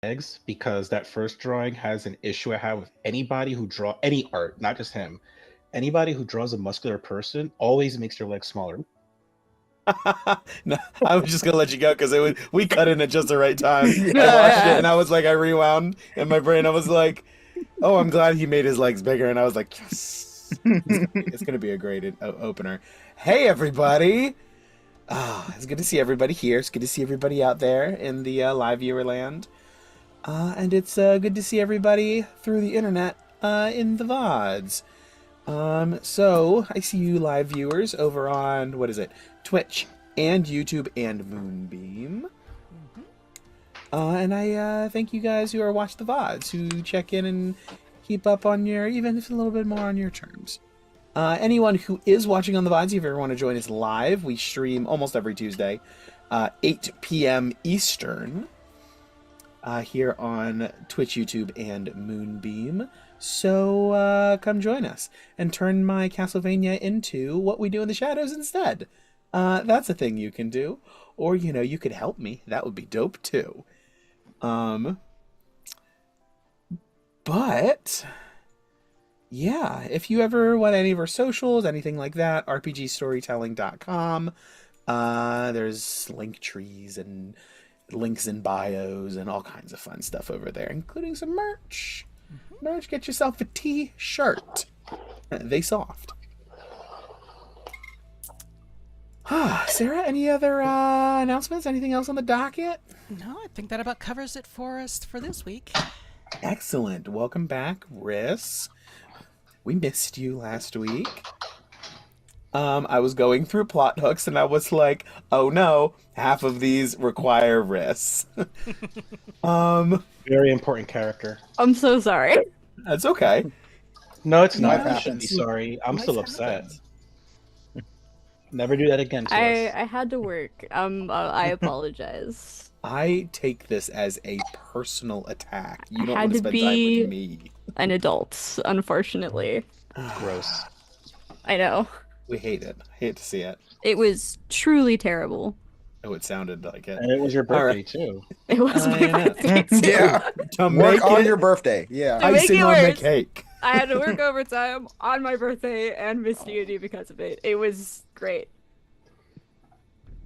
eggs because that first drawing has an issue I have with anybody who draw any art, not just him. Anybody who draws a muscular person always makes their legs smaller. No, I was just gonna let you go because we cut in at just the right time. I watched it Yeah. and I was like, I rewound in my brain. I was like, oh, I'm glad he made his legs bigger, and I was like, yes, it's gonna be a great opener. Hey, everybody! Ah, it's good to see everybody here. It's good to see everybody out there in the live viewer land, and it's good to see everybody through the internet in the VODs. So I see you live viewers over on, what is it, Twitch and YouTube and Moonbeam. And I thank you guys who are watch the VODs, who check in and keep up on your, even if a little bit more on your terms. Anyone who is watching on the VODs, if you ever want to join us live, we stream almost every Tuesday, 8 p.m. Eastern, here on Twitch, YouTube, and Moonbeam. So come join us and turn my Castlevania into What We Do in the Shadows instead. That's a thing you can do. Or, you know, you could help me. That would be dope too. But yeah, if you ever want any of our socials, anything like that, rpgstorytelling.com. There's link trees and links in bios and all kinds of fun stuff over there, including some merch. Merch, get yourself a t-shirt. They soft. Sarah, any other announcements? Anything else on the docket? No, I think that about covers it for us for this week. Excellent. Welcome back, Riss. We missed you last week. I was going through plot hooks and I was like, oh no, half of these require Riss. Very important character. I'm so sorry. That's okay. No, it's Life not. You shouldn't be happens. sorry. I'm Life still upset. happens. Never do that again to us. I had to work. I apologize. I take this as a personal attack. You don't had want to to spend time be- with me. An adult, unfortunately. Gross. I know. We hate it. Hate to see it. It was truly terrible. Oh, it sounded like it. And it was your All birthday right. too. It was my I know. birthday too. Yeah. To Work make on it your birthday. Yeah. To make icing it on the worse. cake. I had to work overtime on my birthday and miss deity because of it. It was great.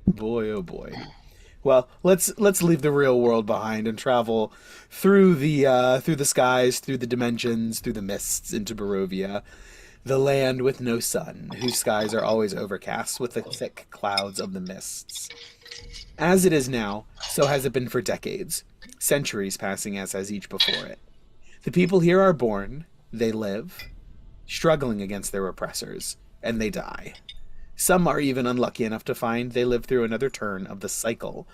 Boy, oh boy. Well, let's leave the real world behind and travel through the skies, through the dimensions, through the mists into Barovia, the land with no sun, whose skies are always overcast with the thick clouds of the mists. As it is now, so has it been for decades, centuries passing as has each before it. The people here are born, they live, struggling against their oppressors, and they die. Some are even unlucky enough to find they live through another turn of the cycle,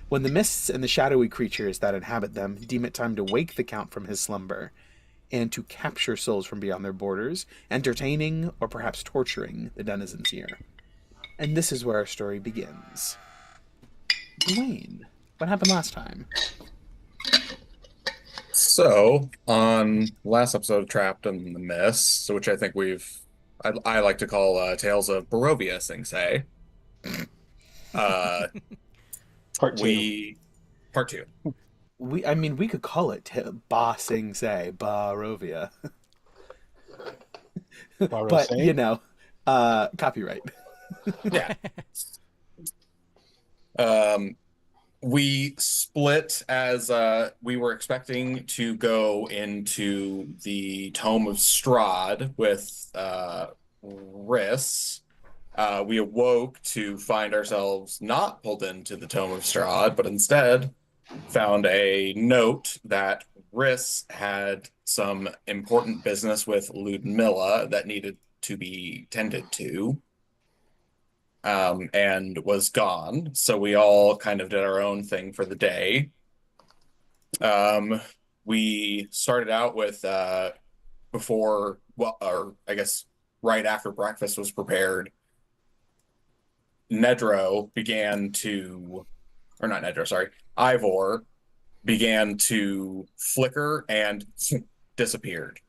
when the mists and the shadowy creatures that inhabit them deem it time to wake the Count from his slumber, and to capture souls from beyond their borders, entertaining or perhaps torturing the denizens here. And this is where our story begins. Gawain, what happened last time? So, on last episode of Trapped in the Mist, which I think I like to call Tales of Barovia, Sing Say. Part two. Part two. We could call it Ba Sing Say, Barovia. But, you know, copyright. Yeah. We split as we were expecting to go into the Tome of Strahd with Riss. We awoke to find ourselves not pulled into the Tome of Strahd, but instead found a note that Riss had some important business with Ludmilla that needed to be tended to. And was gone. So we all kind of did our own thing for the day. We started out with before, well, or I guess right after breakfast was prepared, Nedro began to, or not Nedro, sorry, Ivor began to flicker and disappeared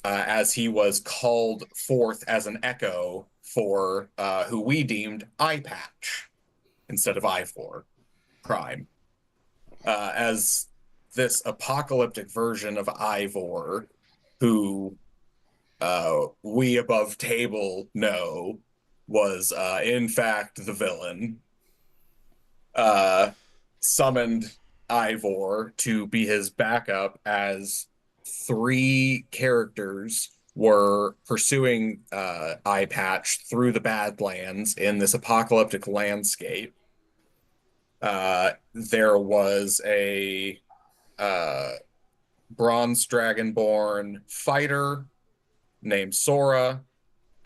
as he was called forth as an echo for who we deemed Eye Patch instead of Ivor, Prime. as this apocalyptic version of Ivor, who we above table know was in fact the villain, summoned Ivor to be his backup as three characters were pursuing Eye Patch through the Badlands in this apocalyptic landscape. There was a bronze dragonborn fighter named Sora,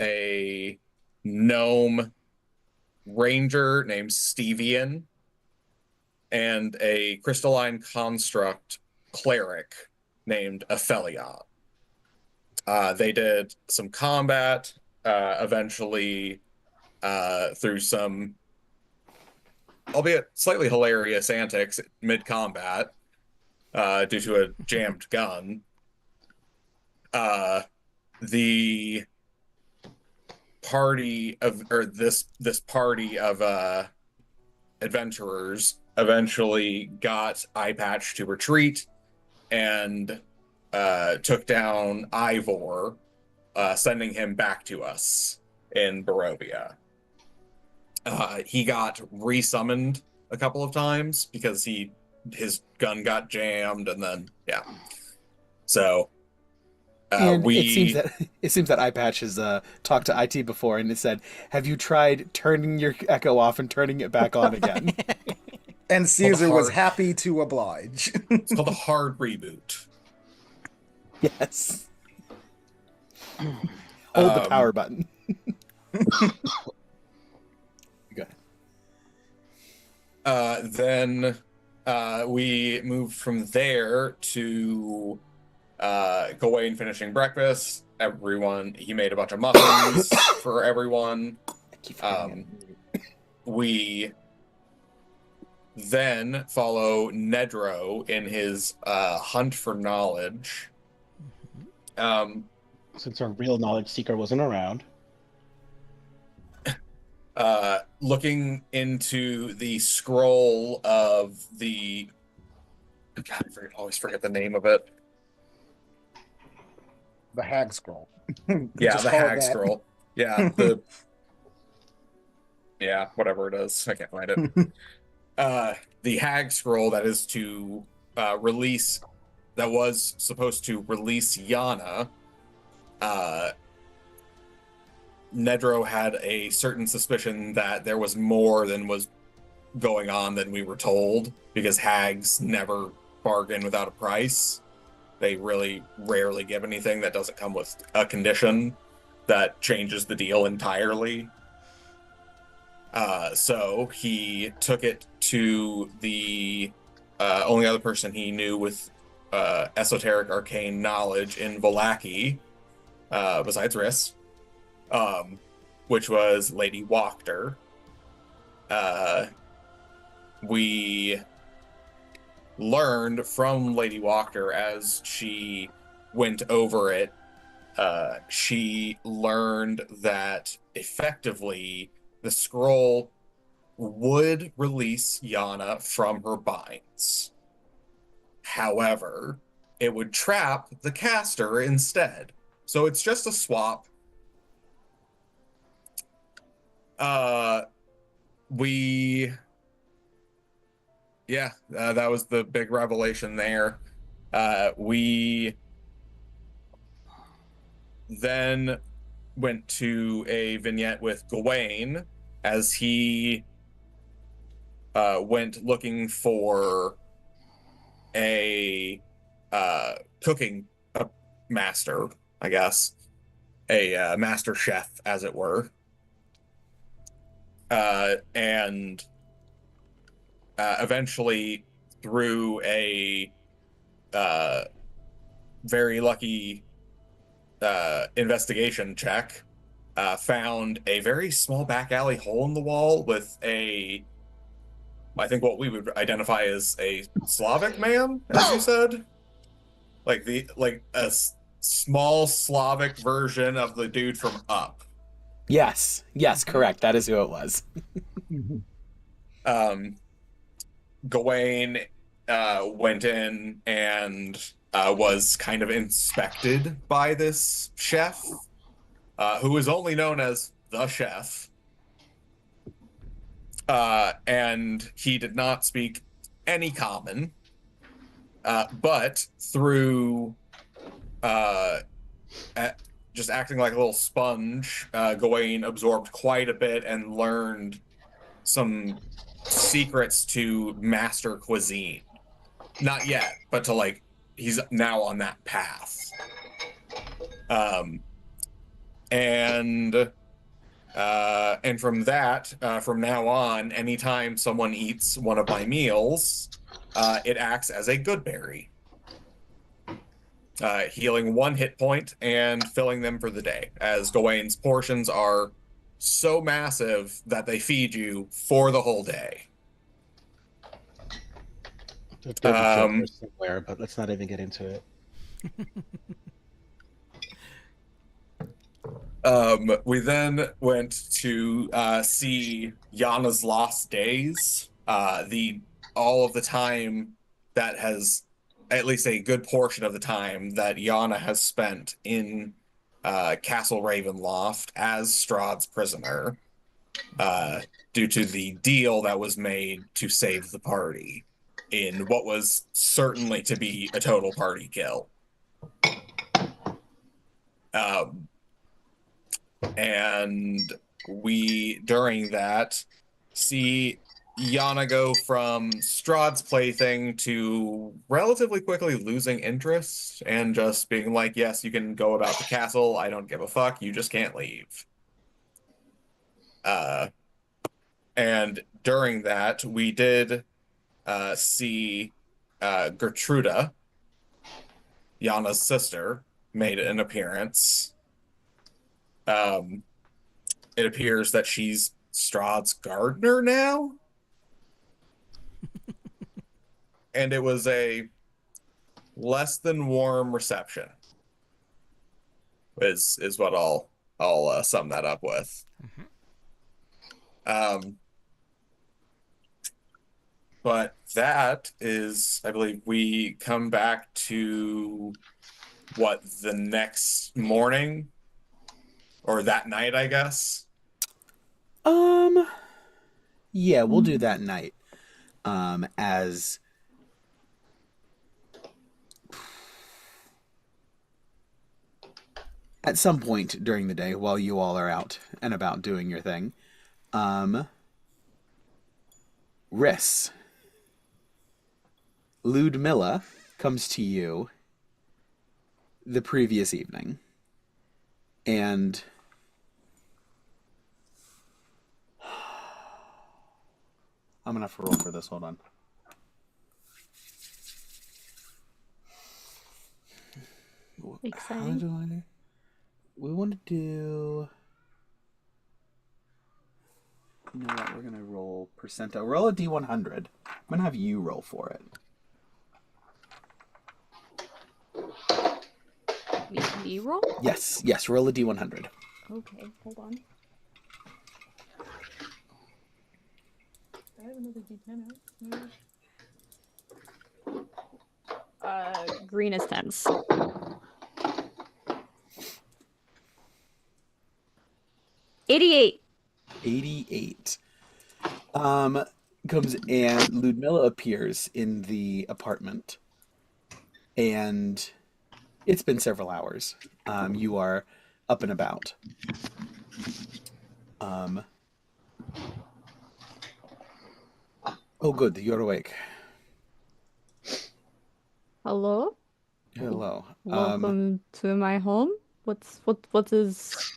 a gnome ranger named Stevian, and a crystalline construct cleric named Aphelion. They did some combat, eventually through some, albeit slightly hilarious antics mid-combat due to a jammed gun. The party of, or this party of adventurers eventually got Eye Patch to retreat and took down Ivor, sending him back to us in Barovia. He got resummoned a couple of times because his gun got jammed, and then so and it seems that Eye Patch has talked to IT before, and it said, "Have you tried turning your echo off and turning it back on again?" And Cesar was happy to oblige. It's called a hard reboot. Yes. Hold the power button. Go ahead. Then we moved from there to Gawain finishing breakfast. He made a bunch of muffins for everyone. We then follow Nedro in his hunt for knowledge. Since our real knowledge seeker wasn't around. Looking into the scroll of the... God, I always forget the name of it. The Hag Scroll. Yeah, the Hag Scroll. Yeah, yeah, whatever it is. I can't find it. The Hag Scroll that is to release... That was supposed to release Yana. Nedro had a certain suspicion that there was more than was going on than we were told, because hags never bargain without a price. They really rarely give anything that doesn't come with a condition that changes the deal entirely. So he took it to the only other person he knew with esoteric arcane knowledge in Vallaki, besides Riss, which was Lady Wachter. We learned from Lady Wachter as she went over it, she learned that effectively the scroll would release Yana from her binds. However, it would trap the caster instead. So it's just a swap. That was the big revelation there. We then went to a vignette with Gawain as he went looking for a cooking master, I guess, a master chef, as it were, and eventually, through a very lucky investigation check, found a very small back alley hole in the wall with I think what we would identify as a Slavic man, as you said, like a small Slavic version of the dude from Up. Yes, correct. That is who it was. Gawain went in and was kind of inspected by this chef, who is only known as the chef. And he did not speak any common, but through just acting like a little sponge, Gawain absorbed quite a bit and learned some secrets to master cuisine. Not yet, but to like, he's now on that path. And from that, from now on, anytime someone eats one of my meals, it acts as a good berry, healing 1 hit point and filling them for the day, as Gawain's portions are so massive that they feed you for the whole day. There's a joke there somewhere, but let's not even get into it. We then went to see Yana's Lost Days. All of the time that has, at least a good portion of the time that Yana has spent in Castle Ravenloft as Strahd's prisoner, due to the deal that was made to save the party in what was certainly to be a total party kill. And we, during that, see Yana go from Strahd's plaything to relatively quickly losing interest and just being like, yes, you can go about the castle. I don't give a fuck. You just can't leave. And during that, we did see Gertruda, Yana's sister, made an appearance. It appears that she's Strahd's gardener now. And it was a less than warm reception, is what I'll sum that up with. But that is, I believe, we come back to what, the next morning or that night, I guess. Yeah, we'll do that night. As at some point during the day while you all are out and about doing your thing, Riss, Ludmilla comes to you the previous evening, and I'm gonna have to roll for this. Hold on. Exciting. How do I? We want to do. You know what? We're gonna roll percentile. Roll a D100. I'm gonna have you roll for it. Me roll? Yes. Roll a D100. Okay, hold on. I have another D10 out. Green is 10s. 88. 88. Comes and Ludmilla appears in the apartment, and it's been several hours. You are up and about. Oh, good, you're awake. Hello? Hello. Welcome to my home. What is?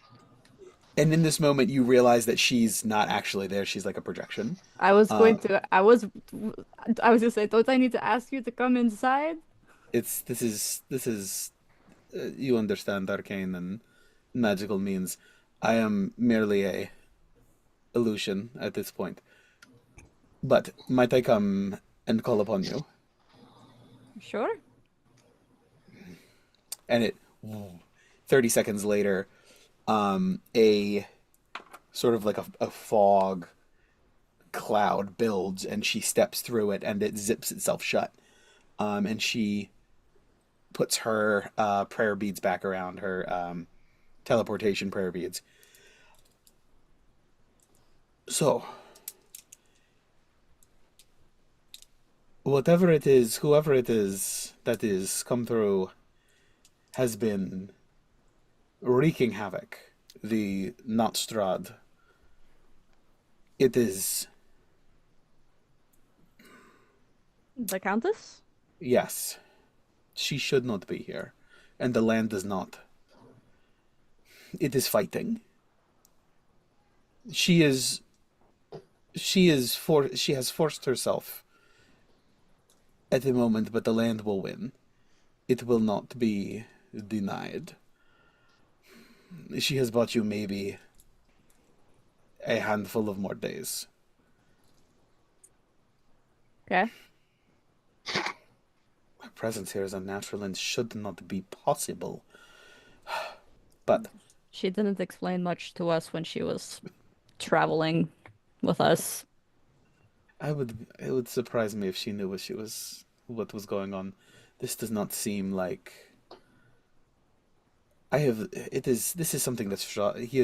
And in this moment, you realize that she's not actually there. She's like a projection. I was gonna say, don't I need to ask you to come inside? This is you understand arcane and magical means. I am merely a illusion at this point. But might I come and call upon you? Sure. And 30 seconds later, a sort of like a fog cloud builds, and she steps through it, and it zips itself shut And she puts her prayer beads back around her teleportation prayer beads. So, whatever it is, whoever it is that is come through has been wreaking havoc. The Count Strahd. It is... The Countess? Yes. She should not be here. And the land does not. It is fighting. She has forced herself at the moment, but the land will win. It will not be denied. She has bought you maybe a handful of more days. Okay. My presence here is unnatural and should not be possible. But She didn't explain much to us when she was traveling with us. it would surprise me if she knew what was going on. This does not seem like this is something he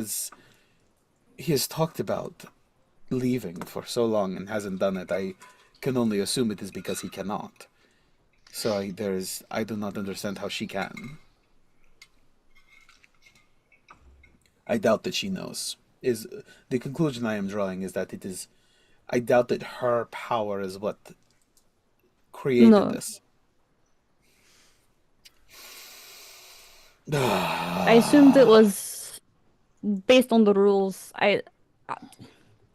has talked about leaving for so long and hasn't done it. I can only assume it is because he cannot. So I do not understand how she can. I doubt that she knows. Is the conclusion I am drawing is that I doubt that her power is what created No. this. I assumed it was based on the rules.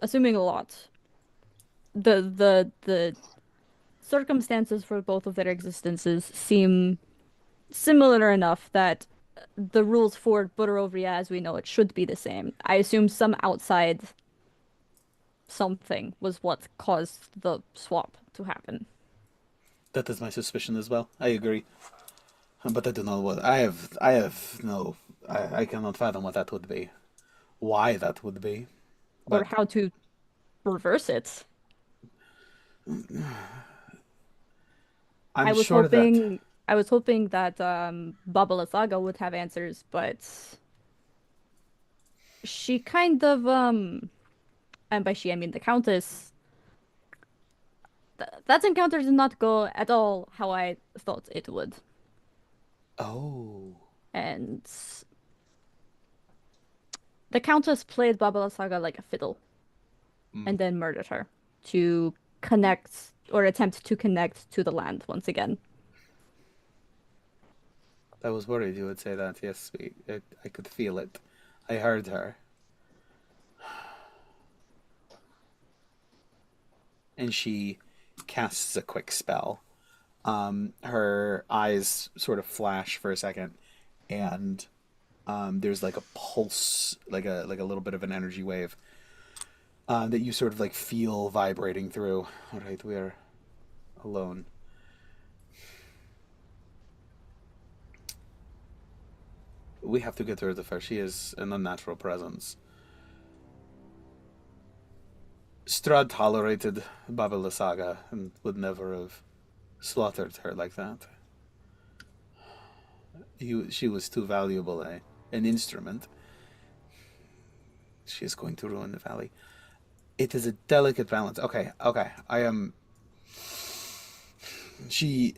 Assuming a lot. The circumstances for both of their existences seem similar enough that the rules for Bodorovia as we know it should be the same. I assume some outside something was what caused the swap to happen. That is my suspicion as well. I agree. But I don't know what I cannot fathom what that would be. Why that would be. Or But how to reverse it. I'm I was sure hoping that Baba Lysaga would have answers, but she kind of and by she I mean the Countess. That encounter did not go at all how I thought it would. Oh. And the Countess played Baba Lysaga like a fiddle and then murdered her to connect or attempt to connect to the land once again. I was worried you would say that. Yes, I could feel it. I heard her. And she casts a quick spell. Her eyes sort of flash for a second, and there's like a pulse, like a little bit of an energy wave that you sort of like feel vibrating through. All right, we are alone. We have to get rid of her. She is an unnatural presence. Strahd tolerated Baba Lysaga and would never have slaughtered her like that. She was too valuable an instrument. She is going to ruin the valley. It is a delicate balance. Okay. I am...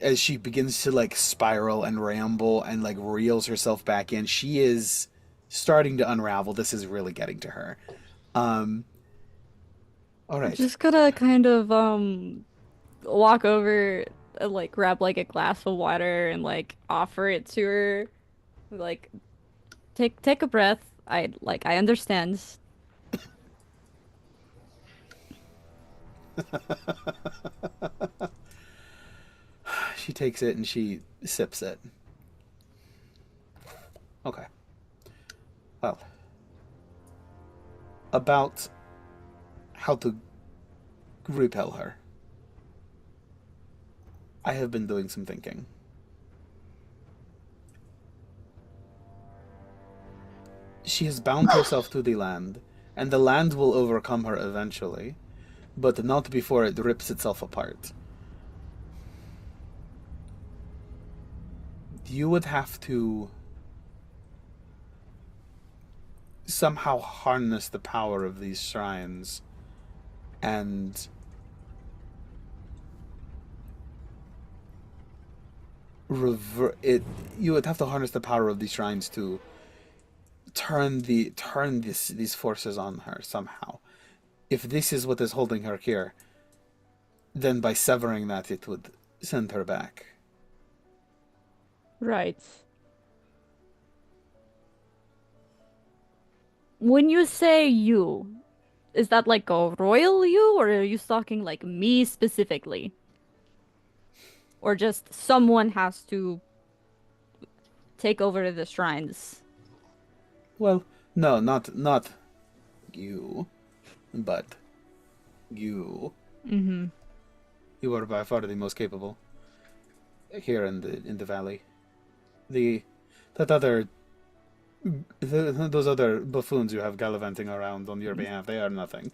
as she begins to like spiral and ramble and like reels herself back in, she is starting to unravel. This is really getting to her. All right. Just gonna kind of walk over and like grab like a glass of water and like offer it to her. Like take a breath. I understand. She takes it and she sips it. Okay. Well, about how to repel her. I have been doing some thinking. She has bound herself to the land, and the land will overcome her eventually, but not before it rips itself apart. You would have to somehow harness the power of these shrines and revert it. You would have to harness the power of these shrines to turn these forces on her somehow. If this is what is holding her here, then by severing that, it would send her back. Right. When you say you, is that like a royal you, or are you talking like me specifically? Or just someone has to take over the shrines? Well, no, not you, but you. Mm-hmm. You are by far the most capable here in the valley. Those other buffoons you have gallivanting around on your behalf, they are nothing.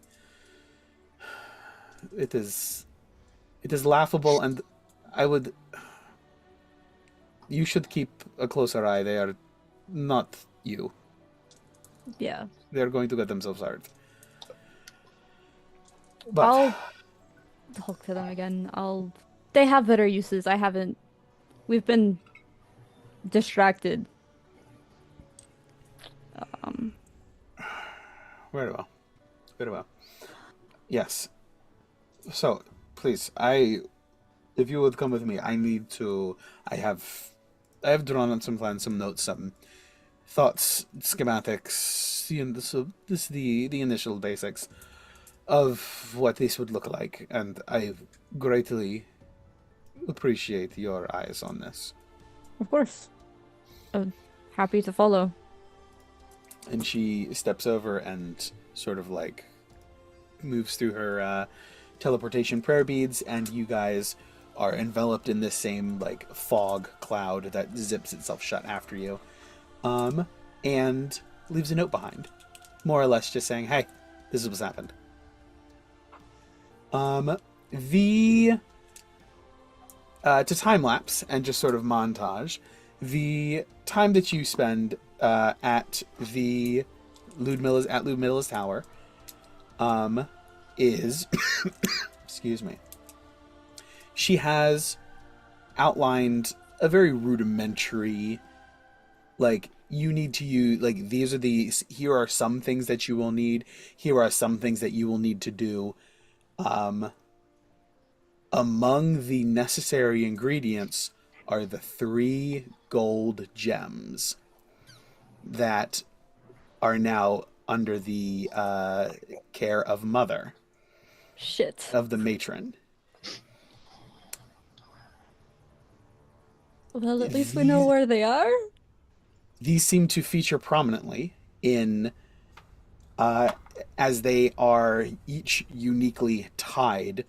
It is laughable, and you should keep a closer eye. They are not you. Yeah. They are going to get themselves hurt. But I'll talk to them again. They have better uses. I haven't. We've been distracted. very well. Very well. Yes. So, please, if you would come with me, I have drawn on some plans, some notes, some thoughts, schematics, the initial basics of what this would look like, and I greatly appreciate your eyes on this. Of course. Happy to follow. And she steps over and sort of like moves through her teleportation prayer beads, and you guys are enveloped in this same like fog cloud that zips itself shut after you, and leaves a note behind, more or less just saying, "Hey, this is what's happened." To time lapse and just sort of montage, the time that you spend at the Ludmilla's tower is excuse me. She has outlined a very rudimentary, like, you need to use, like, here are some things that you will need, here are some things that you will need to do. Among the necessary ingredients are the 3 gold gems that are now under the care of Mother. Shit. Of the matron. Well, at least we know where they are. These seem to feature prominently in, as they are each uniquely tied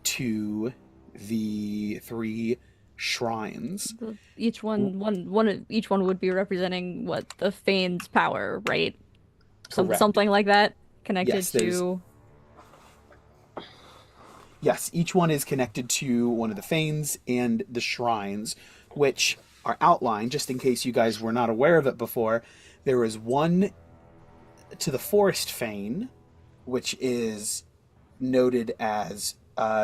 to the 3 shrines. Each one would be representing what the Fane's power, right? Something like that, connected Yes, to. Yes, each one is connected to one of the Fanes and the shrines, which are outlined, just in case you guys were not aware of it before. There is one to the Forest Fane, which is noted as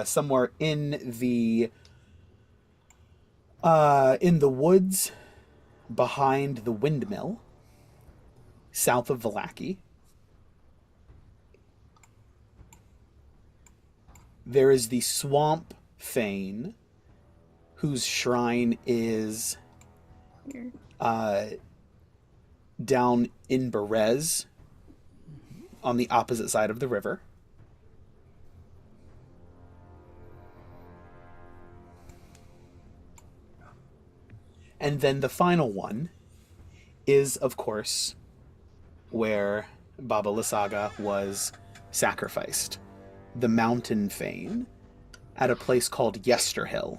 somewhere in the woods behind the windmill, south of Vallaki. There is the Swamp Fane, whose shrine is down in Berez, on the opposite side of the river. And then the final one is, of course, where Baba Lysaga was sacrificed. The Mountain Fane, at a place called Yesterhill.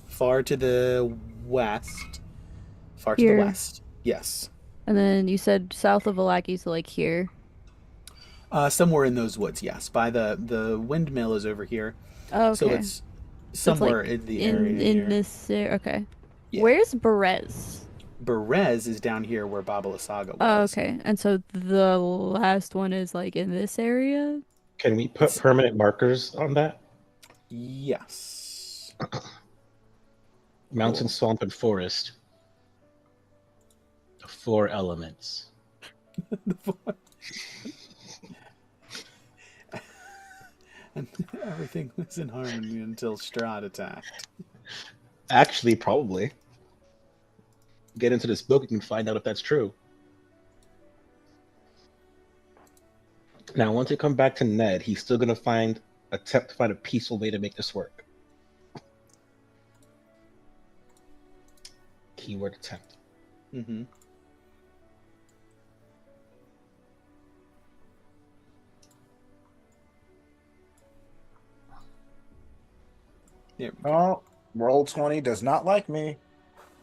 Far to the west. Far to Here. the west. Yes. And then you said south of Vallaki, so like here. Somewhere in those woods, yes. By the windmill is over here. Oh, okay. So it's somewhere like in the area in here. this okay. Yeah. Where's Berez? Berez is down here where Babalasaga was. Oh, okay. And so the last one is like in this area? Can we put permanent markers on that? Yes. Mountain, swamp, and forest. The 4 elements. And everything was in harmony until Strahd attacked. Actually, probably. Get into this book, you can find out if that's true. Now, once we come back to Ned, he's still going to attempt to find a peaceful way to make this work. Keyword attempt. Mm-hmm. There we go. Oh, roll 20 does not like me.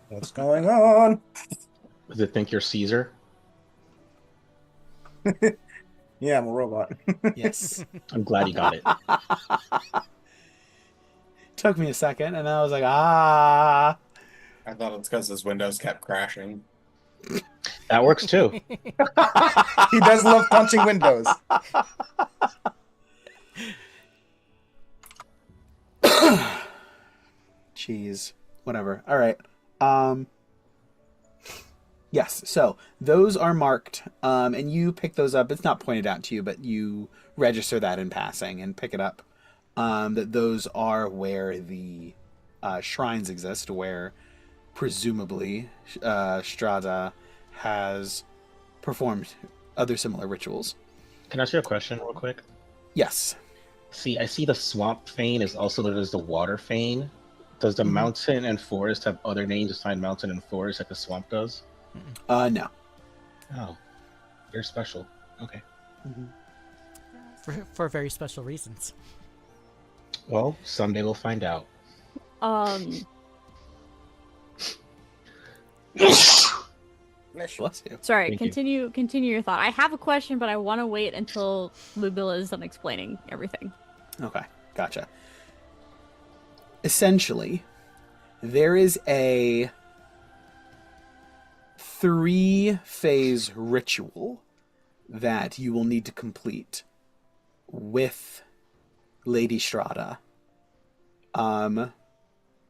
What's going on? Does it think you're Cesar? Yeah, I'm a robot. Yes. I'm glad you got it. Took me a second, and I was like, ah. I thought it's because his windows kept crashing. That works too. He does love punching windows. Jeez. Whatever. All right. Yes, so those are marked, and you pick those up. It's not pointed out to you, but you register that in passing and pick it up. That those are where the shrines exist, where presumably Strahd has performed other similar rituals. Can I ask you a question real quick? Yes. See, I see the swamp fane is also known as the water fane. Does the mountain and forest have other names assigned mountain and forest like the swamp does? No. Oh, you're special. Okay. For very special reasons. Well, someday we'll find out. Bless you. Sorry, Thank you. continue your thought. I have a question, but I want to wait until Lubilla is done explaining everything. Okay, gotcha. Essentially, there is a 3-phase ritual that you will need to complete with Lady Strahd.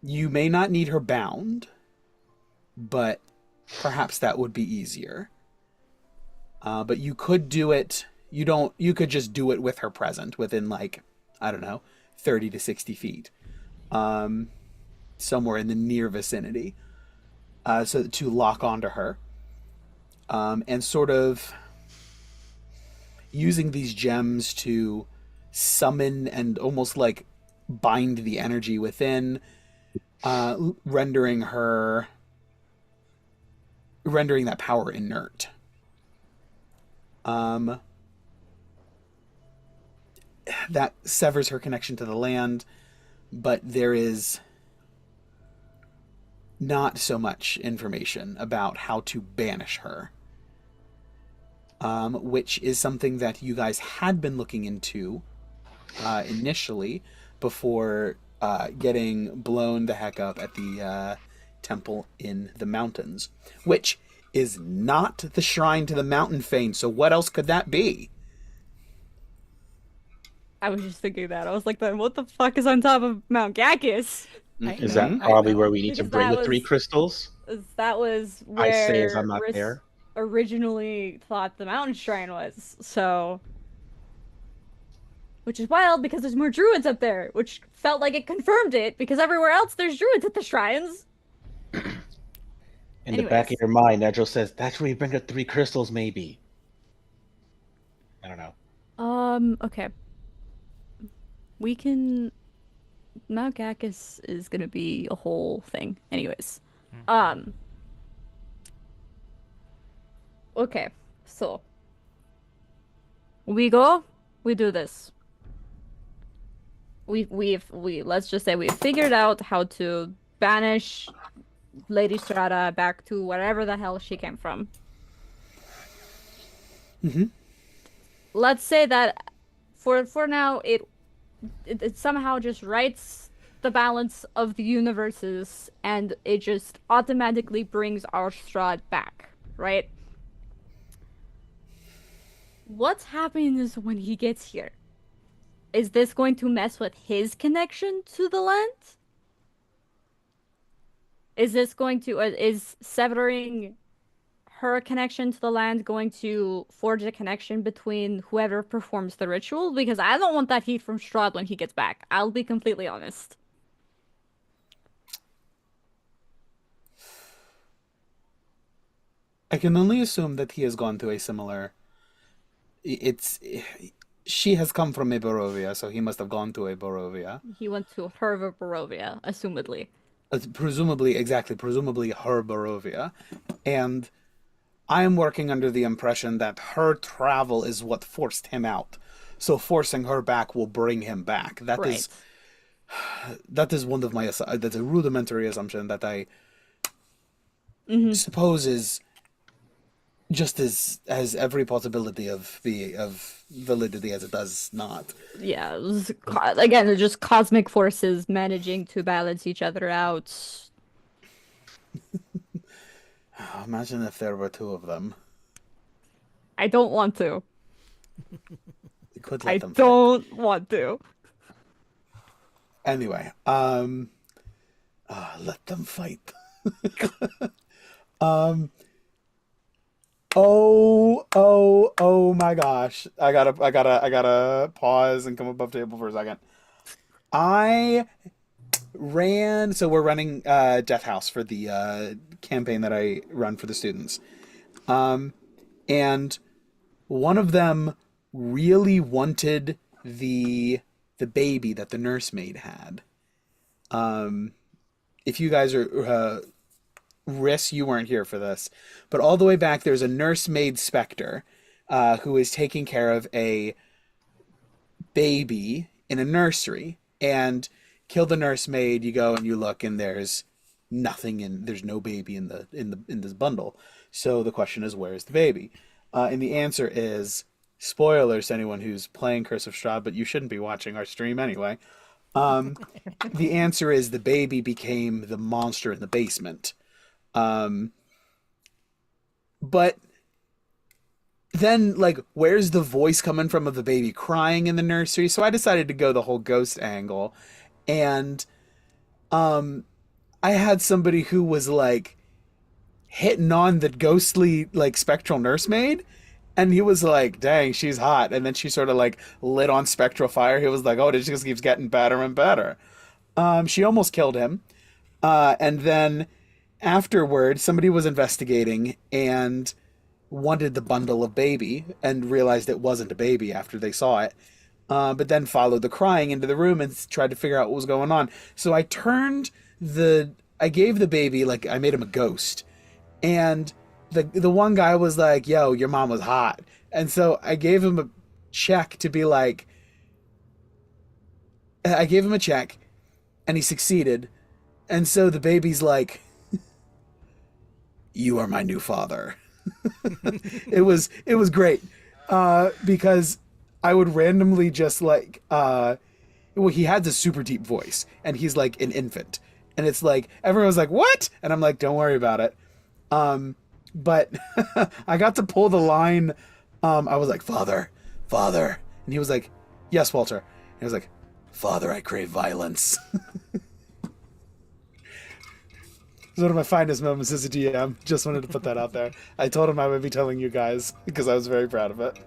You may not need her bound, but perhaps that would be easier. But you could do it. You could just do it with her present within, like, I don't know, 30 to 60 feet. Somewhere in the near vicinity. So to lock onto her. And sort of using these gems to summon and almost like bind the energy within, rendering that power inert. That severs her connection to the land, but there is not so much information about how to banish her. Which is something that you guys had been looking into initially before getting blown the heck up at the temple in the mountains, which is not the shrine to the mountain fane. So what else could that be? I was just thinking that. I was like, then what the fuck is on top of Mount Gacchus? Is that probably where we need to Because bring that the 3 was- crystals? That was I say as where I'm not Riss there. originally thought the mountain shrine was. So, which is wild because there's more druids up there, which felt like it confirmed it because everywhere else there's druids at the shrines. In the back of your mind, Nedro says, that's where you bring the 3 crystals, maybe. I don't know. Okay. We can... Mount Gacchus is gonna be a whole thing. Anyways. Okay, so. We do this. Let's just say we've figured out how to banish Lady Strahd back to wherever the hell she came from. let's say that for now it somehow just writes the balance of the universes and it just automatically brings our Strahd back, right? What's happening is when he gets here. Is this going to mess with his connection to the land? Is this going to is severing her connection to the land going to forge a connection between whoever performs the ritual? Because I don't want that heat from Strahd when he gets back. I'll be completely honest. I can only assume that he has gone to a similar. It's she has come from a Barovia, so he must have gone to a Barovia. He went to her Barovia, assumedly. Presumably, exactly, presumably her Barovia, and I am working under the impression that her travel is what forced him out. So forcing her back will bring him back. Right. That is one of my that's a rudimentary assumption that I Mm-hmm. suppose is just as every possibility of validity as it does not. Yeah, again, it's just cosmic forces managing to balance each other out. Imagine if there were two of them. I don't want to. We could I let them fight. don't want to. Anyway, let them fight. Oh my gosh. I gotta pause and come above table for a second. I ran, so we're running Death House for the campaign that I run for the students. And one of them really wanted the baby that the nursemaid had. If you guys are Riss, you weren't here for this, but all the way back there's a nursemaid specter who is taking care of a baby in a nursery, and kill the nursemaid, you go and you look and there's there's no baby in this bundle. So the question is, where's the baby? And the answer is, spoilers to anyone who's playing Curse of Strahd, but you shouldn't be watching our stream anyway. The answer is the baby became the monster in the basement. But then, like, where's the voice coming from of the baby crying in the nursery? So I decided to go the whole ghost angle, and I had somebody who was like hitting on the ghostly, like, spectral nursemaid, and he was like, dang, she's hot. And then she sort of like lit on spectral fire. He was like, oh, it just keeps getting better and better. She almost killed him. And then afterward, somebody was investigating and wanted the bundle of baby and realized it wasn't a baby after they saw it. But then followed the crying into the room and tried to figure out what was going on. So I gave the baby, like, I made him a ghost. And the one guy was like, yo, your mom was hot. And so I gave him a check to be like, I gave him a check and he succeeded. And so the baby's like, you are my new father. It was great. Because I would randomly just like, well, he had this super deep voice and he's like an infant. And it's like, everyone's like, what? And I'm like, don't worry about it. But I got to pull the line. I was like, Father. And he was like, yes, Walter. And he was like, Father, I crave violence. It's one of my finest moments as a DM. Just wanted to put that out there. I told him I would be telling you guys because I was very proud of it.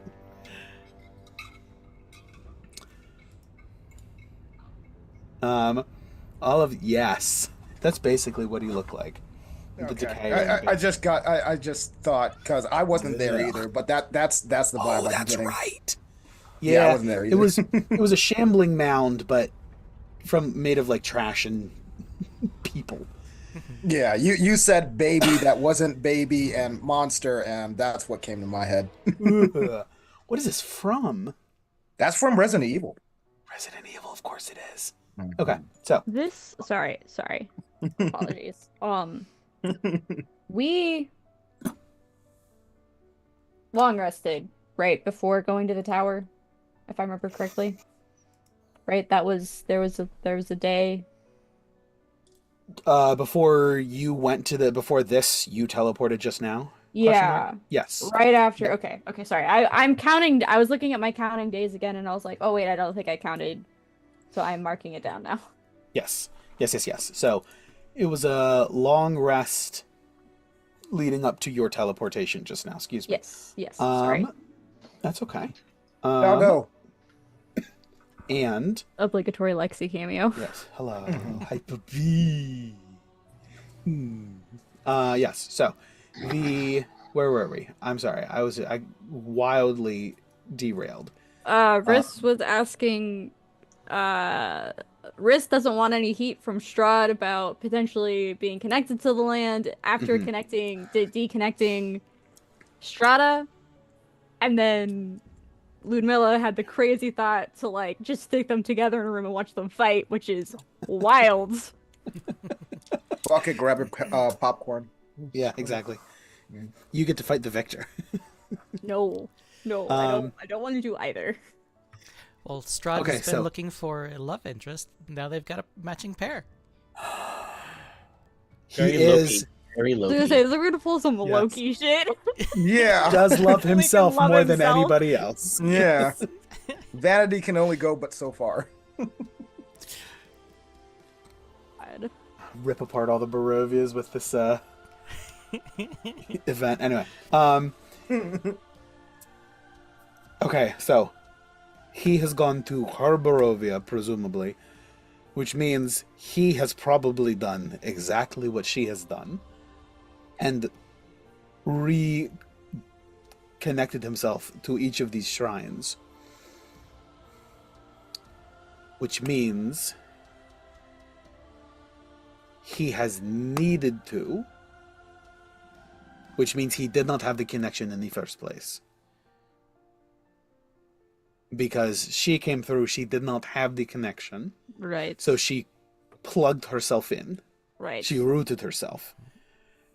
Yes. That's basically what he looked like. The decay. I just thought, because I wasn't there either, but that's the vibe I'm that's getting. right. Yeah, I wasn't there either. It was a shambling mound, but made of like trash and people. Yeah, you said baby that wasn't baby and monster, and that's what came to my head. What is this from? That's from Resident Evil. Resident Evil, of course it is. Okay, so Sorry. Apologies. We long rested right before going to the tower, if I remember correctly. Right, there was a day. Before you went to before this, you teleported just now? Question mark? Yeah. Yes. Right after. Yeah. Okay, sorry. I'm counting. I was looking at my counting days again, and I was like, oh wait, I don't think I counted. So I'm marking it down now. Yes. Yes. So it was a long rest leading up to your teleportation just now. Excuse me. Yes. Sorry. That's okay. I'll go. And Obligatory Lexi cameo. yes, hello, Hyper B. Yes. So where were we? I'm sorry. I wildly derailed. Riss was asking. Riss doesn't want any heat from Strahd about potentially being connected to the land after deconnecting Strata, and then Ludmilla had the crazy thought to like just stick them together in a room and watch them fight, which is wild. Fuck it, grab your popcorn. Yeah, exactly. You get to fight the victor. No, I don't want to do either. Well, Strahd Okay, has been so- looking for a love interest. Now they've got a matching pair. He Very is Very I was low. gonna say they're gonna pull some Yes. Loki shit. Yeah. does love himself love more than himself. anybody else. Yeah. Vanity can only go but so far. God. Rip apart all the Barovias with this event. Anyway, okay, so he has gone to her Barovia, presumably, which means he has probably done exactly what she has done and reconnected himself to each of these shrines. Which means he has needed to, which means he did not have the connection in the first place. Because she came through, she did not have the connection, Right. so she plugged herself in. Right. She rooted herself.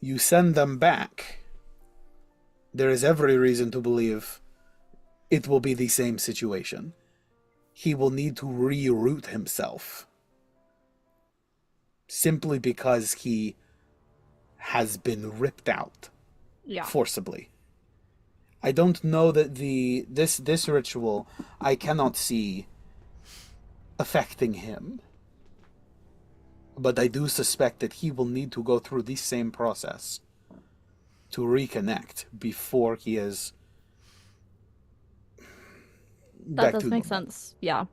You send them back, there is every reason to believe it will be the same situation. He will need to reroute himself. Simply because he has been ripped out Yeah. forcibly. I don't know that this ritual I cannot see affecting him. But I do suspect that he will need to go through the same process to reconnect before he is That back does to make normal. sense. Yeah.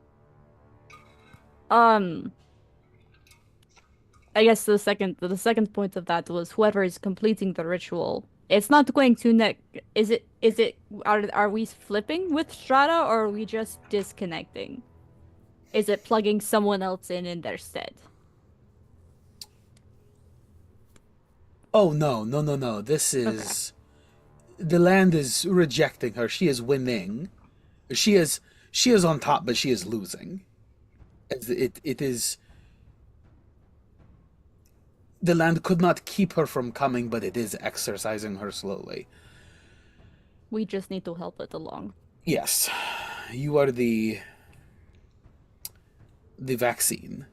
I guess the second point of that was whoever is completing the ritual. It's not going to is it are we flipping with Strata or are we just disconnecting? Is it plugging someone else in their stead? Oh no. This is the land is rejecting her. She is winning. She is on top, but she is losing. It is the land could not keep her from coming, but it is exercising her slowly. We just need to help it along. Yes. You are the vaccine.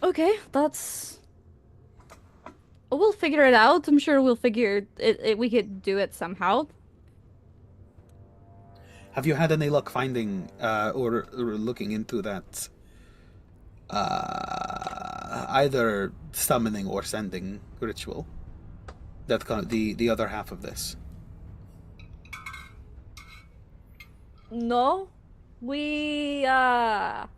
Okay, that's. We'll figure it out. I'm sure we'll figure it. We could do it somehow. Have you had any luck finding or looking into that either summoning or sending ritual? That the other half of this. No, we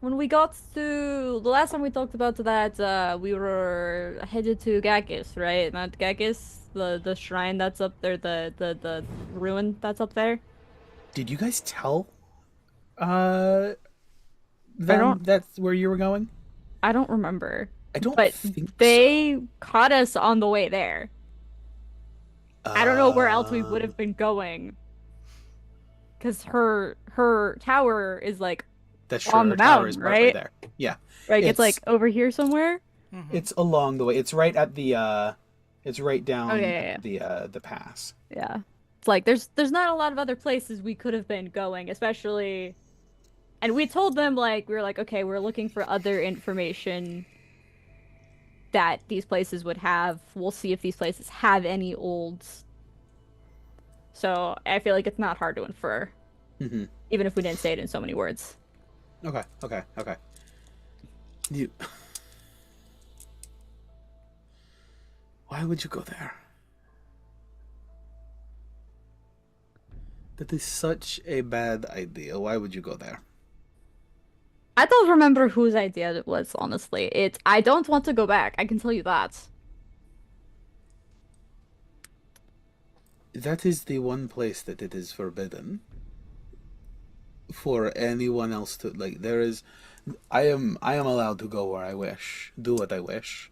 when we got to the last time we talked about that, we were headed to Gakis, right? Not Gakis, the shrine that's up there, the ruin that's up there. Did you guys tell them that's where you were going? I don't remember, I don't but think they caught us on the way there. I don't know where else we would have been going. Because her tower is like that's true. on Her the tower is mountain, partly right? there. Yeah. Like it's like It's- over here somewhere. It's along the way. It's right at the It's right down Okay, yeah. the pass. Yeah. It's like there's not a lot of other places we could have been going, especially and we told them like we were like, okay, we're looking for other information that these places would have. We'll see if these places have any olds. So I feel like it's not hard to infer, Mm-hmm. even if we didn't say it in so many words. Okay. You. Why would you go there? That is such a bad idea. Why would you go there? I don't remember whose idea it was, honestly. I don't want to go back, I can tell you that. That is the one place that it is forbidden for anyone else to like. There is, I am allowed to go where I wish, do what I wish,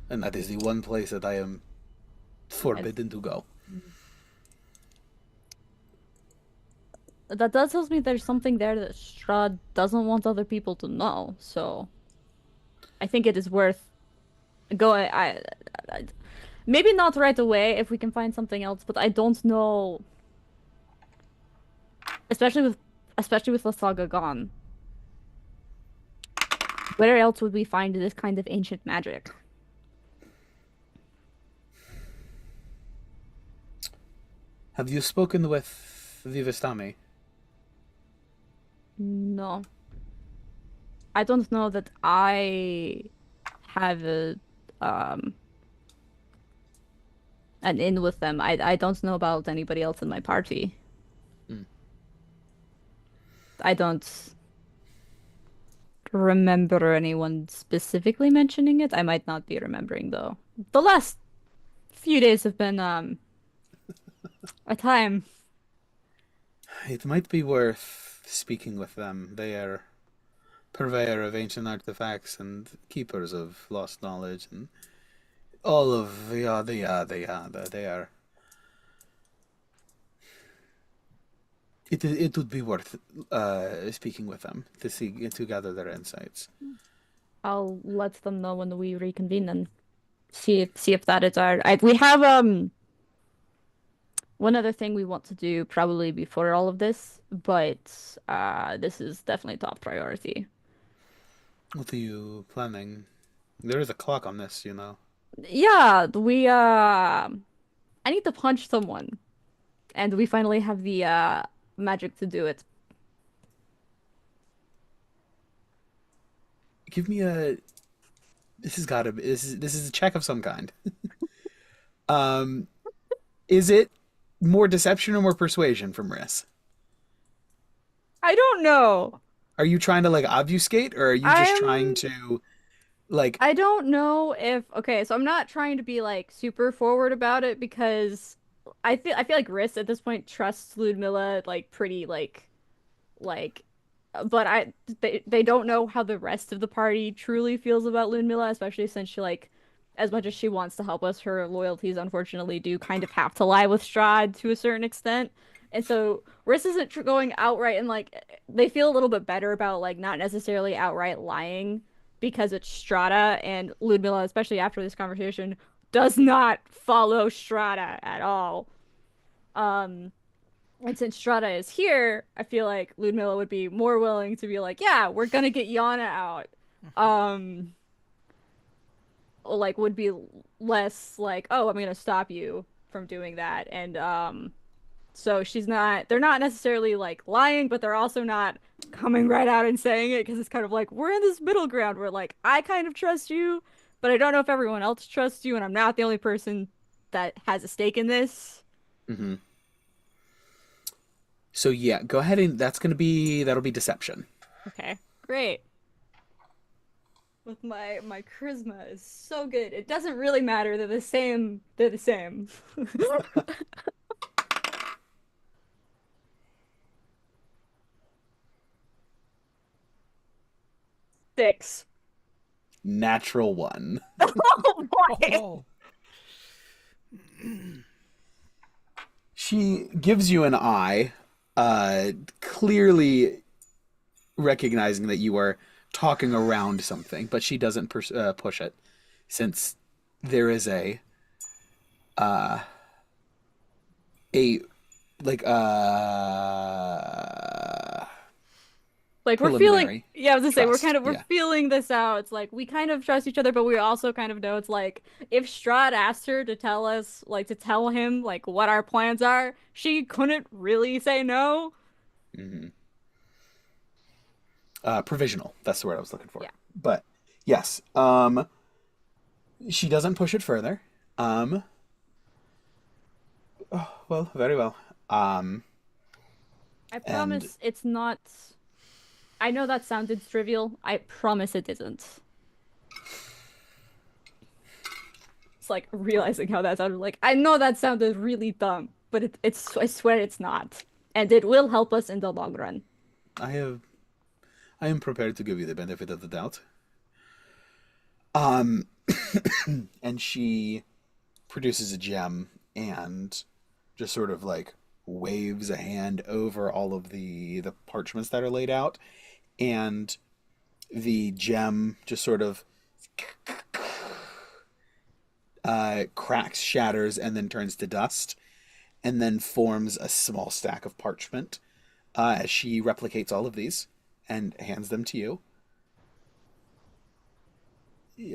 and that is the one place that I am forbidden to go. That does tells me there's something there that Strahd doesn't want other people to know, so I think it is worth going. I maybe not right away if we can find something else, but I don't know, especially with the saga gone. Where else would we find this kind of ancient magic? Have you spoken with Vivastami? No. I don't know that I have an in with them. I don't know about anybody else in my party. Mm. I don't remember anyone specifically mentioning it. I might not be remembering though. The last few days have been a time. It might be worth speaking with them. They are purveyor of ancient artifacts and keepers of lost knowledge and all of they are. It would be worth speaking with them to gather their insights. I'll let them know when we reconvene and see if that is we have one other thing we want to do probably before all of this, but this is definitely top priority. What are you planning? There is a clock on this, you know. Yeah, I need to punch someone, and we finally have the magic to do it. Give me a. This has got to be. This is a check of some kind. Is it more deception or more persuasion from Riss? I don't know. Are you trying to like obfuscate, or are you just trying to, like? I don't know if okay, so I'm not trying to be like super forward about it because I feel like Riss at this point trusts Ludmilla like pretty like but they don't know how the rest of the party truly feels about Ludmilla, especially since she like as much as she wants to help us, her loyalties unfortunately do kind of have to lie with Strahd to a certain extent. And so Riss isn't going outright and like they feel a little bit better about like not necessarily outright lying because it's Strahd and Ludmilla, especially after this conversation, does not follow Strahd at all. And since Strahd is here, I feel like Ludmilla would be more willing to be like, yeah, we're gonna get Yana out. Like would be less like, oh, I'm gonna stop you from doing that. And so they're not necessarily like lying, but they're also not coming right out and saying it because it's kind of like we're in this middle ground where like I kind of trust you, but I don't know if everyone else trusts you, and I'm not the only person that has a stake in this. Mm-hmm. So yeah, go ahead and that'll be deception. Okay, great. With my charisma is so good. It doesn't really matter. They're the same. They're the same. 6. Natural 1. Oh boy. Oh, She gives you an eye, clearly recognizing that you are talking around something, but she doesn't push it, since there is a uh a like Like we're feeling, preliminary yeah, I was gonna say trust. we're Yeah. feeling this out. It's like we kind of trust each other, but we also kind of know it's like if Strahd asked her to tell us, like to tell him like what our plans are, she couldn't really say no. Hmm. Provisional. That's the word I was looking for. Yeah. But yes, she doesn't push it further. Um, oh, well, very well. Um, I and promise it's not. I know that sounded trivial. I promise it isn't. It's like realizing how that sounded like I know that sounded really dumb, but it's I swear it's not. And it will help us in the long run. I have, I am prepared to give you the benefit of the doubt. Um, and she produces a gem and just sort of like waves a hand over all of the parchments that are laid out, and the gem just sort of cracks, shatters, and then turns to dust, and then forms a small stack of parchment as she replicates all of these and hands them to you.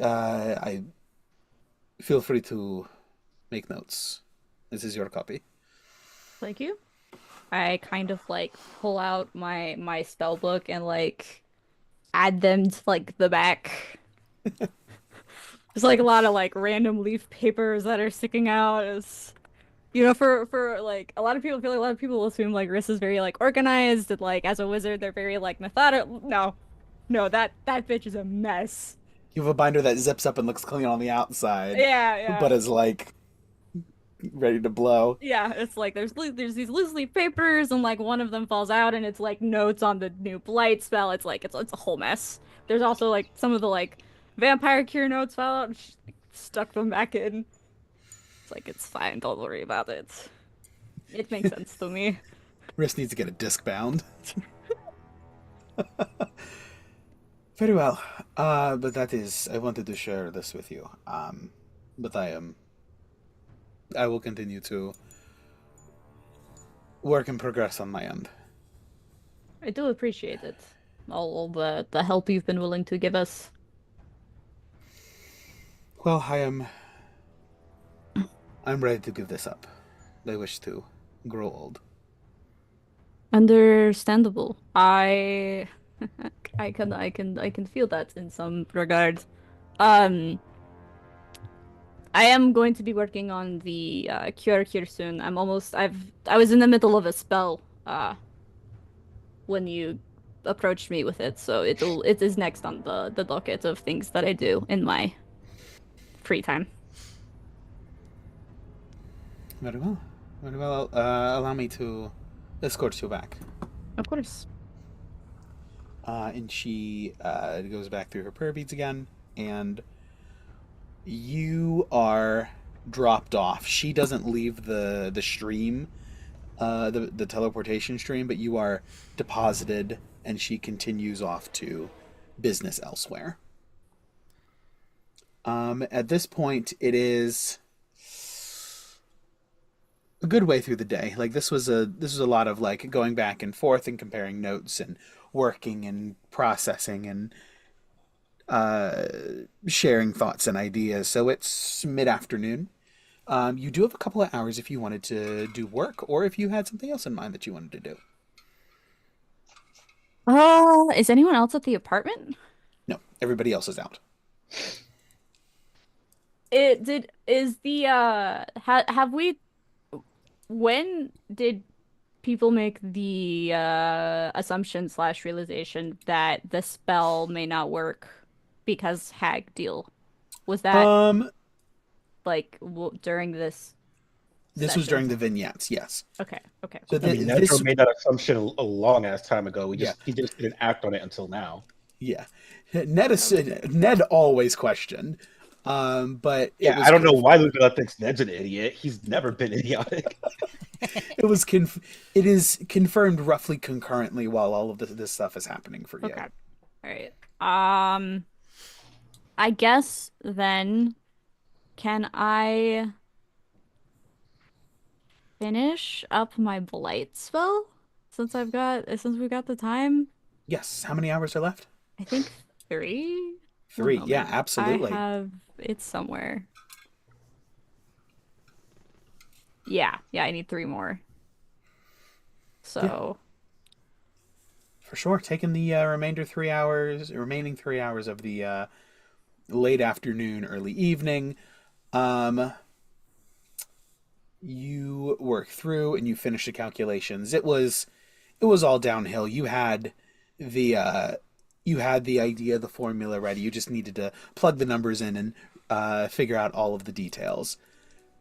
I feel free to make notes. This is your copy. Thank you. I kind of like pull out my spell book and like add them to like the back. There's like a lot of like random leaf papers that are sticking out. It's for like a lot of people feel like a lot of people assume like Riss is very like organized and like as a wizard they're very like methodical. No, no, that bitch is a mess. You have a binder that zips up and looks clean on the outside, Yeah, yeah. but is like ready to blow. Yeah, it's like there's these loose leaf papers and like one of them falls out and it's like notes on the new blight spell. It's like it's a whole mess. There's also like some of the like vampire cure notes fell out and she like, stuck them back in. It's like it's fine, don't worry about it. It makes sense to me. Riss needs to get a disc bound. Very well. But that is, I wanted to share this with you. But I will continue to work and progress on my end. I do appreciate it. All the help you've been willing to give us. Well, I'm ready to give this up. I wish to grow old. Understandable. I can feel that in some regards. Um I am going to be working on the cure here soon. I was in the middle of a spell when you approached me with it, so it is next on the docket of things that I do in my free time. Very well. Very well. Allow me to escort you back. Of course. And she goes back through her prayer beads again, and you are dropped off. She doesn't leave the stream, the teleportation stream, but you are deposited, and she continues off to business elsewhere. At this point, it is a good way through the day. Like this was a lot of like going back and forth and comparing notes and working and processing and uh, sharing thoughts and ideas. So it's mid afternoon. You do have a couple of hours if you wanted to do work, or if you had something else in mind that you wanted to do. Is anyone else at the apartment? No, everybody else is out. It did is the have we when did people make the assumption slash realization that the spell may not work because hag deal? Was that Um, like during this this was session? during the vignettes. Yes. Okay, okay. So I mean, this, Nedro made that assumption a long ass time ago. yeah, He just didn't act on it until now. yeah. Ned always questioned, but it Yeah, was I don't know why Ludmilla thinks Ned's an idiot. He's never been idiotic. it was it is confirmed roughly concurrently while all of this stuff is happening for you. Okay. All right. I guess then can I finish up my blight spell since we got the time. Yes. How many hours are left? I think 3. One 3. Yeah, moment. absolutely. I have it somewhere. Yeah, I need 3 more. So For sure. Taking the remaining 3 hours of the late afternoon, early evening. You work through and you finish the calculations. It was all downhill. You had the idea, the formula ready. You just needed to plug the numbers in and figure out all of the details.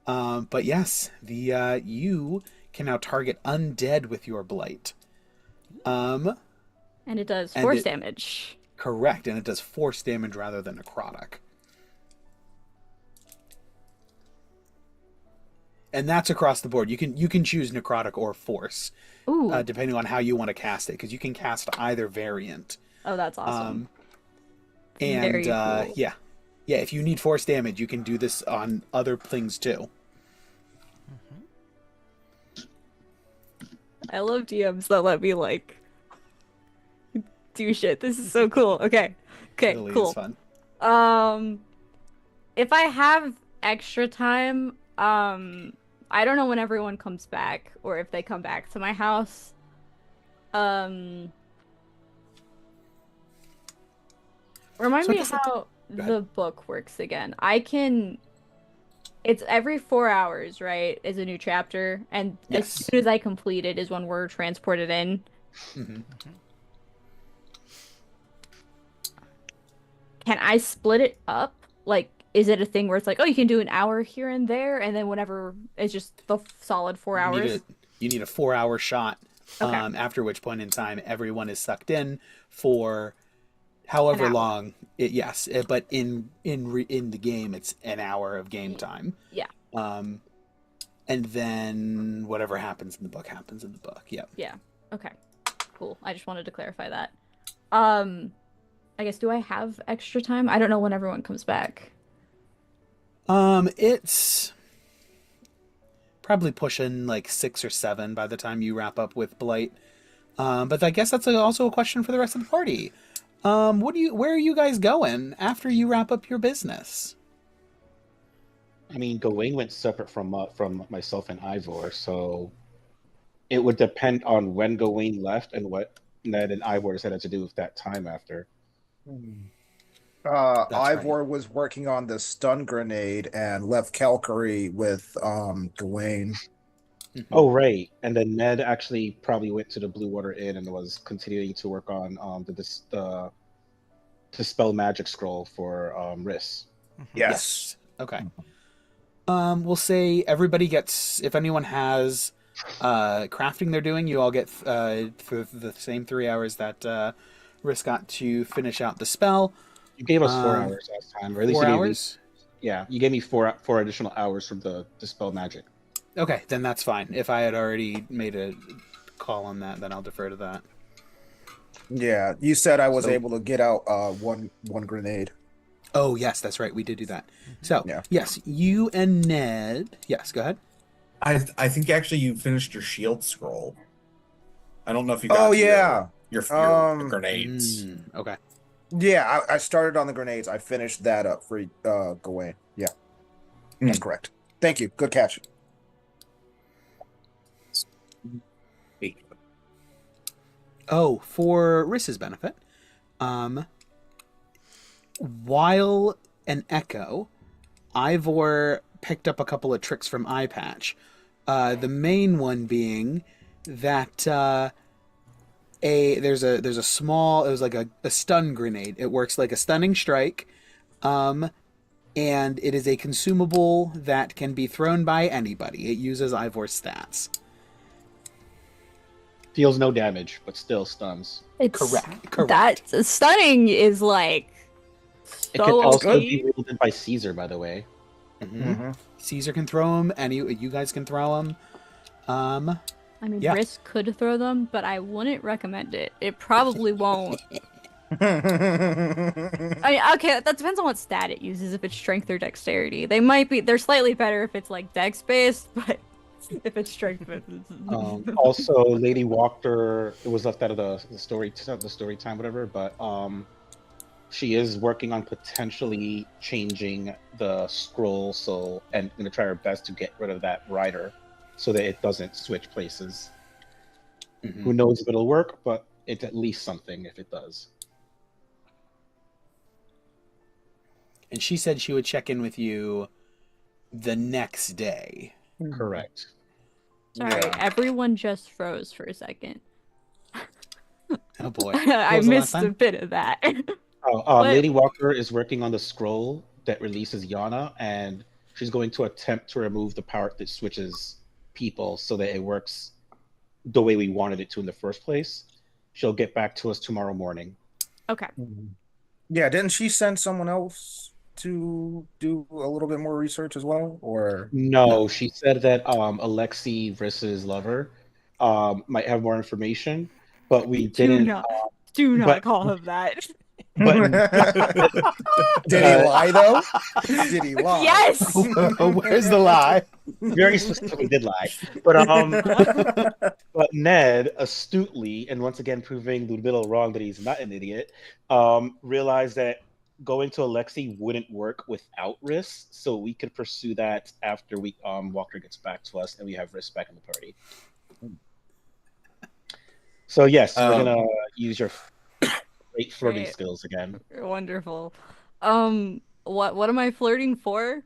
But yes, you can now target undead with your blight. and it does force damage. Correct, and it does force damage rather than necrotic. And that's across the board. You can choose necrotic or force, depending on how you want to cast it, because you can cast either variant. Oh, that's awesome. And Very cool. yeah. If you need force damage, you can do this on other things too. I love DMs that let me like do shit. This is so cool. Okay, Really cool. is fun. If I have extra time, I don't know when everyone comes back or if they come back to my house. Remind me how the book works again. It's every 4 hours, right? Is a new chapter, and as soon as I complete it is when we're transported in. Mm-hmm. Can I split it up? Like, is it a thing where it's like, oh, you can do an hour here and there, and then whenever it's just the solid 4 hours? You need a 4-hour shot. Okay. After which point in time, everyone is sucked in for however long. But in the game, it's an hour of game time. Yeah. And then whatever happens in the book happens in the book. Yep. Yeah. Okay. Cool. I just wanted to clarify that. I guess, do I have extra time? I don't know when everyone comes back. It's probably pushing like 6 or 7 by the time you wrap up with Blight. But I guess that's also a question for the rest of the party. Where are you guys going after you wrap up your business? I mean, Gawain went separate from myself and Ivor, so it would depend on when Gawain left and what Ned and Ivor decided to do with that time after. Ivor was working on the stun grenade and left Calgary with Gawain. Oh, right. And then Ned actually probably went to the Blue Water Inn and was continuing to work on the Dispel Magic Scroll for Riss. Yes. Okay. We'll say everybody gets, if anyone has crafting they're doing, you all get for the same 3 hours that Riss got to finish out the spell. You gave us 4 hours last time, or at least 4 you hours? You gave me four additional hours from the Dispel Magic. Okay, then that's fine. If I had already made a call on that, then I'll defer to that. Yeah, you said I was able to get out one grenade. Oh, yes, that's right. We did do that. So, yes, you and Ned... Yes, go ahead. I think actually you finished your shield scroll. I don't know if you got your grenades. Okay. Yeah, I started on the grenades. I finished that up for Gawain. Yeah, that's correct. Thank you. Good catch. Oh, for Riss's benefit, while an echo, Ivor picked up a couple of tricks from Eye Patch. The main one being that there's a small, it was like a stun grenade. It works like a stunning strike, and it is a consumable that can be thrown by anybody. It uses Ivor's stats. Deals no damage, but still stuns. It's correct. That stunning is like It can also be wielded by Cesar, by the way. Caesar can throw them. You guys can throw them. I mean, Riss could throw them, but I wouldn't recommend it. It probably won't. I mean, okay, that depends on what stat it uses. If it's strength or dexterity, they're slightly better if it's like dex based, but If it's strength. Also, Lady Walker, it was left out of the story time, whatever. But she is working on potentially changing the scroll, and gonna try her best to get rid of that rider, so that it doesn't switch places. Mhm. Who knows if it'll work, but it's at least something if it does. And she said she would check in with you the next day. Correct. Sorry, Yeah. everyone just froze for a second. Oh boy. What I was the last missed a time? bit of that. Oh, What? Lady Walker is working on the scroll that releases Yana, and she's going to attempt to remove the power that switches people so that it works the way we wanted it to in the first place. She'll get back to us tomorrow morning. Okay. Yeah, didn't she send someone else to do a little bit more research as well? Or No, she said that Alexei versus Lover might have more information, but we didn't. Do not but- call him that. But did he lie though? Did he lie? Yes. Where's the lie? very specifically did lie. But Ned astutely, and once again proving Ludmilla wrong that he's not an idiot, realized that going to Alexei wouldn't work without Riss, so we could pursue that after Walker gets back to us and we have Riss back in the party. So yes, we're gonna use your great flirting Great. skills again. Wonderful. What am I flirting for?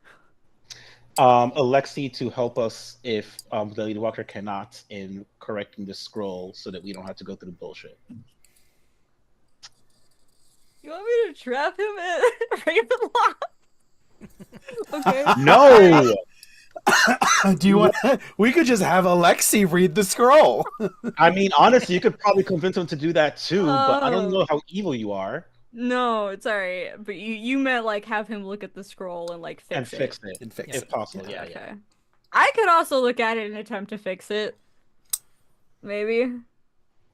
Alexei to help us if the Lady Walker cannot in correcting the scroll so that we don't have to go through the bullshit. You want me to trap him at Ravenloft? Okay. No! Do you want? We could just have Alexei read the scroll. I mean, honestly, you could probably convince him to do that too, but I don't Oh. know how evil you are. No, it's alright. But you meant like have him look at the scroll and like fix And it. fix it, And fix if it. possible. Yeah. Yeah. Okay. I could also look at it and attempt to fix it. Maybe.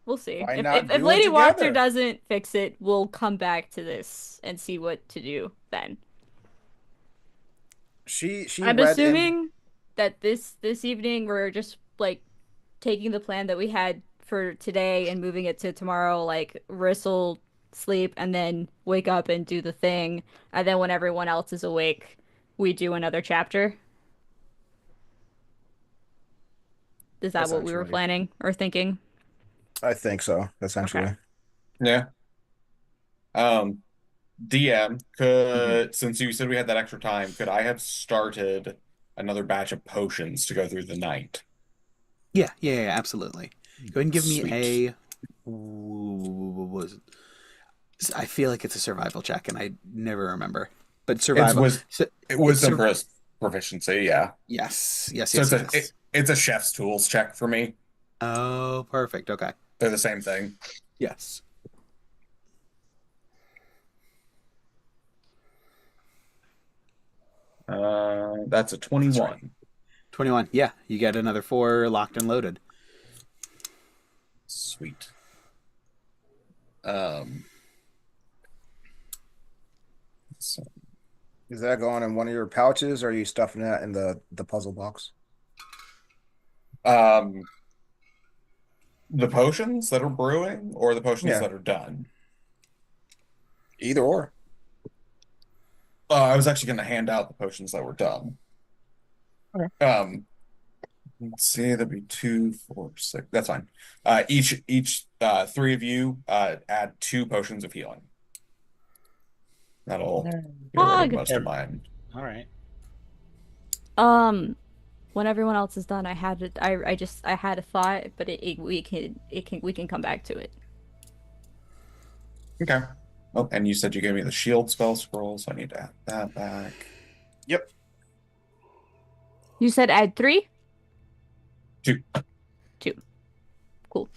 We'll see. Why If not if do it Lady Walker together? doesn't fix it, we'll come back to this and see what to do then. She I'm read assuming that this evening we're just like taking the plan that we had for today and moving it to tomorrow. Like Riss will sleep and then wake up and do the thing, and then when everyone else is awake, we do another chapter. Is that what we were Essentially. planning or thinking? I think so, essentially. Okay. Yeah. DM, since you said we had that extra time, could I have started another batch of potions to go through the night? Yeah, absolutely. Go ahead and give me Sweet. I feel like it's a survival check, and I never remember. But survival. It was some proficiency, yeah. Yes. So it's a chef's tools check for me. Oh, perfect. Okay. They're the same thing. Yes. That's a 21. That's right. 21. Yeah, you get another 4 locked and loaded. Sweet. So Is that going in one of your pouches, or are you stuffing that in the puzzle box? the potions that are brewing or the potions Yeah. that are done? Either or. I was actually going to hand out the potions that were done. Okay. Let's see, that'd be 2, 4, 6. That's fine. Each 3 of you add 2 potions of healing. That'll get rid of Fog. most of mine. All right. When everyone else is done, I had a thought, but we can come back to it. Okay. Oh, and you said you gave me the shield spell scroll, so I need to add that back. Yep. You said add 3? 2. 2. Cool.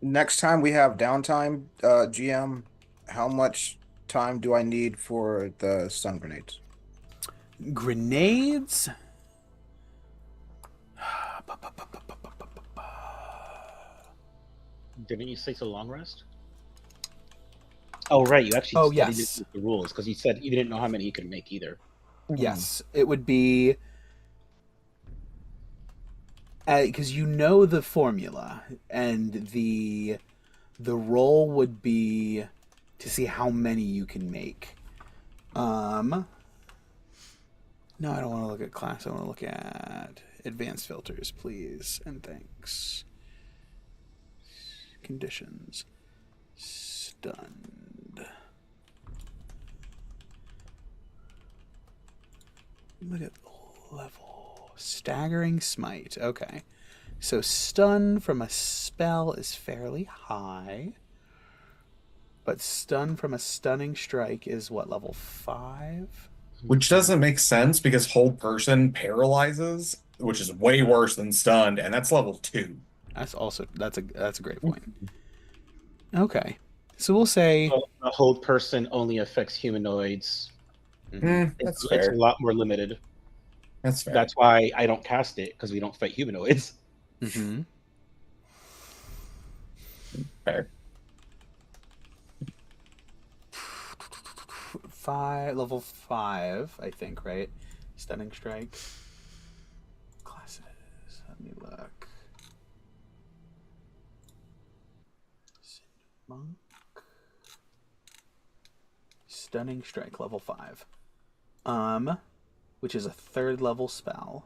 Next time we have downtime, GM, how much time do I need for the stun grenades? Grenades? Didn't you say it's a long rest? Oh, right. You actually Oh, studied yes. the rules because you said you didn't know how many you could make either. Yes, it would be because you know the formula, and the roll would be to see how many you can make. No, I don't want to look at class. I want to look at advanced filters, please, and thanks. Conditions. Stunned. Look at level. Staggering smite. Okay. So stun from a spell is fairly high. But stun from a stunning strike is what, level 5? Which doesn't make sense because hold person paralyzes, which is way worse than stunned, and that's level 2. That's a great point. Okay. So we'll say So the hold person only affects humanoids. That's It's fair. a lot more limited. That's fair. That's why I don't cast it, because we don't fight humanoids. Mm-hmm. Fair. Level 5, I think, right? Stunning strike. Classes. Let me look. Monk. Stunning strike, level 5. Which is a 3rd level spell.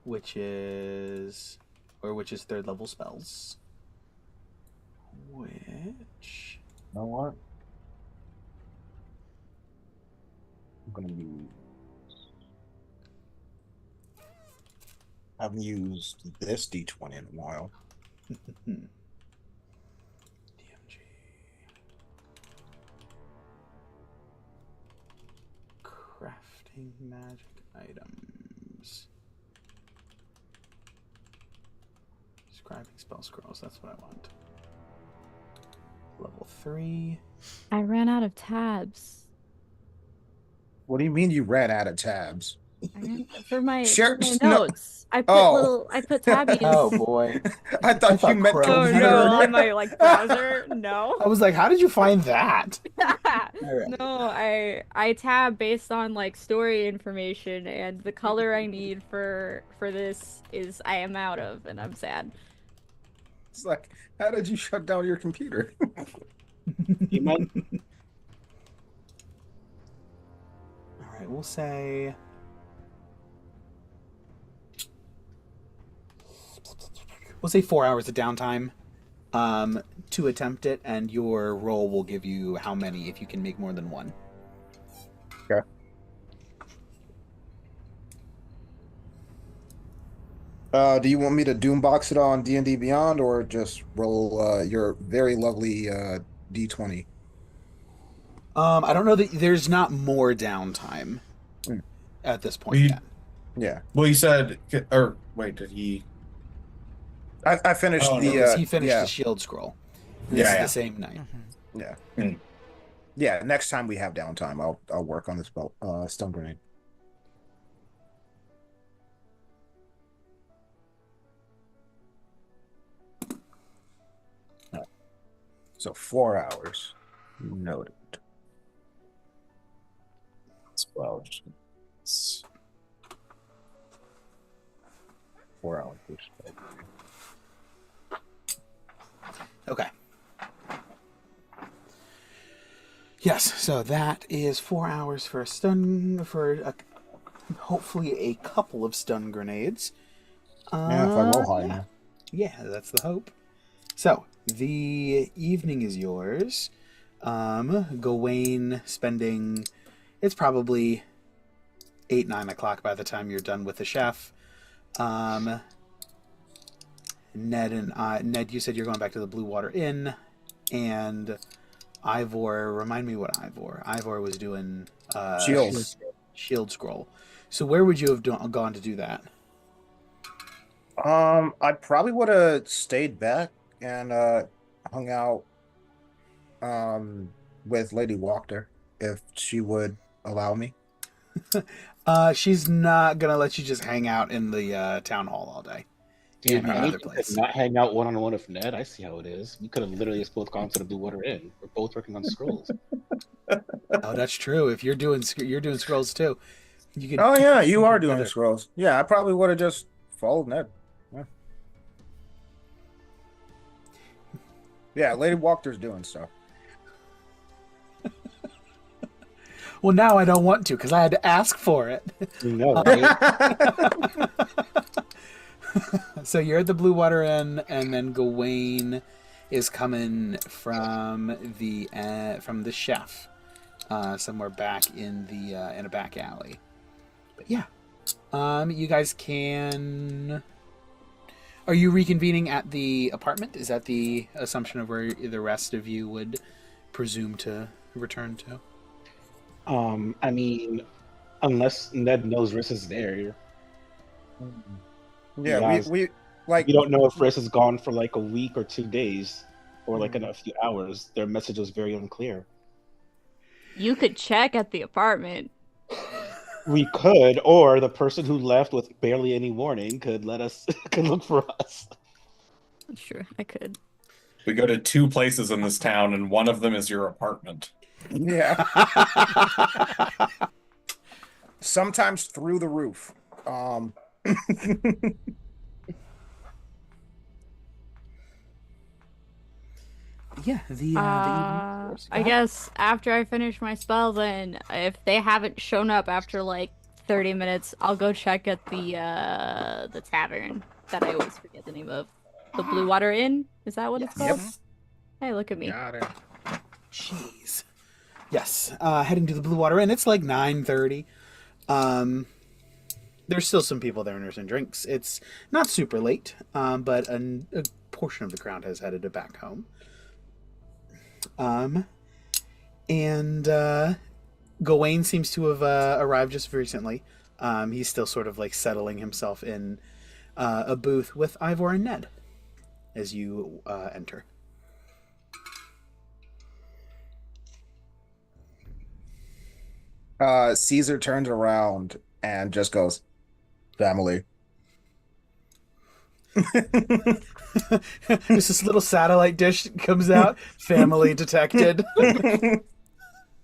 Which is third level spells. Which You know what? I'm gonna use. I haven't used this D20 in a while. DMG. Crafting magic items. Scribing spell scrolls, that's what I want. Level 3. I ran out of tabs. What do you mean you ran out of tabs? For my Sure, no. notes. I Oh. put tabbies. Oh boy. I thought you meant Crow Oh had computer. no, it. on my like browser? No. I was like, how did you find that? Alright. No, I tab based on like story information, and the color I need for this is I am out of, and I'm sad. It's like, how did you shut down your computer? You might. Alright, we'll say we'll say 4 hours of downtime to attempt it, and your roll will give you how many if you can make more than one. Okay. Do you want me to doombox it on D&D Beyond, or just roll your very lovely D20? I don't know that there's not more downtime at this point You- yet. Yeah. Well, you said, or wait, did he? I finished Oh, no, the. Because he finished yeah, the shield scroll. This is the same night. yeah. Hmm. Yeah. Next time we have downtime, I'll work on this stun grenade. So 4 hours. Noted. Well, 4 hours. Okay. Yes, so that is 4 hours for hopefully a couple of stun grenades. Yeah, if I roll high enough. Yeah, that's the hope. So, the evening is yours. Gawain spending... It's probably 8, 9 o'clock by the time you're done with the chef. Ned, you said you're going back to the Blue Water Inn. And Ivor, remind me what Ivor was doing... Shield scroll. So where would you have gone to do that? I probably would have stayed back and hung out with Lady Walker if she would allow me. She's not gonna let you just hang out in the town hall all day. Dude, any me other could place. not hang out one-on-one with Ned. I see how it is. We could have literally just both gone to the Blue Water Inn. We're both working on scrolls. Oh, that's true. If you're doing scrolls too, you could. Oh yeah, you are doing the together. scrolls. Yeah, I probably would have just followed Ned. Yeah. Yeah, Lady Walker's doing stuff. Well, now I don't want to because I had to ask for it. No, right? So you're at the Blue Water Inn, and then Gawain is coming from the chef, somewhere back in a back alley. But yeah, you guys can. Are you reconvening at the apartment? Is that the assumption of where the rest of you would presume to return to? I mean, unless Ned knows Riss is there. Yeah, Yes. we like You don't know if Riss is gone for like a week or 2 days, or like in a few hours. Their message was very unclear. You could check at the apartment. We could, or the person who left with barely any warning could could look for us. Sure, I could. We go to 2 places in this town, and one of them is your apartment. yeah. Sometimes through the roof. Yeah, the evening before, so I go ahead. guess after I finish my spell, then if they haven't shown up after like 30 minutes, I'll go check at the tavern that I always forget the name of. The Blue Water Inn? Is that what it's called? Hey, look at me. Got it. Jeez. Yes, heading to the Blue Water Inn. It's like 9:30. There's still some people there nursing drinks. It's not super late, but a portion of the crowd has headed back home. And Gawain seems to have arrived just recently. He's still sort of like settling himself in a booth with Ivor and Ned as you enter. Cesar turns around and just goes, family. Just this little satellite dish comes out. Family detected. I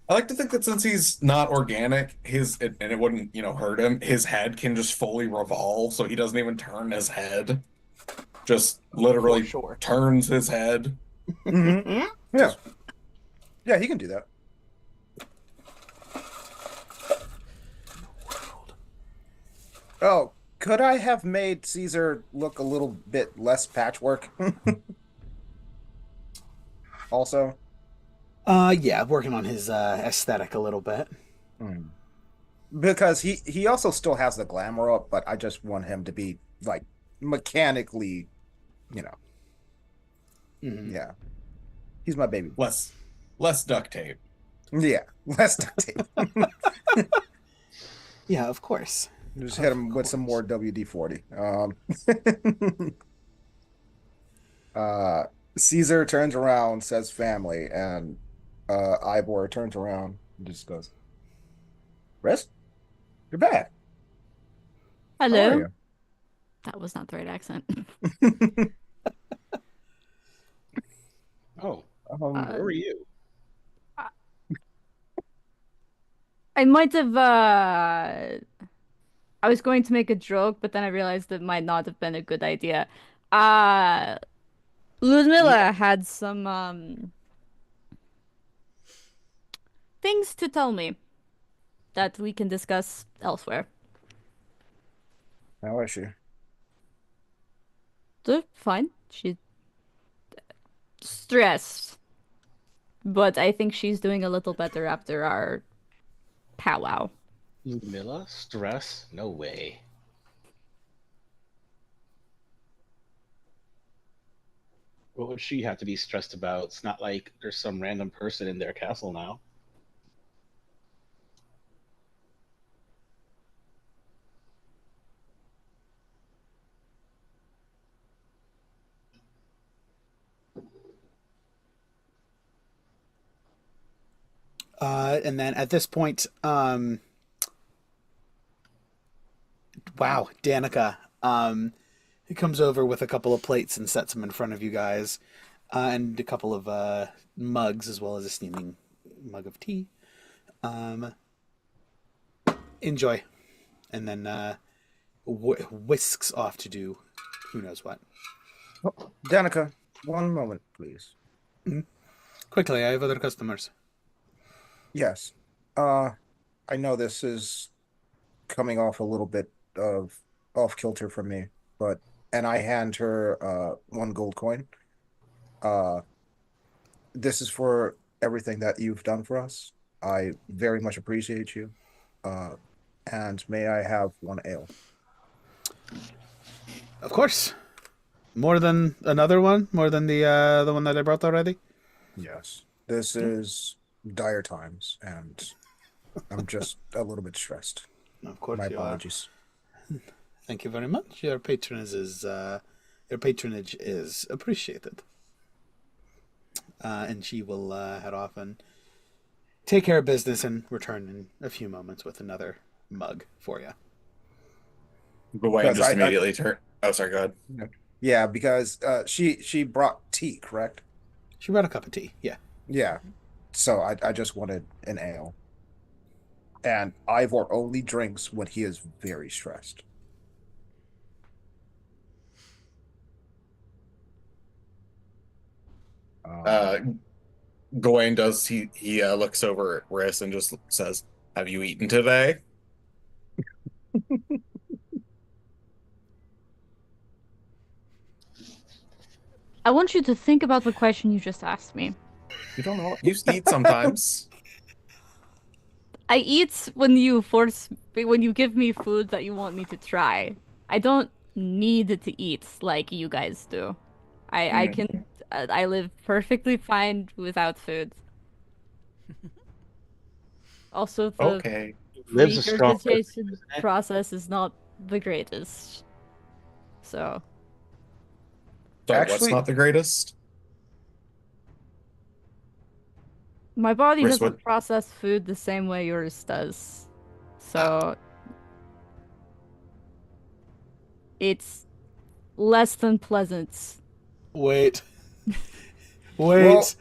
like to think that since he's not organic, and it wouldn't, hurt him, his head can just fully revolve, so he doesn't even turn his head. Just literally For sure. turns his head. Yeah. Yeah, he can do that. Oh, could I have made Cesar look a little bit less patchwork? Also? Yeah, working on his aesthetic a little bit. Because he also still has the glamour up, but I just want him to be like mechanically, yeah. He's my baby. Less duct tape. Yeah, less duct tape. Yeah, of course. Just hit him with some more WD-40. Cesar turns around, says family, and Ivor turns around and just goes, Rest? You're back. How are Hello. you? That was not the right accent. Oh, where were you? I might have I was going to make a joke, but then I realized it might not have been a good idea. Ludmilla had some things to tell me that we can discuss elsewhere. How is she? So, fine. She's stressed. But I think she's doing a little better after our powwow. Ludmilla? Stress? No way. What would she have to be stressed about? It's not like there's some random person in their castle now. And then at this point, wow, Danica, He comes over with a couple of plates and sets them in front of you guys, and a couple of mugs as well as a steaming mug of tea. Enjoy, and then whisks off to do who knows what. Oh, Danica, one moment, please. Quickly, I have other customers. Yes. I know this is coming off a little bit of off kilter from me, and I hand her 1 gold coin. This is for everything that you've done for us. I very much appreciate you. And may I have 1 ale? Of course. More than another one? More than the one that I brought already? Yes. This is dire times, and I'm just a little bit stressed. Of course, My you apologies. are. Thank you very much. Your patronage is appreciated. And she will head off and take care of business and return in a few moments with another mug for you. Gawain just immediately turn. Oh, sorry. Go ahead. Yeah, because she brought tea, correct? She brought a cup of tea. Yeah. Yeah. So I just wanted an ale. And Ivor only drinks when he is very stressed. Gawain does. He looks over at Riss and just says, "Have you eaten today?" I want you to think about the question you just asked me. You don't know. You eat sometimes. I eat when you give me food that you want me to try. I don't need to eat like you guys do. I live perfectly fine without food. Also, the regurgitation process is not the greatest. So. Sorry, what's not the greatest? My body doesn't process food the same way yours does. So it's less than pleasant. Wait. Focus.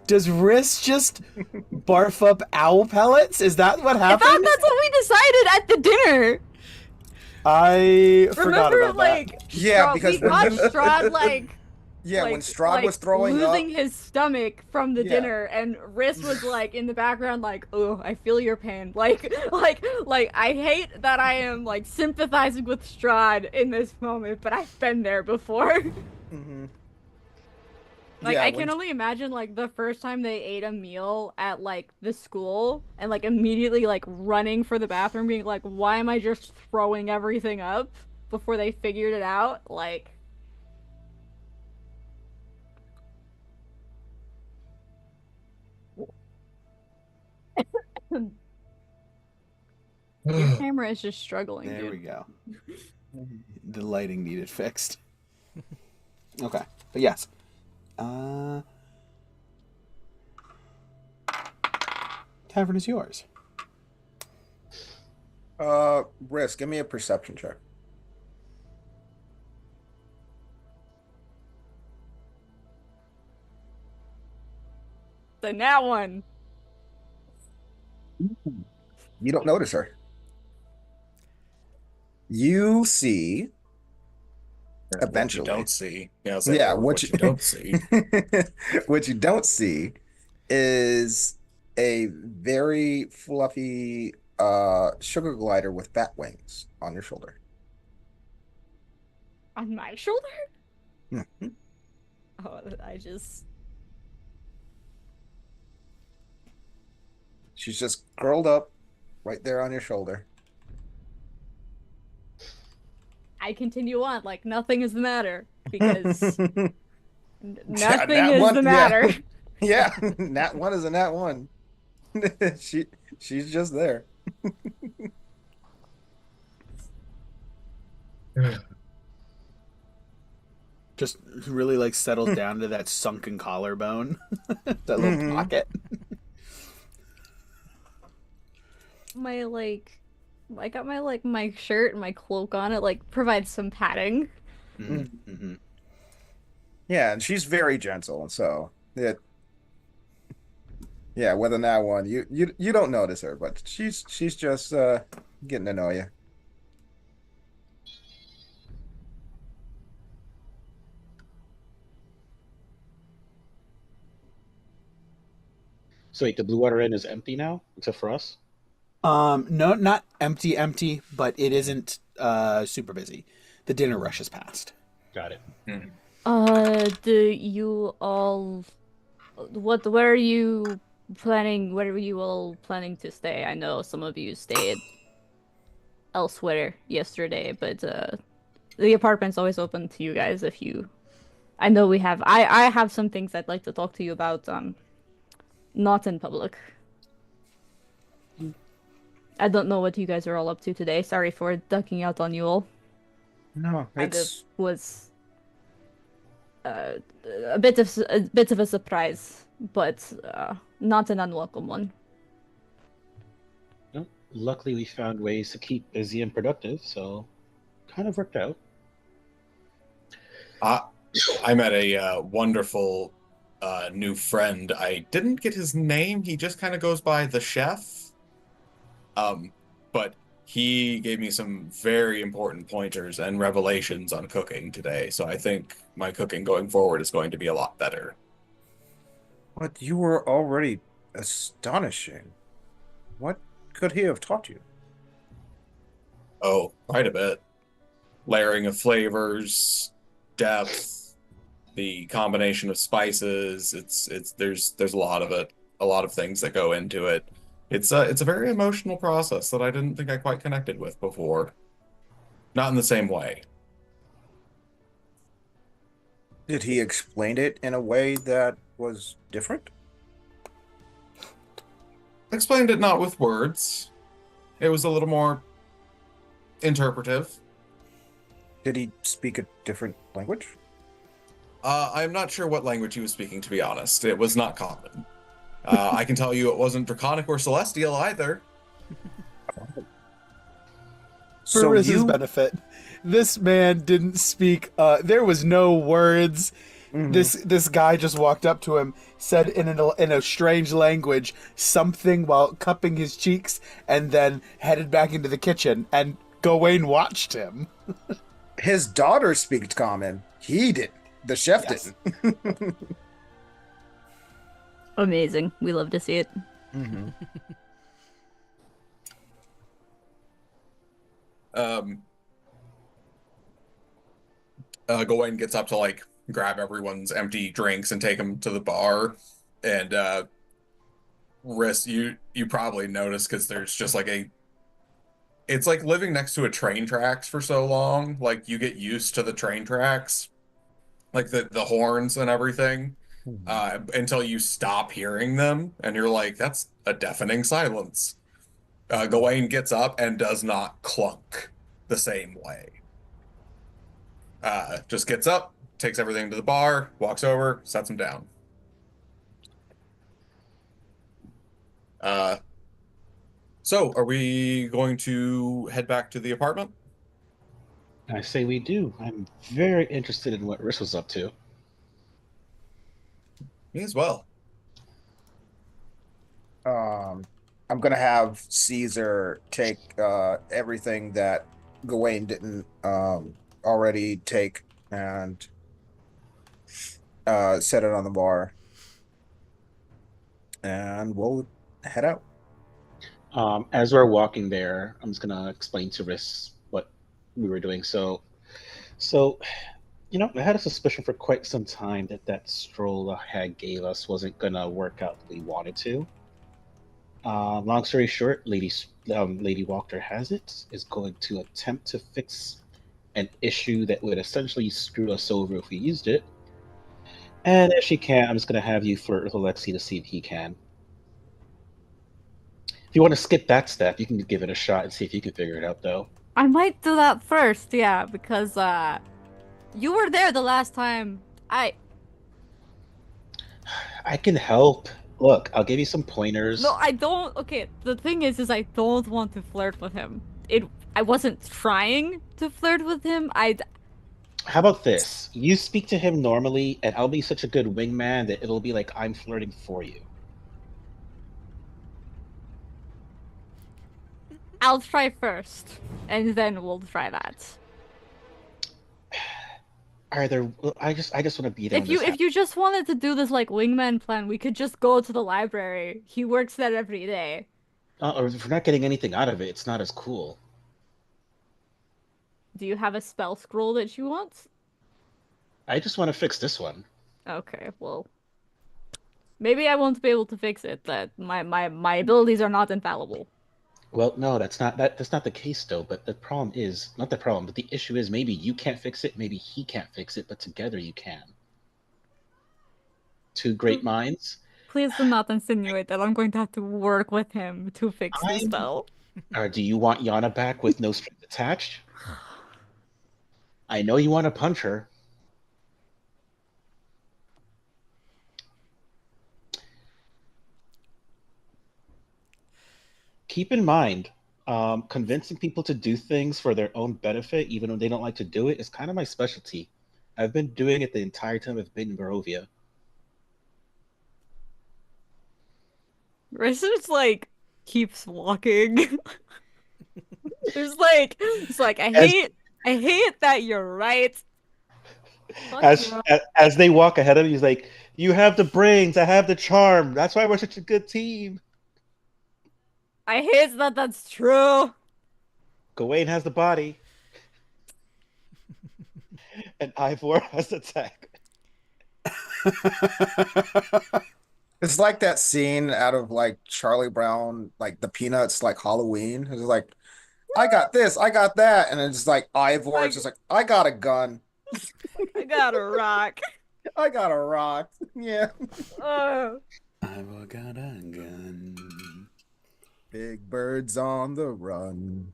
Does Riss just barf up owl pellets? Is that what happened? I thought that's what we decided at the dinner. I forgot about that. Yeah, because we got Strahd when Strahd was throwing losing his stomach from the dinner, and Riss was in the background, "Oh, I feel your pain." I hate that I am sympathizing with Strahd in this moment, but I've been there before. Mm-hmm. I can only imagine the first time they ate a meal at the school and immediately running for the bathroom, being why am I just throwing everything up before they figured it out? Your camera is just struggling. There we go. The lighting needed fixed. Okay, but yes. Tavern is yours. Riss, give me a perception check. The nat one. You don't notice her. You see. Eventually, what you don't see. What you don't see. What you don't see is a very fluffy sugar glider with bat wings on your shoulder. On my shoulder? Mm-hmm. Oh, She's just curled up right there on your shoulder. I continue on like nothing is the matter because nothing is the matter. Yeah, nat one is a nat one. She's just there. Just really settled down to that sunken collarbone, that little pocket. My I got my like my shirt and my cloak on. It like provides some padding. Mm-hmm. Yeah, and she's very gentle, so yeah, with an that one, you don't notice her, but she's just getting to know you. So wait, the Blue Water Inn is empty now, except for us. No, not empty, but it isn't super busy. The dinner rush has passed. Got it. Hmm. Do you all where are you planning where were you all planning to stay? I know some of you stayed elsewhere yesterday, but the apartment's always open to you guys if you I know we have I have some things I'd like to talk to you about, not in public. I don't know what you guys are all up to today. Sorry for ducking out on you all. No, Kind of it's was uh, a bit of a surprise, but not an unwelcome one. Well, luckily, we found ways to keep busy and productive, so kind of worked out. I met a wonderful new friend. I didn't get his name. He just kind of goes by the chef. But he gave me some very important pointers and revelations on cooking today. So I think my cooking going forward is going to be a lot better. But you were already astonishing. What could he have taught you? Oh, quite a bit. Layering of flavors, depth, the combination of spices. There's a lot of it, a lot of things that go into it. It's a very emotional process that I didn't think I quite connected with before. Not in the same way. Did he explain it in a way that was different? Explained it not with words. It was a little more interpretive. Did he speak a different language? I'm not sure what language he was speaking, to be honest. It was not common. I can tell you it wasn't Draconic or Celestial either. For So Riz's you benefit, this man didn't speak. There was no words. Mhm. This guy just walked up to him, said in a strange language something while cupping his cheeks, and then headed back into the kitchen. And Gawain watched him. His daughter speaks common. He didn't. The chef Yes. didn't. Amazing. We love to see it. Mhm. Um, Gawain gets up to like grab everyone's empty drinks and take them to the bar. And Riss, you probably noticed because there's just like it's like living next to a train tracks for so long. Like you get used to the train tracks, like the horns and everything, until you stop hearing them, and you're like, that's a deafening silence. Gawain gets up and does not clunk the same way. Just gets up, takes everything to the bar, walks over, sets them down. Uh, so are we going to head back to the apartment? I say we do. I'm very interested in what Riss was up to. Me as well. I'm gonna have Caesar take everything that Gawain didn't already take and set it on the bar, and we'll head out. As we're walking there, I'm just gonna explain to Riss what we were doing. So, I had a suspicion for quite some time that stroll the hag gave us wasn't gonna work out the way we wanted to. Long story short, Lady Walker has it is going to attempt to fix an issue that would essentially screw us over if we used it. And if she can't, I'm just gonna have you flirt with Alexi to see if he can. If you want to skip that step, you can give it a shot and see if you can figure it out, though. I might do that first, yeah, because you were there the last time. I can help. Look, I'll give you some pointers. No, I don't. Okay, the thing is I don't want to flirt with him. I wasn't trying to flirt with him. How about this? You speak to him normally, and I'll be such a good wingman that it'll be like I'm flirting for you. I'll try first, and then we'll try that. Are there? I just want to be there. If you just wanted to do this like wingman plan, we could just go to the library. He works there every day. Or if we're not getting anything out of it, it's not as cool. Do you have a spell scroll that you want? I just want to fix this one. Okay, well, maybe I won't be able to fix it. That my abilities are not infallible. Well, no, that's not the case though. But the problem is not the problem, but the issue is maybe you can't fix it, maybe he can't fix it, but together you can. Two great minds. Please do not insinuate that I'm going to have to work with him to fix the I'm- spell. Or do you want Yana back with no strings attached? I know you want to punch her. Keep in mind, convincing people to do things for their own benefit, even when they don't like to do it, is kind of my specialty. I've been doing it the entire time I've been in Barovia. Richard's like keeps walking. It's like I hate that you're right. Fuck you. As they walk ahead of him, he's like, "You have the brains, I have the charm. That's why we're such a good team." I hate that that's true. Gawain has the body, and Ivor has the tech. It's like that scene out of like Charlie Brown, like the Peanuts, like Halloween. It's like, I got this, I got that, and it's like Ivor. It's just like, I got a gun, I got a rock. I got a rock. Yeah. Ivor got a gun. Big birds on the run.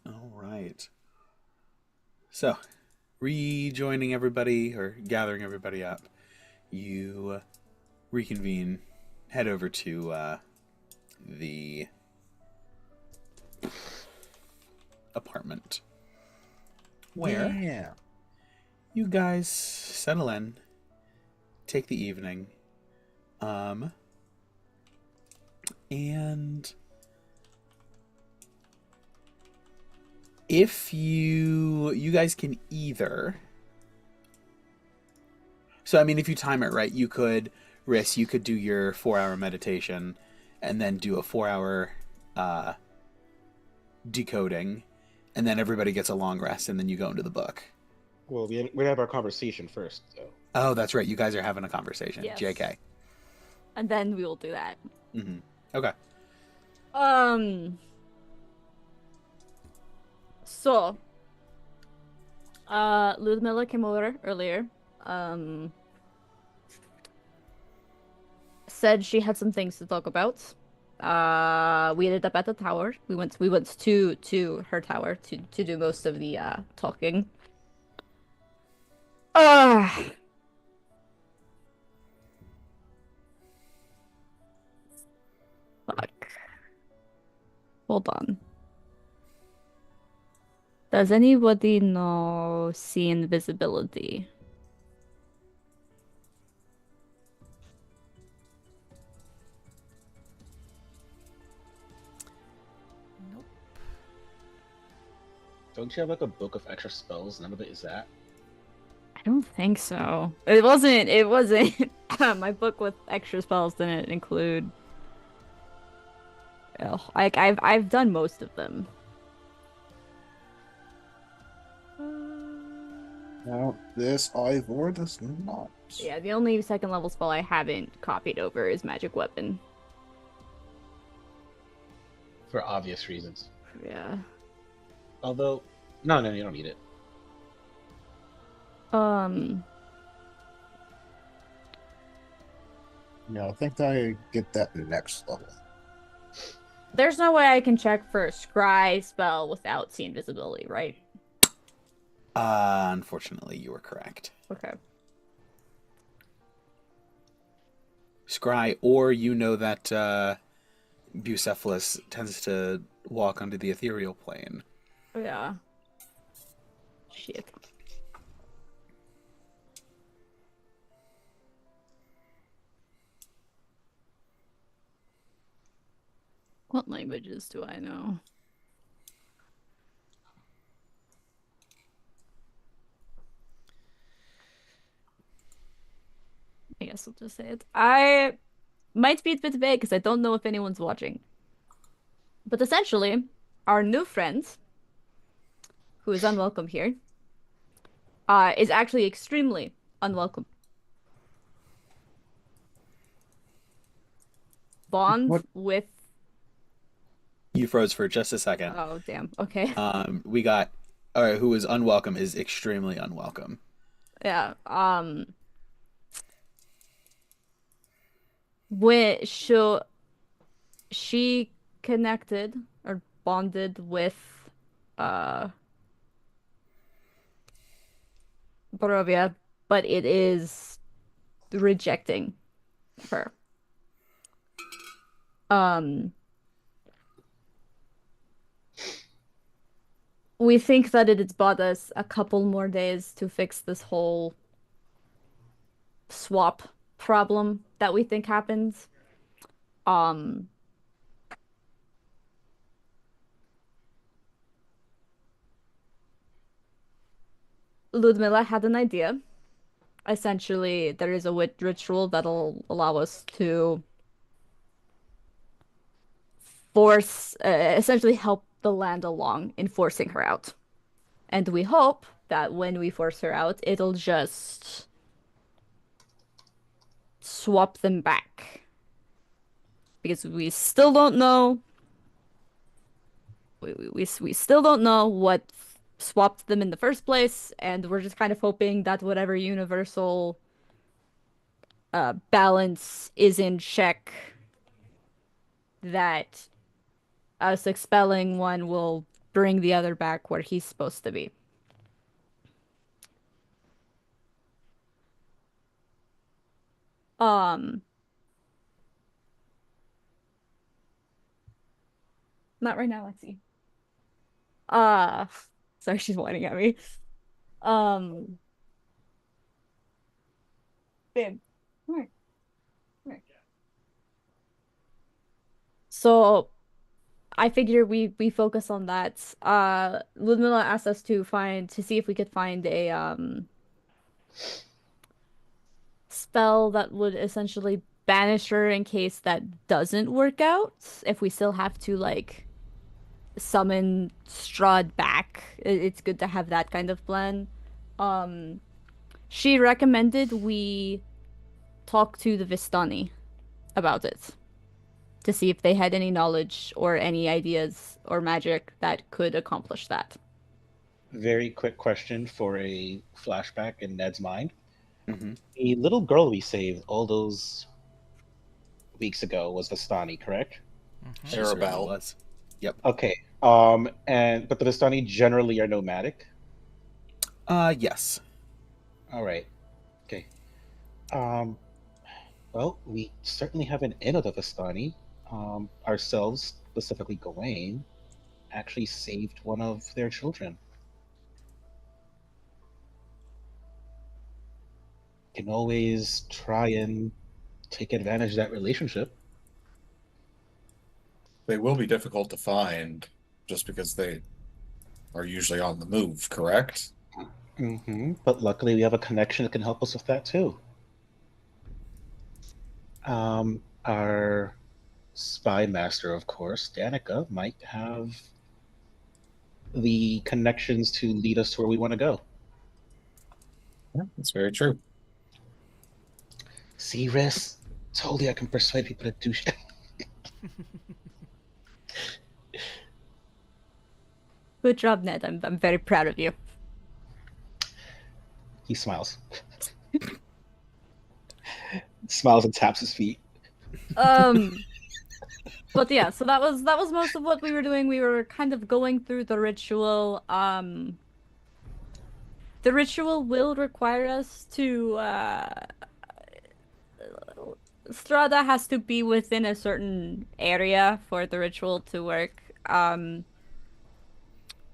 All right. So, rejoining everybody or gathering everybody up, you reconvene, head over to the apartment where Yeah. you guys settle in, take the evening, and if you guys can either, so I mean, if you time it right, you could do your 4-hour meditation and then do a 4-hour decoding, and then everybody gets a long rest, and then you go into the book. Well, we have our conversation first, though. Oh, that's right. You guys are having a conversation. Yes. JK. And then we will do that. Mm-hmm. Okay. So, Ludmilla came over earlier. Said she had some things to talk about. We ended up at the tower. We went to her tower to do most of the talking. Fuck. Hold on. Does anybody know see invisibility? Nope. Don't you have like a book of extra spells? None of it is that. I don't think so. It wasn't my book with extra spells didn't include. Oh, like I've done most of them. Now, this Ivor does not. Yeah, the only second level spell I haven't copied over is Magic Weapon. For obvious reasons. Yeah. Although, no, you don't need it. No, I think I get that next level. There's no way I can check for a scry spell without see invisibility, right? Unfortunately, you were correct. Okay. Scry, or you know that Bucephalus tends to walk onto the ethereal plane. Yeah. Shit. What languages do I know? I guess I'll just say it. I might be a bit vague because I don't know if anyone's watching. But essentially, our new friend, who is unwelcome here, is actually extremely unwelcome. Bond What? with. You froze for just a second. Oh, damn. Okay. We got, who is unwelcome is extremely unwelcome. Yeah. When she connected or bonded with uh Barovia, but it is rejecting her. We think that it has bought us a couple more days to fix this whole swap problem that we think happens. Um, Ludmilla had an idea. Essentially, there is a ritual that'll allow us to force, essentially help the land along in forcing her out. And we hope that when we force her out, it'll just swap them back. Because we still don't know. We still don't know what swapped them in the first place, and we're just kind of hoping that whatever universal balance is in check, that us expelling one will bring the other back where he's supposed to be. Um, Not right now, Lexi. Uh, sorry, she's whining at me. Um, Babe, come here. Come here. So I figure we focus on that. Ludmilla asked us to see if we could find a spell that would essentially banish her in case that doesn't work out. If we still have to like summon Strahd back, it's good to have that kind of plan. Um, she recommended we talk to the Vistani about it to see if they had any knowledge or any ideas or magic that could accomplish that. Very quick question for a flashback in Ned's mind. Mm-hmm. The little girl we saved all those weeks ago was Vistani, correct? She certainly Arabelle. was. Yep. Okay. But the Vistani generally are nomadic. Yes. All right. Okay. Um, well, we certainly have an in of the Vistani. Ourselves, specifically Gawain, actually saved one of their children. Can always try and take advantage of that relationship. They will be difficult to find just because they are usually on the move, correct? But luckily, we have a connection that can help us with that too. Our spy master, of course, Danica, might have the connections to lead us to where we want to go. Yeah, that's very true. See, Riss, told you I can persuade people to do shit. Good job, Ned. I'm very proud of you. He smiles. Smiles and taps his feet. But yeah, so that was most of what we were doing. We were kind of going through the ritual. The ritual will require us to Strada has to be within a certain area for the ritual to work.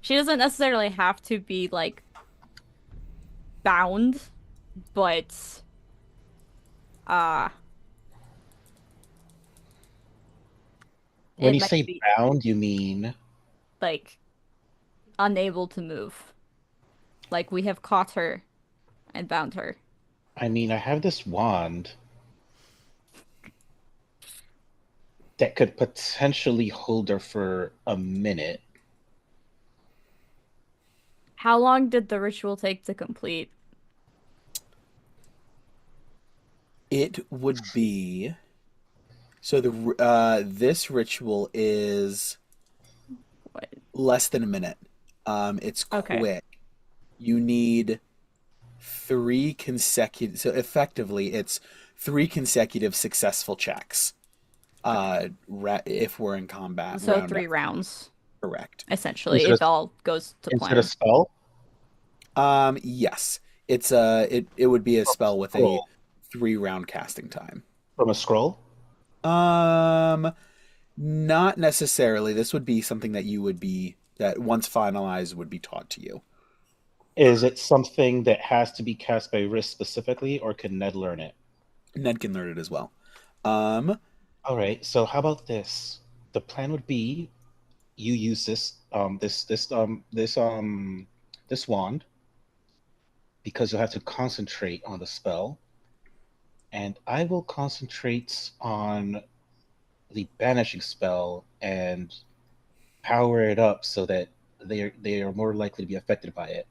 She doesn't necessarily have to be like bound, but uh When it you might say be bound, you mean like unable to move. Like we have caught her and bound her. I have this wand that could potentially hold her for a minute. How long did the ritual take to complete? It would be so the this ritual is What? less than a minute. It's Okay. quick. You need three consecutive. So effectively, it's three consecutive successful checks. If we're in combat, So round 3 rounds, correct. essentially, Is it if a, all goes to is it a plan. spell? Yes, it would be a From a spell with a scroll? 3 round casting time. From a scroll? Um, Not necessarily. This would be something that you would be that once finalized would be taught to you. Is it something that has to be cast by Risk specifically, or can Ned learn it? Ned can learn it as well. Um, All right. So how about this? The plan would be you use this wand because you'll have to concentrate on the spell, and I will concentrate on the banishing spell and power it up so that they are more likely to be affected by it,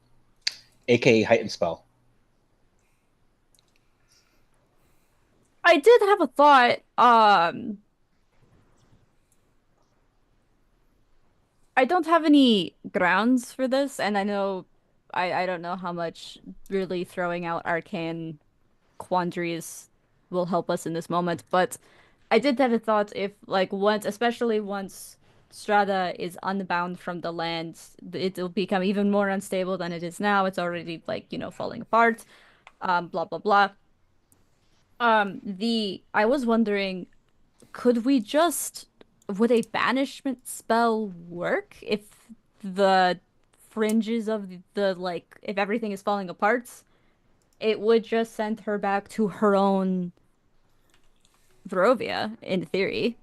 aka heightened spell. I did have a thought. I don't have any grounds for this, and I know I don't know how much really throwing out arcane quandaries will help us in this moment, but I did have a thought if like once, especially once Strada is unbound from the land, it'll become even more unstable than it is now. It's already like, falling apart. Blah blah blah. The I was wondering, could we just would a banishment spell work if the fringes of the like if everything is falling apart? It would just send her back to her own Barovia, in theory.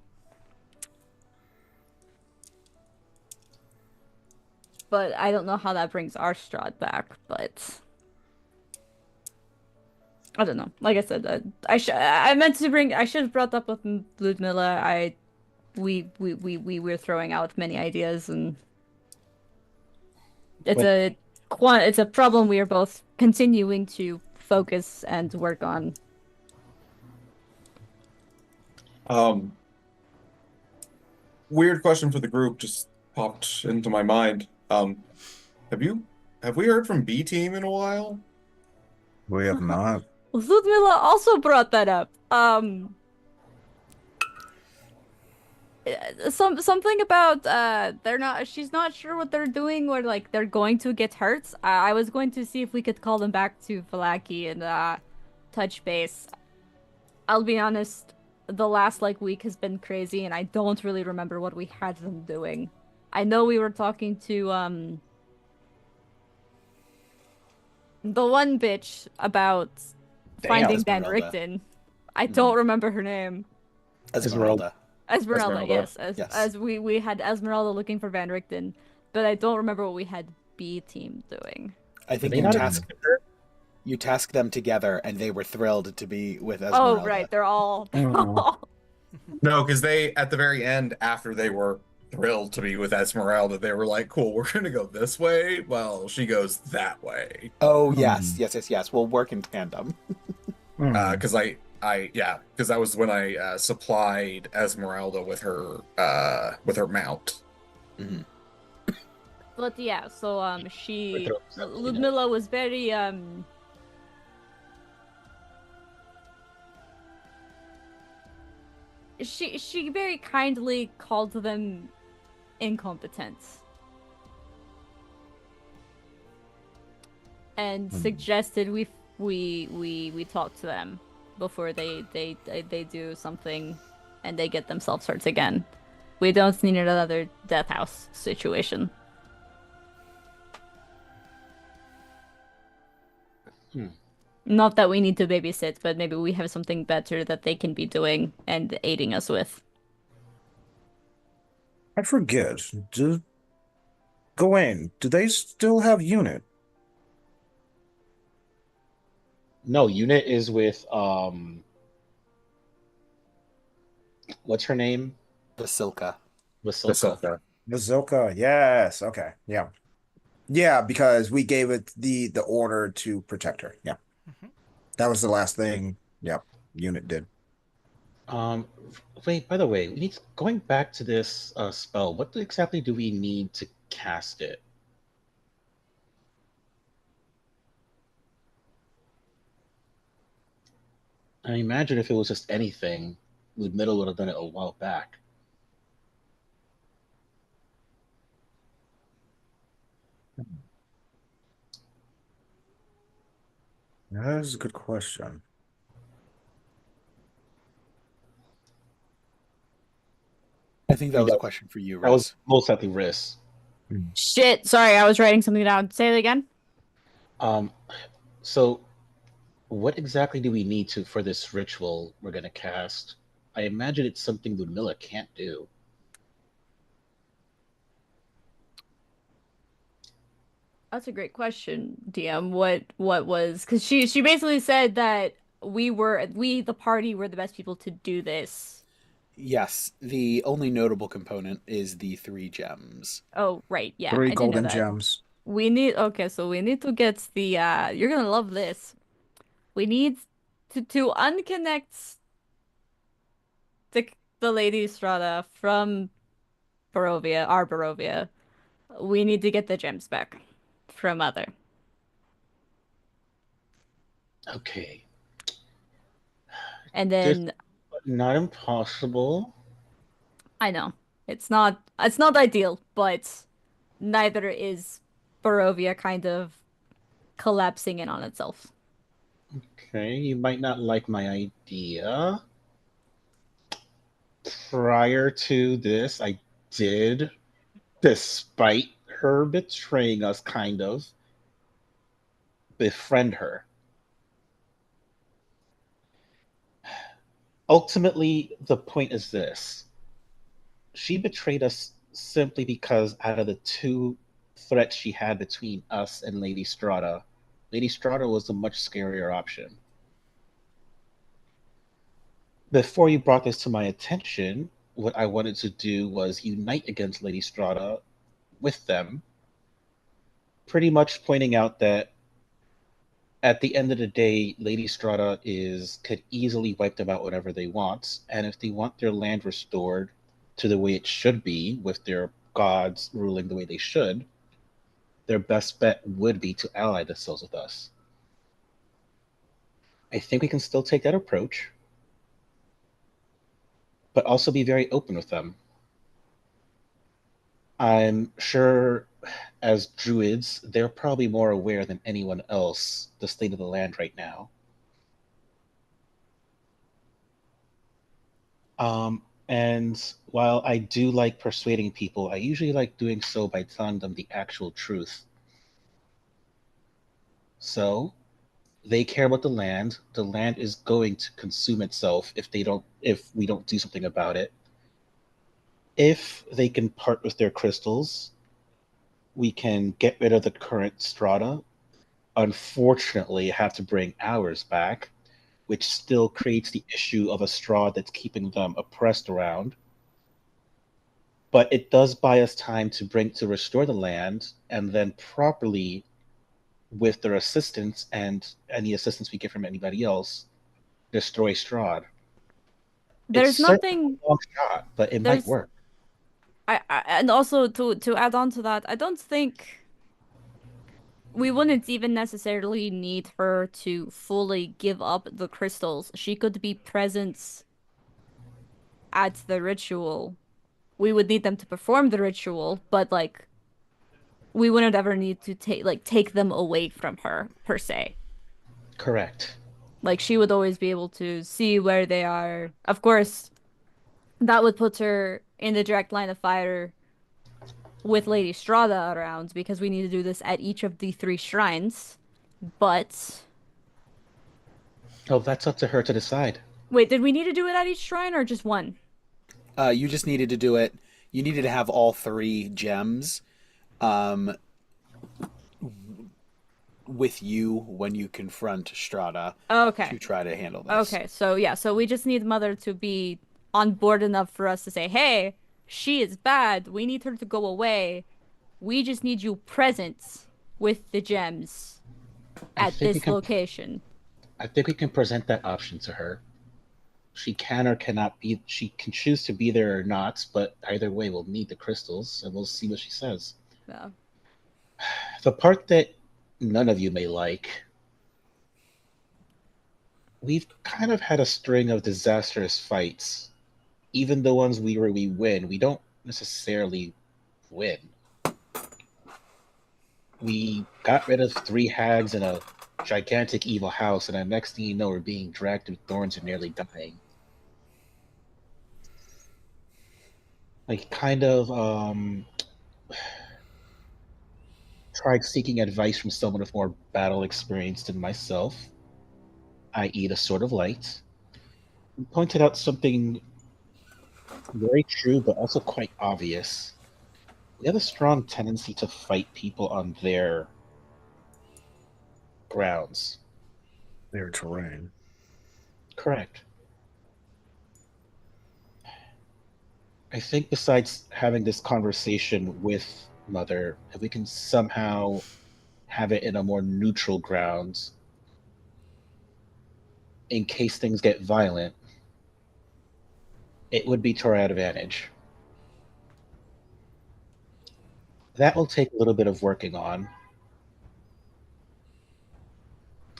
But I don't know how that brings our Strahd back, but I don't know. Like I said, I meant to bring I should have brought up with Ludmilla. We were throwing out many ideas, and it's But it's a problem we are both continuing to focus and work on. Um, Weird question for the group just popped into my mind. Have we heard from B team in a while? We have not. Ludmilla also brought that up. Something about they're not she's not sure what they're doing or like they're going to get hurt. I was going to see if we could call them back to Falaki and touch base. I'll be honest, the last like week has been crazy and I don't really remember what we had them doing. I know we were talking to the one bitch about damn, finding Van Esmeralda. Richten. I don't remember her name. Esmeralda. Esmeralda, Esmeralda. yes. Yes. As we had Esmeralda looking for Van Richten, but I don't remember what we had B team doing. I are think they you not tasked them together, and they were thrilled to be with Oh, Esmeralda. right, they're all No, because they at the very end, after they were thrilled to be with Esmeralda, they were like, "Cool, we're gonna go this way." Well, she goes that way. Oh yes. We'll work in tandem. Because because that was when I supplied Esmeralda with her mount. Mhm. But yeah, so With her- Ludmilla was very she very kindly called them incompetent and suggested we talk to them. before they do something and they get themselves hurt again. We don't need another death house situation. Hmm. Not that we need to babysit, but maybe we have something better that they can be doing and aiding us with. I forget. Do Gawain, do they still have unit? No, unit is with what's her name? Vasilka. Vasilka. Basilica. Bazooka, yes. Okay. Yeah. Yeah, because we gave it the order to protect her. Yeah. Mhm. That was the last thing. Yep. Unit did. Um, Wait, by the way, going back to this spell, what exactly do we need to cast it? I imagine if it was just anything, Middle would have done it a while back. That is a good question. I think I that mean, was a question for you, that was Riz. most likely Riss. Hmm. Shit, sorry, I was writing something down. Say it again. Um, so what exactly do we need to for this ritual we're gonna cast? I imagine it's something Ludmilla can't do. That's a great question, DM. What was because she basically said that we the party were the best people to do this. Yes, the only notable component is the 3 gems. Oh, right, yeah, Three I didn't know golden that. gems. We need okay, so we need to get the you're gonna love this. We need to unconnect the the Lady Strada from Barovia, our Barovia. We need to get the gems back from Mother. Okay, And this then not impossible. I know it's not ideal, but neither is Barovia kind of collapsing in on itself. Okay, you might not like my idea. Prior to this, I did, despite her betraying us, kind of befriend her. Ultimately, the point is this: she betrayed us simply because out of the two threats she had between us and Lady Strata was the much scarier option. Before you brought this to my attention, what I wanted to do was unite against Lady Strata with them, pretty much pointing out that at the end of the day, Lady Strata is could easily wipe them out whenever they want, and if they want their land restored to the way it should be, with their gods ruling the way they should, their best bet would be to ally themselves with us. I think we can still take that approach, but also be very open with them. I'm sure as druids, they're probably more aware than anyone else the state of the land right now. And while I do like persuading people, I usually like doing so by telling them the actual truth. So they care about the land. The land is going to consume itself if we don't do something about it. If they can part with their crystals, we can get rid of the current strata. Unfortunately, have to bring ours back, which still creates the issue of a straw that's keeping them oppressed around. But it does buy us time to restore the land and then properly, with their assistance and any assistance we get from anybody else, destroy Strahd. It's There's certainly nothing a long shot, but it might there's work. and also to add on to that, I don't think we wouldn't even necessarily need her to fully give up the crystals. She could be present at the ritual. We would need them to perform the ritual, but like we wouldn't ever need to take them away from her per se. Correct. Like she would always be able to see where they are. Of course, that would put her in the direct line of fire with Lady Strada around because we need to do this at each of the three shrines. But Oh, that's up to her to decide. wait, did we need to do it at each shrine or just one? You just needed to do it. You needed to have all three gems um, with you when you confront Strada Okay. to try to handle this. Okay, so yeah, so we just need Mother to be on board enough for us to say, hey, she is bad. We need her to go away. We just need you present with the gems I at think we this can. location. I think we can present that option to her. She can or cannot be. She can choose to be there or not. But either way, we'll need the crystals, and we'll see what she says. Yeah. The part that none of you may like, we've kind of had a string of disastrous fights. Even the ones where we win, we don't necessarily win. We got rid of three hags in a gigantic evil house, and the next thing you know, we're being dragged through thorns and nearly dying. Like, kind of tried seeking advice from someone with more battle experience than myself, i.e., the Sword of Light. He pointed out something very true, but also quite obvious. We have a strong tendency to fight people on their grounds. Their terrain. Correct. I think besides having this conversation with Mother, if we can somehow have it in a more neutral grounds in case things get violent, it would be to our advantage. That will take a little bit of working on,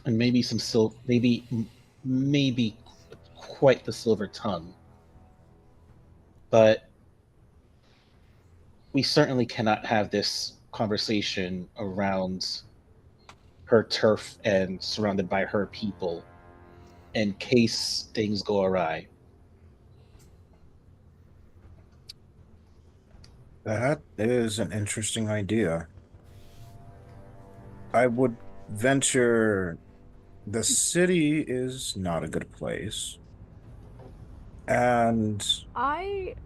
and maybe some maybe quite the silver tongue. But we certainly cannot have this conversation around her turf and surrounded by her people in case things go awry. That is an interesting idea. I would venture the city is not a good place. And I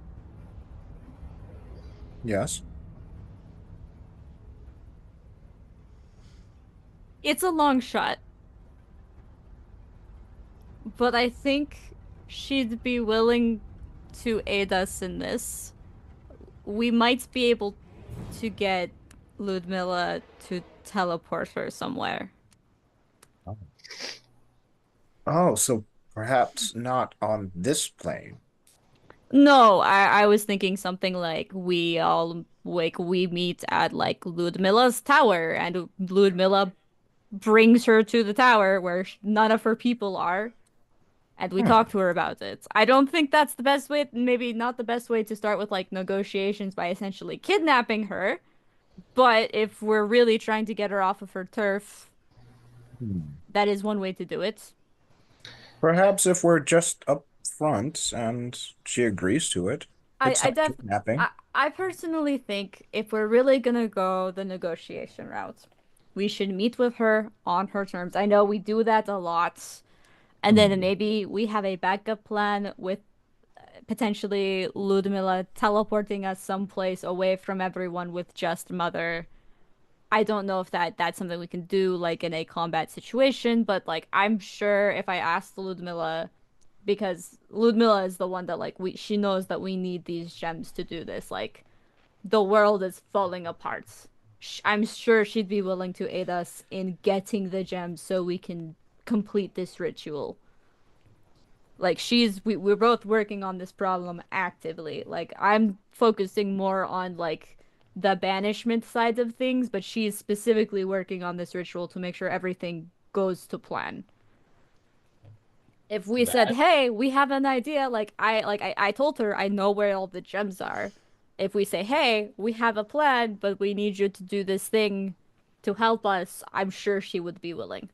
yes, It's a long shot, but I think she'd be willing to aid us in this. We might be able to get Ludmilla to teleport her somewhere. oh, so perhaps not on this plane. No, I was thinking something like we meet at like Ludmilla's tower and Ludmilla brings her to the tower where none of her people are and we Hmm. talk to her about it. I don't think that's the best way, maybe not the best way to start with like negotiations by essentially kidnapping her, but if we're really trying to get her off of her turf, Hmm. that is one way to do it. Perhaps if we're just up front and she agrees to it, I it's I not def kidnapping. I personally think if we're really gonna go the negotiation route, we should meet with her on her terms. I know we do that a lot, and then Hmm. maybe we have a backup plan with potentially Ludmilla teleporting us someplace away from everyone with just Mother. I don't know if that's something we can do like in a combat situation, but like I'm sure if I asked Ludmilla because Ludmilla is the one that like she knows that we need these gems to do this. Like the world is falling apart. I'm sure she'd be willing to aid us in getting the gems so we can complete this ritual. Like we're both working on this problem actively. Like I'm focusing more on like the banishment side of things, but she's specifically working on this ritual to make sure everything goes to plan. If we said, That "Hey, we have an idea," I told her I know where all the gems are. If we say, "Hey, we have a plan, but we need you to do this thing to help us," I'm sure she would be willing.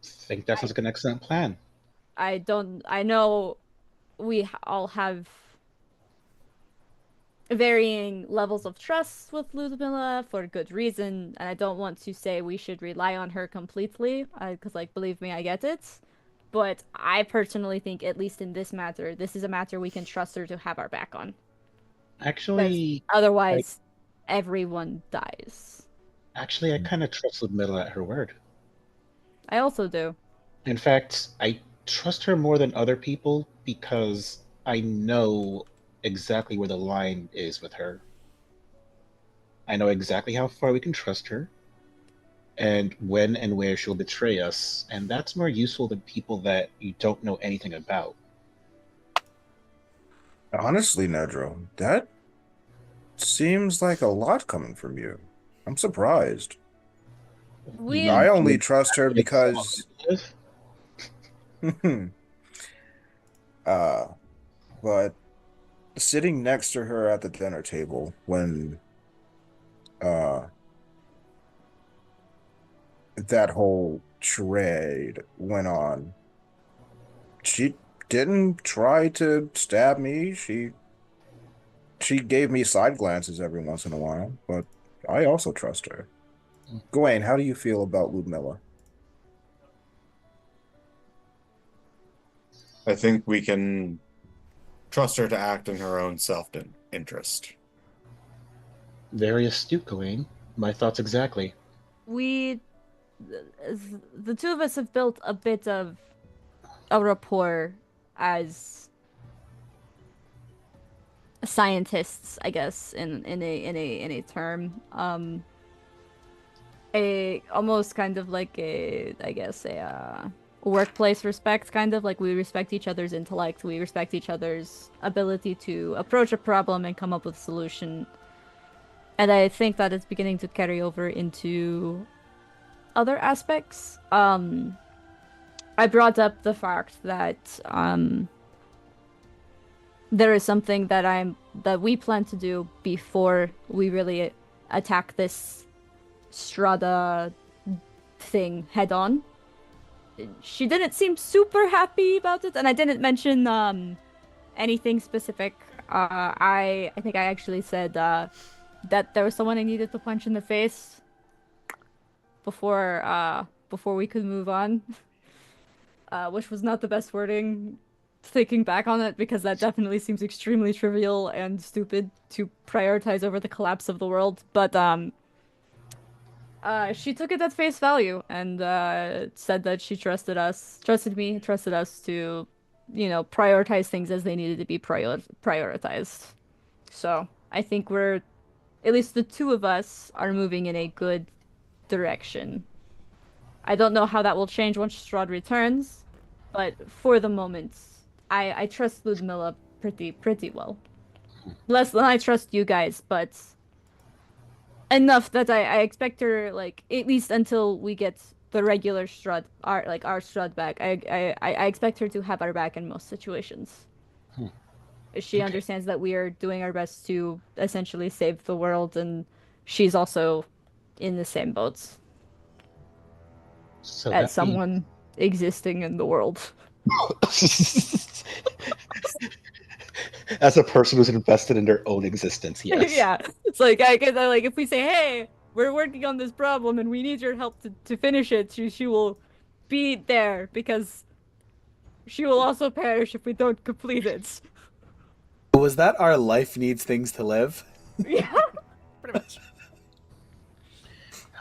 think that sounds like an excellent plan. I know all have varying levels of trust with Ludmilla for good reason, and I don't want to say we should rely on her completely, because, like, believe me, I get it. But I personally think, at least in this matter, this is a matter we can trust her to have our back on. Because Actually, I otherwise, everyone dies. I kind of trust Ludmilla at her word. I also do. In fact, I trust her more than other people because I know exactly where the line is with her. I know exactly how far we can trust her and when and where she'll betray us, and that's more useful than people that you don't know anything about. Honestly, Nedro, that seems like a lot coming from you. I'm surprised. You We I mean only doing trust her exactly how because, I live? uh, but sitting next to her at the dinner table when uh that whole charade went on, she didn't try to stab me. She gave me side glances every once in a while, but I also trust her. Gawain, how do you feel about Ludmilla? I think we can trust her to act in her own self-interest. Very astute, Gawain. My thoughts exactly. we the two of us have built a bit of a rapport as scientists, I guess, in a term. A almost kind of like a, I guess, a workplace respect, kind of like we respect each other's intellect, we respect each other's ability to approach a problem and come up with a solution. And I think that is beginning to carry over into other aspects. I brought up the fact that there is something that we plan to do before we really attack this Strada thing head on. She didn't seem super happy about it, and I didn't mention anything specific. I think I actually said that there was someone I needed to punch in the face before we could move on, which was not the best wording. Thinking back on it, because that definitely seems extremely trivial and stupid to prioritize over the collapse of the world. But she took it at face value and said that she trusted me, trusted us to, prioritize things as they needed to be prioritized. So I think at least the two of us, are moving in a good direction. I don't know how that will change once Strahd returns, but for the moment, I trust Ludmilla pretty well. Less than I trust you guys, but enough that I expect her, like, at least until we get the regular Strahd, our Strahd back. I expect her to have our back in most situations. Hmm. She Okay. understands that we are doing our best to essentially save the world, and she's also in the same boats So as that being someone existing in the world. as a person who's invested in their own existence, yes. Yeah, it's like I guess like if we say, "Hey, we're working on this problem and we need your help to finish it," she will be there because she will also perish if we don't complete it. Was that our life needs things to live? Yeah, Pretty much.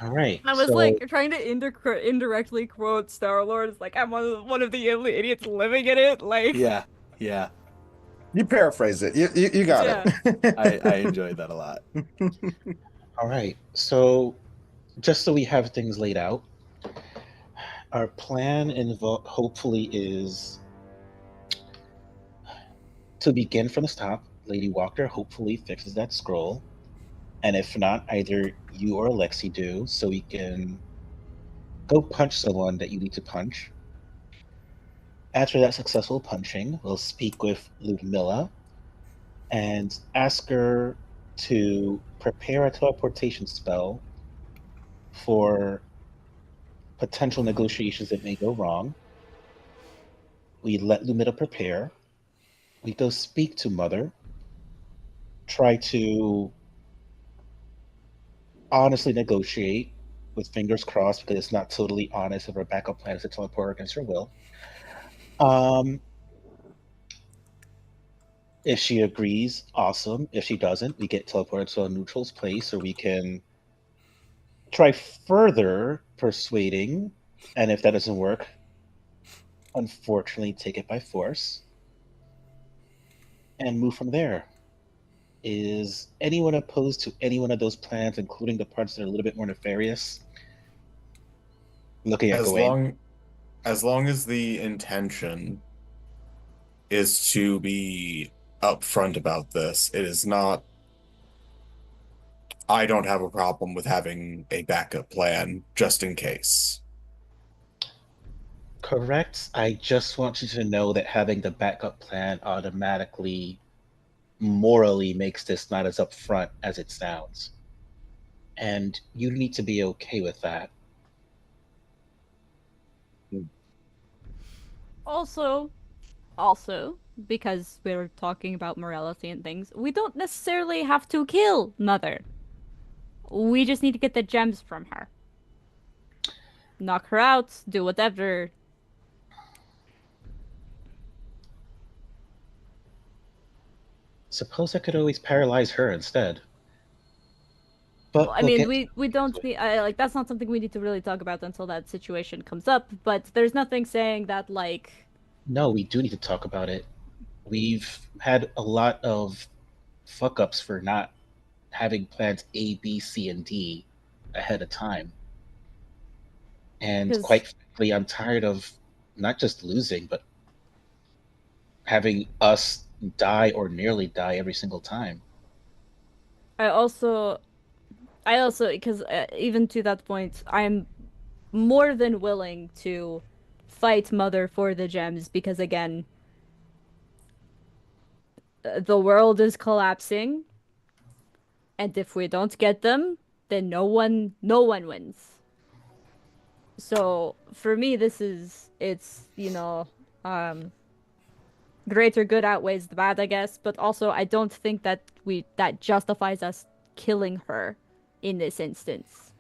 All right. I was So like trying to indirectly quote Star Lord. It's like I'm one of the only idiots living in it. Like, Yeah, yeah. You paraphrase it. You got yeah. I enjoyed that a lot. all right. So just so we have things laid out, our plan hopefully is to begin from the top. Lady Walker hopefully fixes that scroll, and if not, either you or Alexi do, so we can go punch someone that you need to punch. After that successful punching, we'll speak with Ludmilla and ask her to prepare a teleportation spell for potential negotiations that may go wrong. We let Lumina prepare. We go speak to Mother. Try to honestly negotiate with fingers crossed because it's not totally honest if our backup plan is to teleport her against her will. If she agrees, awesome. If she doesn't, we get teleported to a neutral place, or we can try further persuading. And if that doesn't work, unfortunately, take it by force and move from there. Is anyone opposed to any one of those plans, including the parts that are a little bit more nefarious? Looking at Gawain. As long as the intention is to be upfront about this, it is not. I don't have a problem with having a backup plan just in case. Correct. I just want you to know that having the backup plan automatically, morally, makes this not as upfront as it sounds. And you need to be okay with that. Also, because we're talking about morality and things, we don't necessarily have to kill Mother. We just need to get the gems from her. Knock her out, do whatever. Suppose I could always paralyze her instead. But Well, I mean, we don't need like that's not something we need to really talk about until that situation comes up. But there's nothing saying that like. No, we do need to talk about it. We've had a lot of fuck ups for not having plans A, B, C, and D ahead of time. And quite frankly, I'm tired of not just losing, but having us die or nearly die every single time. I also, because even to that point, I'm more than willing to fight Mother for the gems because again, the world is collapsing, and if we don't get them, then no one wins. So for me, it's greater good outweighs the bad, I guess. But also, I don't think that that justifies us killing her in this instance.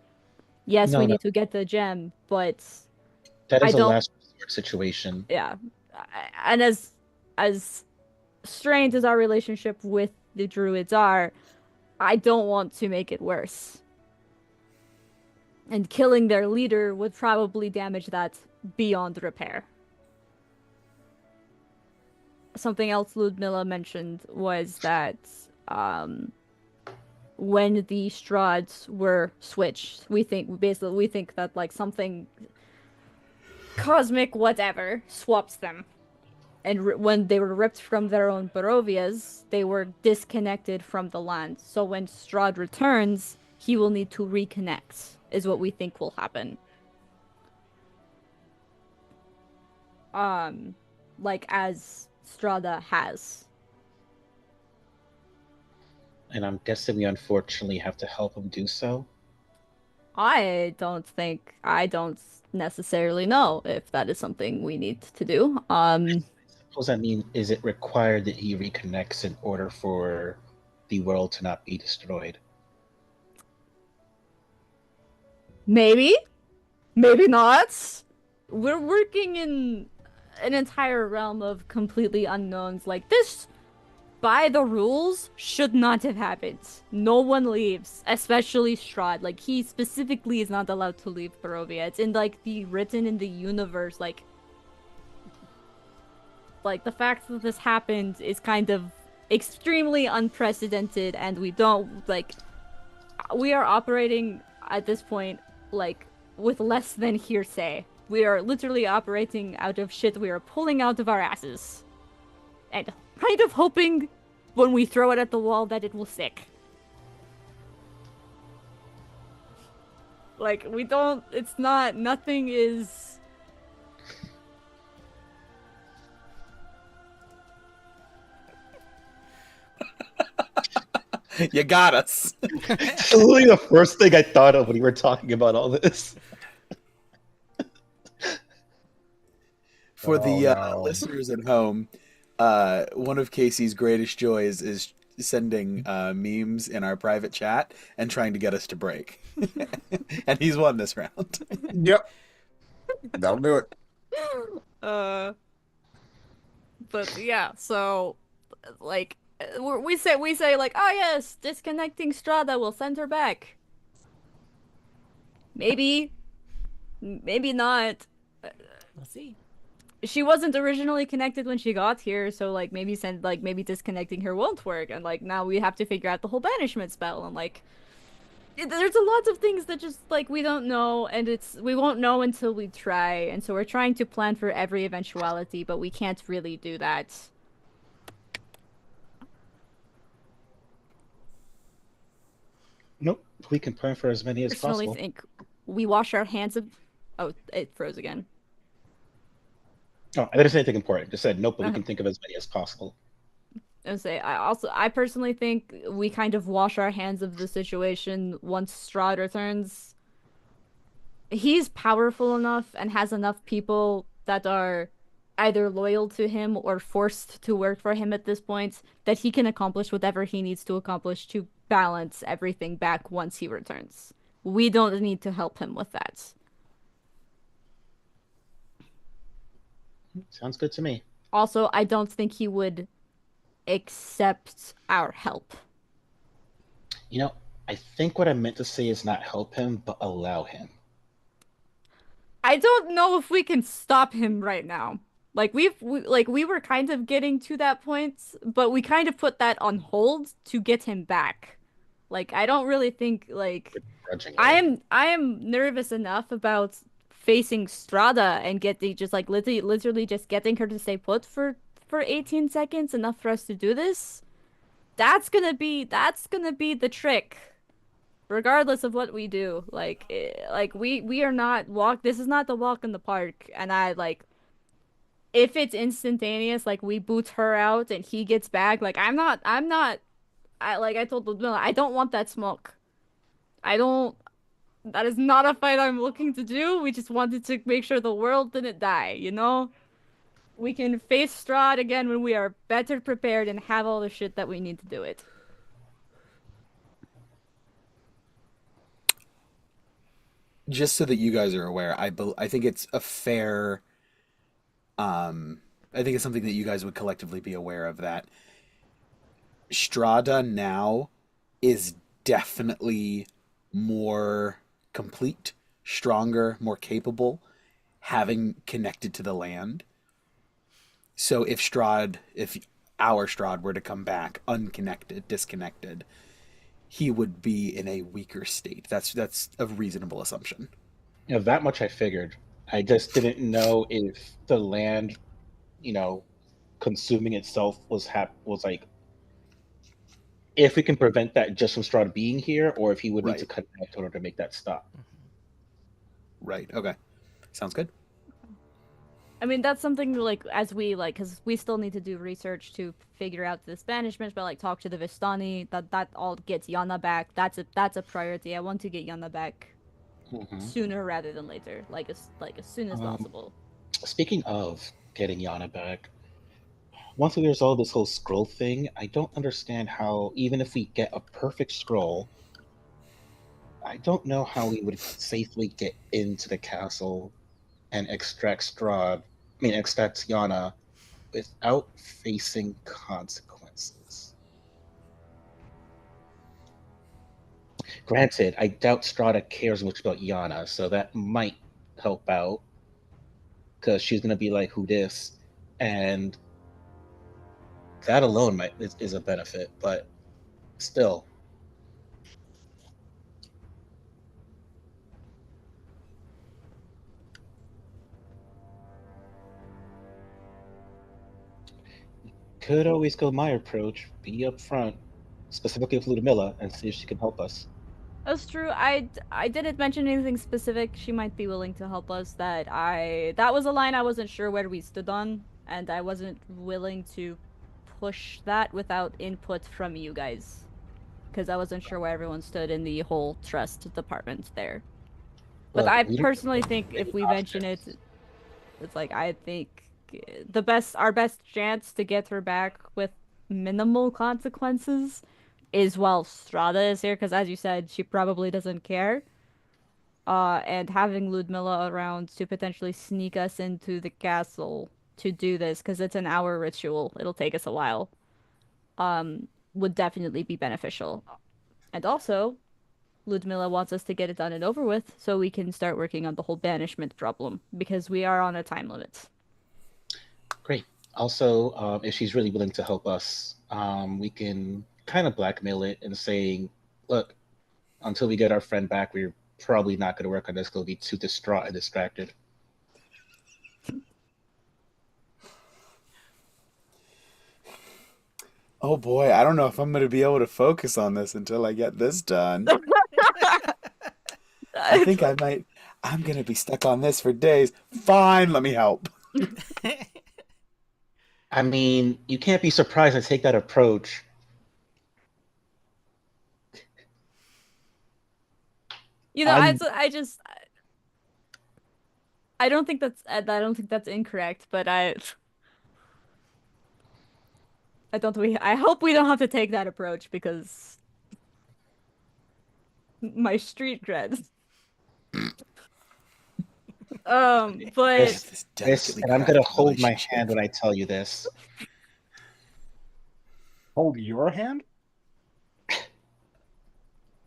Yes, we need to get the gem, but that is a last resort situation. Yeah, and as strained as our relationship with the druids are, I don't want to make it worse. And killing their leader would probably damage that beyond repair. Something else Ludmilla mentioned was that when the Strahds were switched, we think that like something cosmic whatever swaps them. And when they were ripped from their own Barovias, they were disconnected from the land. So when Strahd returns, he will need to reconnect, is what we think will happen. Like as Strahd has. And I'm guessing we unfortunately have to help him do so? I don't necessarily know if that is something we need to do. Suppose I mean, is it required that he reconnects in order for the world to not be destroyed? Maybe. Maybe not. We're working in an entire realm of completely unknowns. Like, this, by the rules, should not have happened. No one leaves, especially Strahd. Like, he specifically is not allowed to leave Barovia. It's in, like, the written in the universe, like the fact that this happened is kind of extremely unprecedented, and we don't, like, we are operating at this point, like, with less than hearsay. We are literally operating out of shit we are pulling out of our asses. And kind of hoping when we throw it at the wall that it will stick. Like, nothing is... You got us. It's literally the first thing I thought of when you were talking about all this. For Oh, the no. listeners at home, one of Casey's greatest joys is sending memes in our private chat and trying to get us to break. And he's won this round. Yep. That'll do it. Uh, but yeah, so like we say like, oh yes, disconnecting Strada will send her back. Maybe, maybe not. We'll see. She wasn't originally connected when she got here, so like maybe disconnecting her won't work, and like now we have to figure out the whole banishment spell, and like there's a lot of things that just like we don't know, and we won't know until we try, and so we're trying to plan for every eventuality, but we can't really do that. Nope. We can plan for as many as Personally possible. think we wash our hands of. Oh, it froze again. Oh, I didn't say anything important. Just said nope, but we Uh-huh. can think of as many as possible. I personally think we kind of wash our hands of the situation once Strahd returns. He's powerful enough and has enough people that are either loyal to him or forced to work for him at this point that he can accomplish whatever he needs to accomplish to balance everything back once he returns. We don't need to help him with that. Sounds good to me. Also, I don't think he would accept our help. You know, I think what I meant to say is not help him, but allow him. I don't know if we can stop him right now. Like we were kind of getting to that point, but we kind of put that on hold to get him back. Like I don't really think like Grudgingly. I am nervous enough about facing Strada and getting just like literally just getting her to stay put for 18 seconds, enough for us to do this. That's gonna be the trick. Regardless of what we do, like we are not walk. This is not the walk in the park, and I like if it's instantaneous, like we boot her out and he gets back. Like I'm not. I like I told Ludmilla, I don't want that smoke. I don't. That is not a fight I'm looking to do. We just wanted to make sure the world didn't die. You know, we can face Strahd again when we are better prepared and have all the shit that we need to do it. Just so that you guys are aware, I think it's a fair. I think it's something that you guys would collectively be aware of that Strada now is definitely more complete, stronger, more capable, having connected to the land. So if our Strahd were to come back unconnected, disconnected, he would be in a weaker state. That's a reasonable assumption. You know, that much I figured. I just didn't know if the land, consuming itself was like if we can prevent that just from Strahd being here, or if he would need to Right. connect in order to make that stop. Right. Okay. Sounds good. I mean, that's something like as we like, because we still need to do research to figure out this banishment, but like talk to the Vistani. That all gets Yana back. That's a priority. I want to get Yana back Mhm. sooner rather than later, like as soon as possible. Speaking of getting Yana back, once we resolve this whole scroll thing, I don't understand how, even if we get a perfect scroll, I don't know how we would safely get into the castle and extract Yana without facing consequences. Granted, I doubt Strada cares much about Yana, so that might help out. Because she's going to be like, who dis? And that alone is a benefit, but still. Could always go my approach, be upfront, specifically with Ludmilla, and see if she can help us. That's true. I didn't mention anything specific. She might be willing to help us. That was a line I wasn't sure where we stood on, and I wasn't willing to push that without input from you guys, because I wasn't sure where everyone stood in the whole trust department there. But Look, I we don't personally think have if many we mention it, options. it's like I think our best chance to get her back with minimal consequences is while Strada is here, because as you said, she probably doesn't care. And having Ludmilla around to potentially sneak us into the castle to do this, because it's an hour ritual, it'll take us a while, would definitely be beneficial. And also, Ludmilla wants us to get it done and over with so we can start working on the whole banishment problem, because we are on a time limit. Great. Also, if she's really willing to help us, we can kind of blackmail it and saying, look, until we get our friend back, we're probably not going to work on this. We'll be too distraught and distracted. Oh boy, I don't know if I'm going to be able to focus on this until I get this done. I think I'm going to be stuck on this for days. Fine, let me help. I mean, you can't be surprised I take that approach. You know, I don't think that's incorrect, but I hope we don't have to take that approach, because my street cred. But And I'm going to hold my hand when I tell you this. Hold your hand?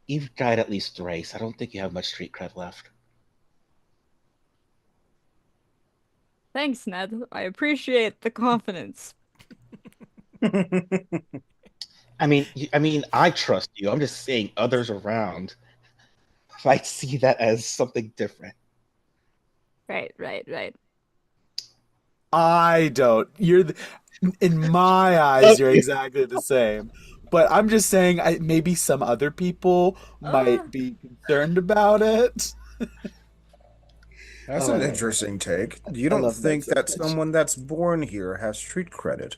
You've died at least thrice. I don't think you have much street cred left. Thanks, Ned. I appreciate the confidence. I mean, I trust you. I'm just saying others around might see that as something different. Right. I don't. In my eyes, you're exactly the same. But I'm just saying, maybe some other people might be concerned about it. That's an interesting take. You don't think that someone that's born here has street credit?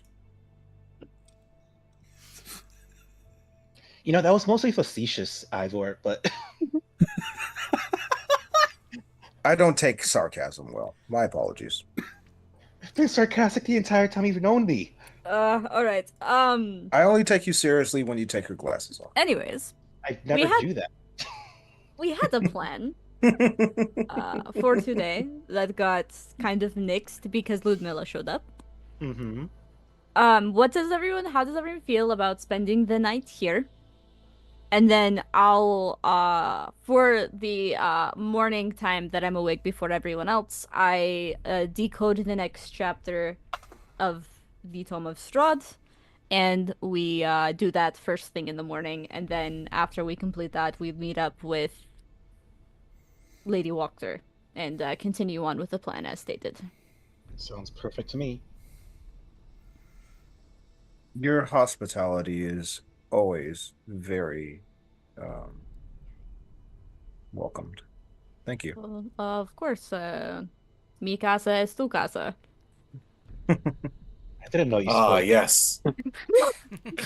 You know, that was mostly facetious, Ivor, but I don't take sarcasm well. My apologies. I've been sarcastic the entire time you've known me. All right. I only take you seriously when you take your glasses off. Anyways, I never do that. We had a plan for today that got kind of nixed because Ludmilla showed up. Mm-hmm. How does everyone feel about spending the night here? And then I'll, for the morning time that I'm awake before everyone else, I decode the next chapter of the Tome of Strahd, and we do that first thing in the morning, and then after we complete that, we meet up with Lady Wachter and continue on with the plan as stated. Sounds perfect to me. Your hospitality is always very welcomed. Thank you. Well, of course, mi casa es tu casa. I didn't know you spoke. Yes.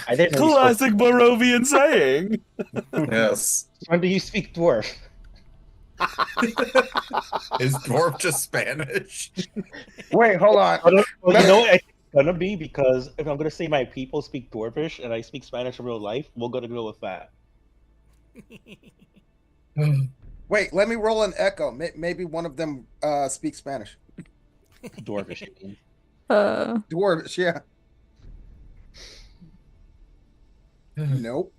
I didn't know Classic Barovian saying. Yes. When do you speak dwarf? Is dwarf just Spanish? Wait, hold on. Well, you know what? It's gonna be, because if I'm gonna say my people speak dwarvish and I speak Spanish in real life, we're gonna go with that. Wait, let me roll an echo. Maybe one of them speaks Spanish. Dwarvish, you mean? Dwarvish, yeah. Nope.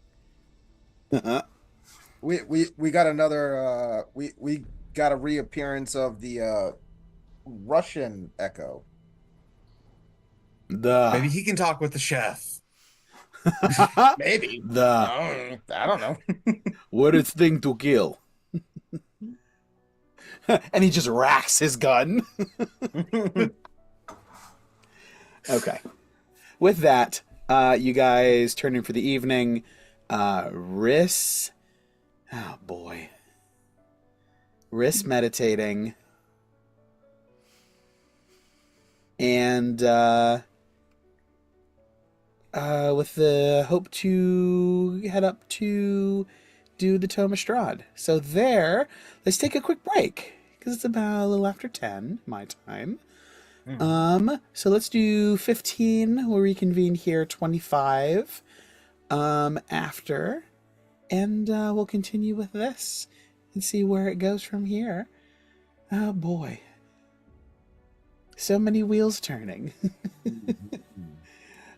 We got another we got a reappearance of the Russian echo. Maybe he can talk with the chef. Maybe. I don't know. What is thing to kill? And he just racks his gun. Okay. With that, you guys turn in for the evening. Riss. Oh boy. Riss meditating. And with the hope to head up to do the Tome of Strahd. So there, let's take a quick break, because it's about a little after 10, my time. So let's do 15. We'll reconvene here 25 after, and we'll continue with this and see where it goes from here. Oh boy. So many wheels turning.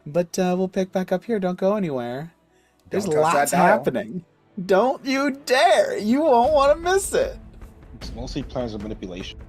But we'll pick back up here. Don't go anywhere. There's Don't touch that lots dial. happening. Don't you dare! You won't want to miss it. It's mostly plans of manipulation.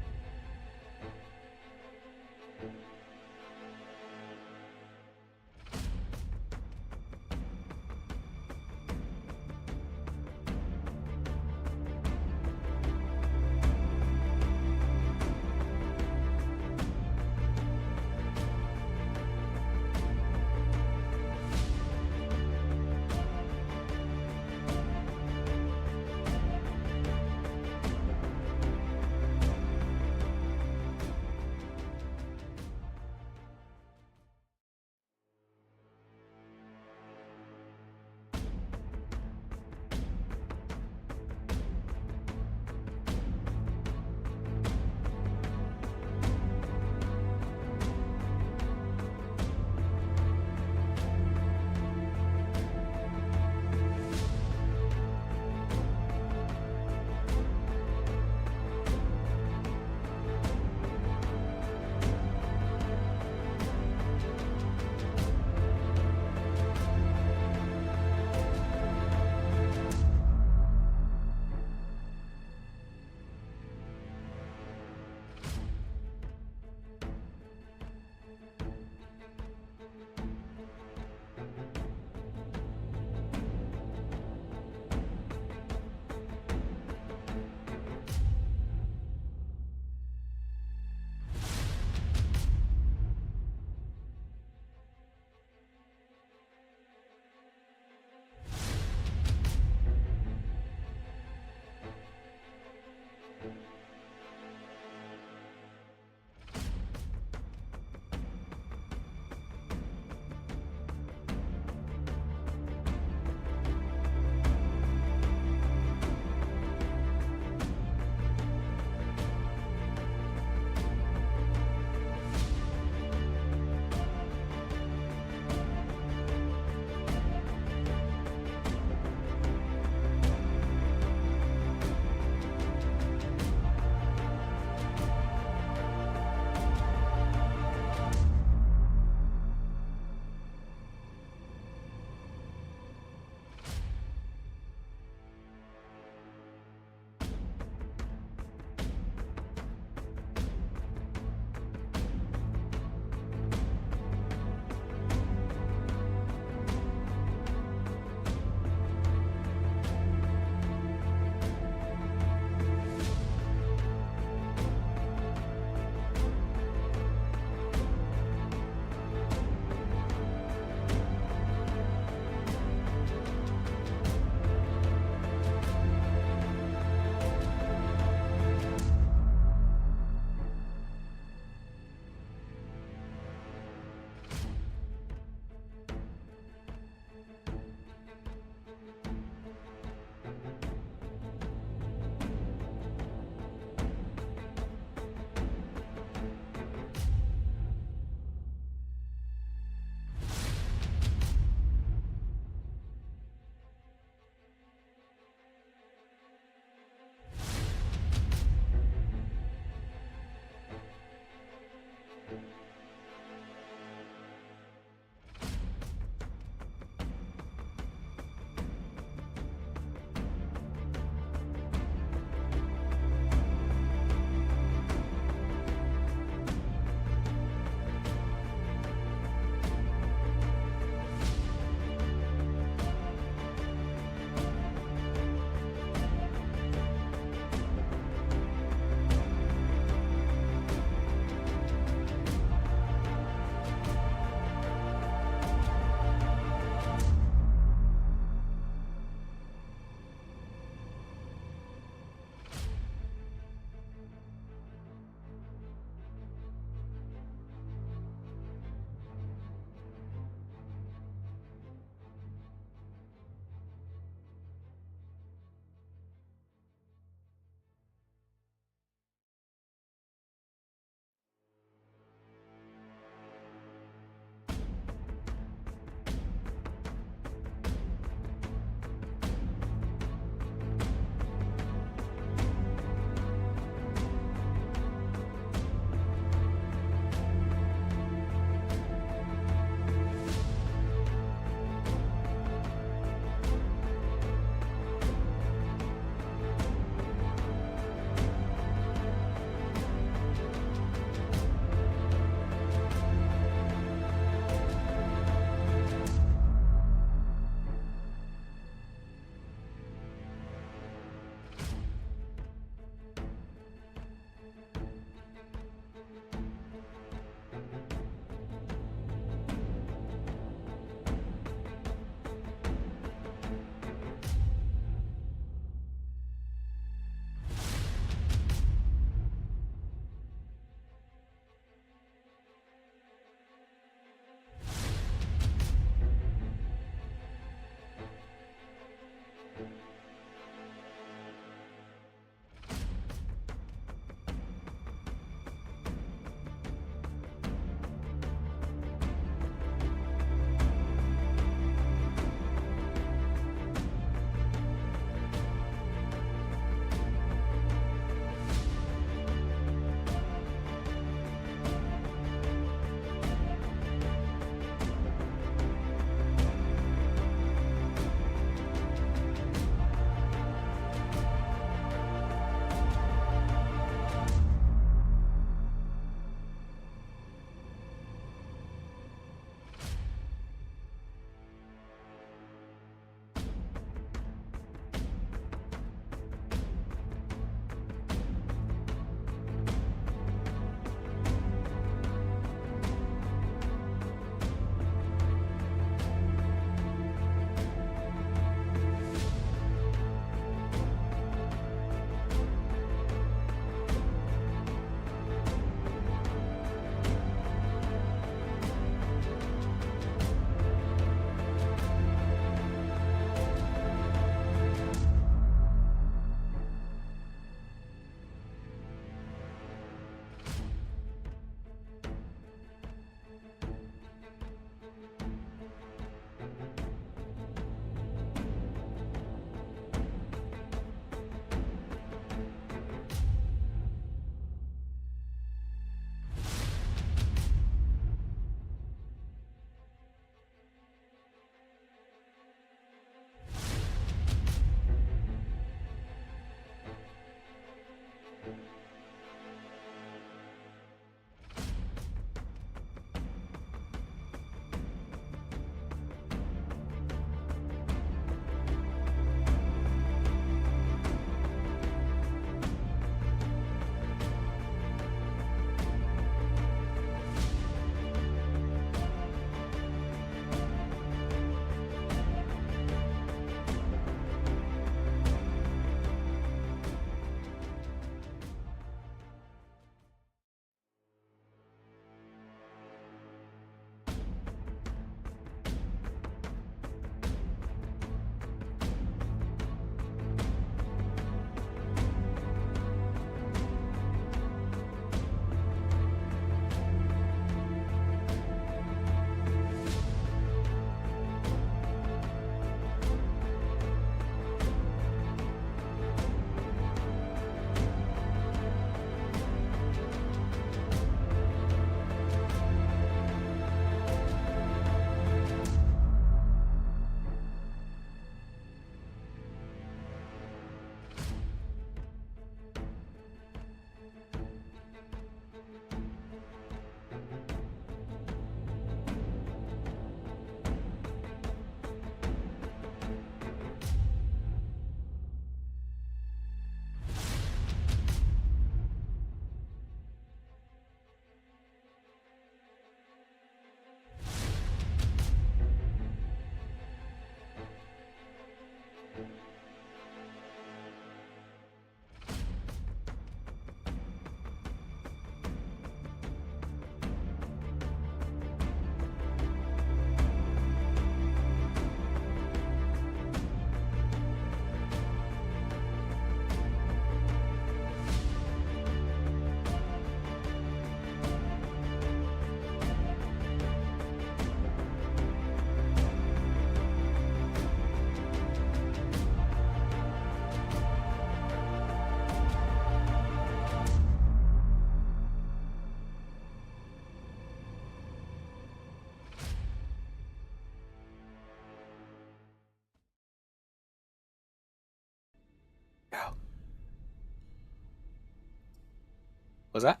What's that?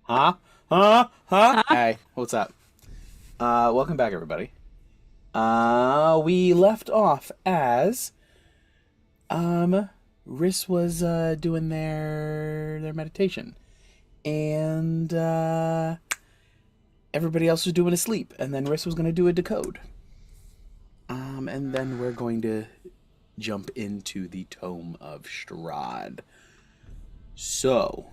Huh? Huh? Huh? Huh? Hey, what's up? Welcome back, everybody. We left off as Riss was doing their meditation, and everybody else was doing a sleep, and then Riss was going to do a decode. And then we're going to jump into the Tome of Strahd. So,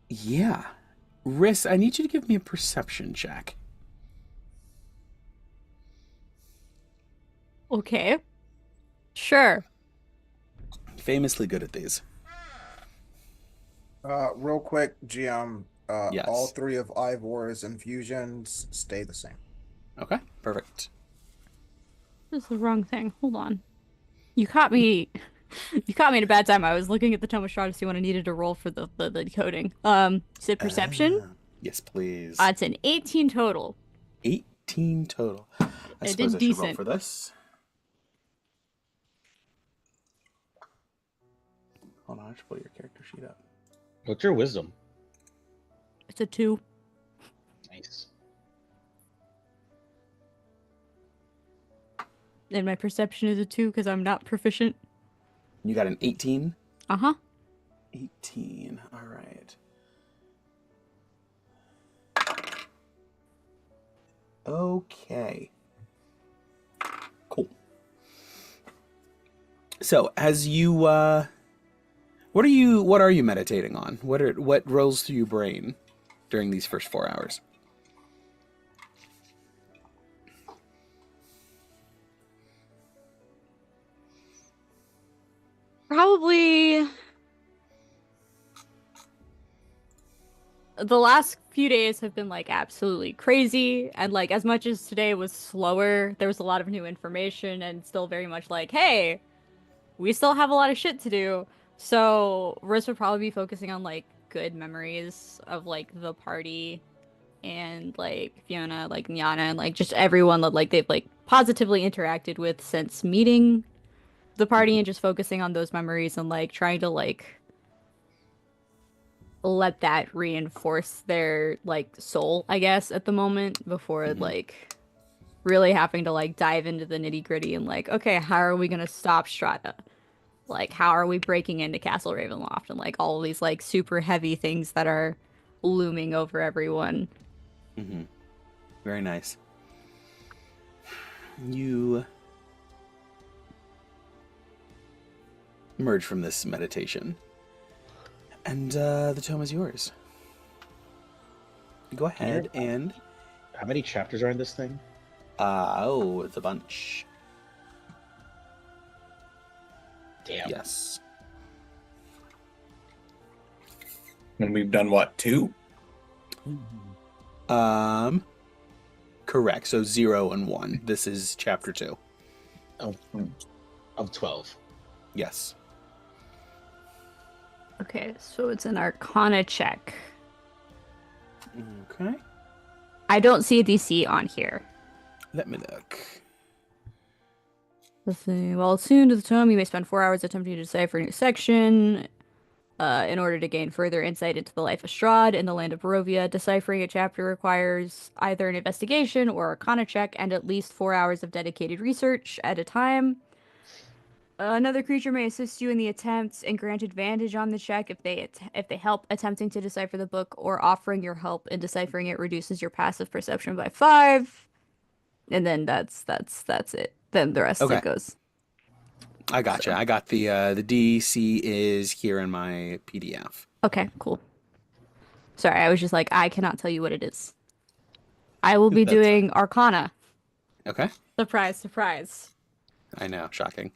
yeah. Riss, I need you to give me a perception check. Okay. Sure. Famously good at these. Real quick, GM. Yes. All 3 of Ivor's infusions stay the same. Okay, perfect. This is the wrong thing. Hold on. You caught me. You caught me at a bad time. I was looking at the Tome of Strahd to see what I needed to roll for the decoding. Is it perception? Yes, please. It's an 18 total. 18 total. I It suppose did I should roll decent. for this. Hold on, I should pull your character sheet up. What's your wisdom? It's a 2. Nice. And my perception is a 2 because I'm not proficient. You got an 18? Uh-huh. 18. All right. Okay. Cool. So, as you what are you meditating on? What rolls through your brain during these first 4 hours? Probably the last few days have been like absolutely crazy, and like as much as today was slower, there was a lot of new information and still very much like, hey, we still have a lot of shit to do. So Riz would probably be focusing on like good memories of like the party and like Fiona, like Nyana, and like just everyone that like they've like positively interacted with since meeting the party, and just focusing on those memories and like trying to like let that reinforce their like soul, I guess, at the moment before like really having to like dive into the nitty gritty and like, okay, how are we gonna stop Strata? Like, how are we breaking into Castle Ravenloft? And like all of these like super heavy things that are looming over everyone. Mm-hmm. Very nice. You emerge from this meditation, and the tome is yours. Go ahead and... How many chapters are in this thing? It's a bunch. Damn. Yes. And we've done what, 2? Correct. So 0 and 1. This is chapter 2. Of 12. Yes. Okay, so it's an Arcana check. Okay. I don't see a DC on here. Let me look. Let's see. While attuned to the tome, you may spend 4 hours attempting to decipher a new section. In order to gain further insight into the life of Strahd in the land of Barovia, deciphering a chapter requires either an investigation or Arcana check and at least 4 hours of dedicated research at a time. Another creature may assist you in the attempt and grant advantage on the check if they help attempting to decipher the book, or offering your help in deciphering it reduces your passive perception by 5. And then that's it. Then the rest of Okay. it goes. I gotcha. So. I got the DC is here in my PDF. Okay, cool. Sorry, I was just like, I cannot tell you what it is. I will be doing Arcana. Okay. Surprise, surprise. I know. Shocking.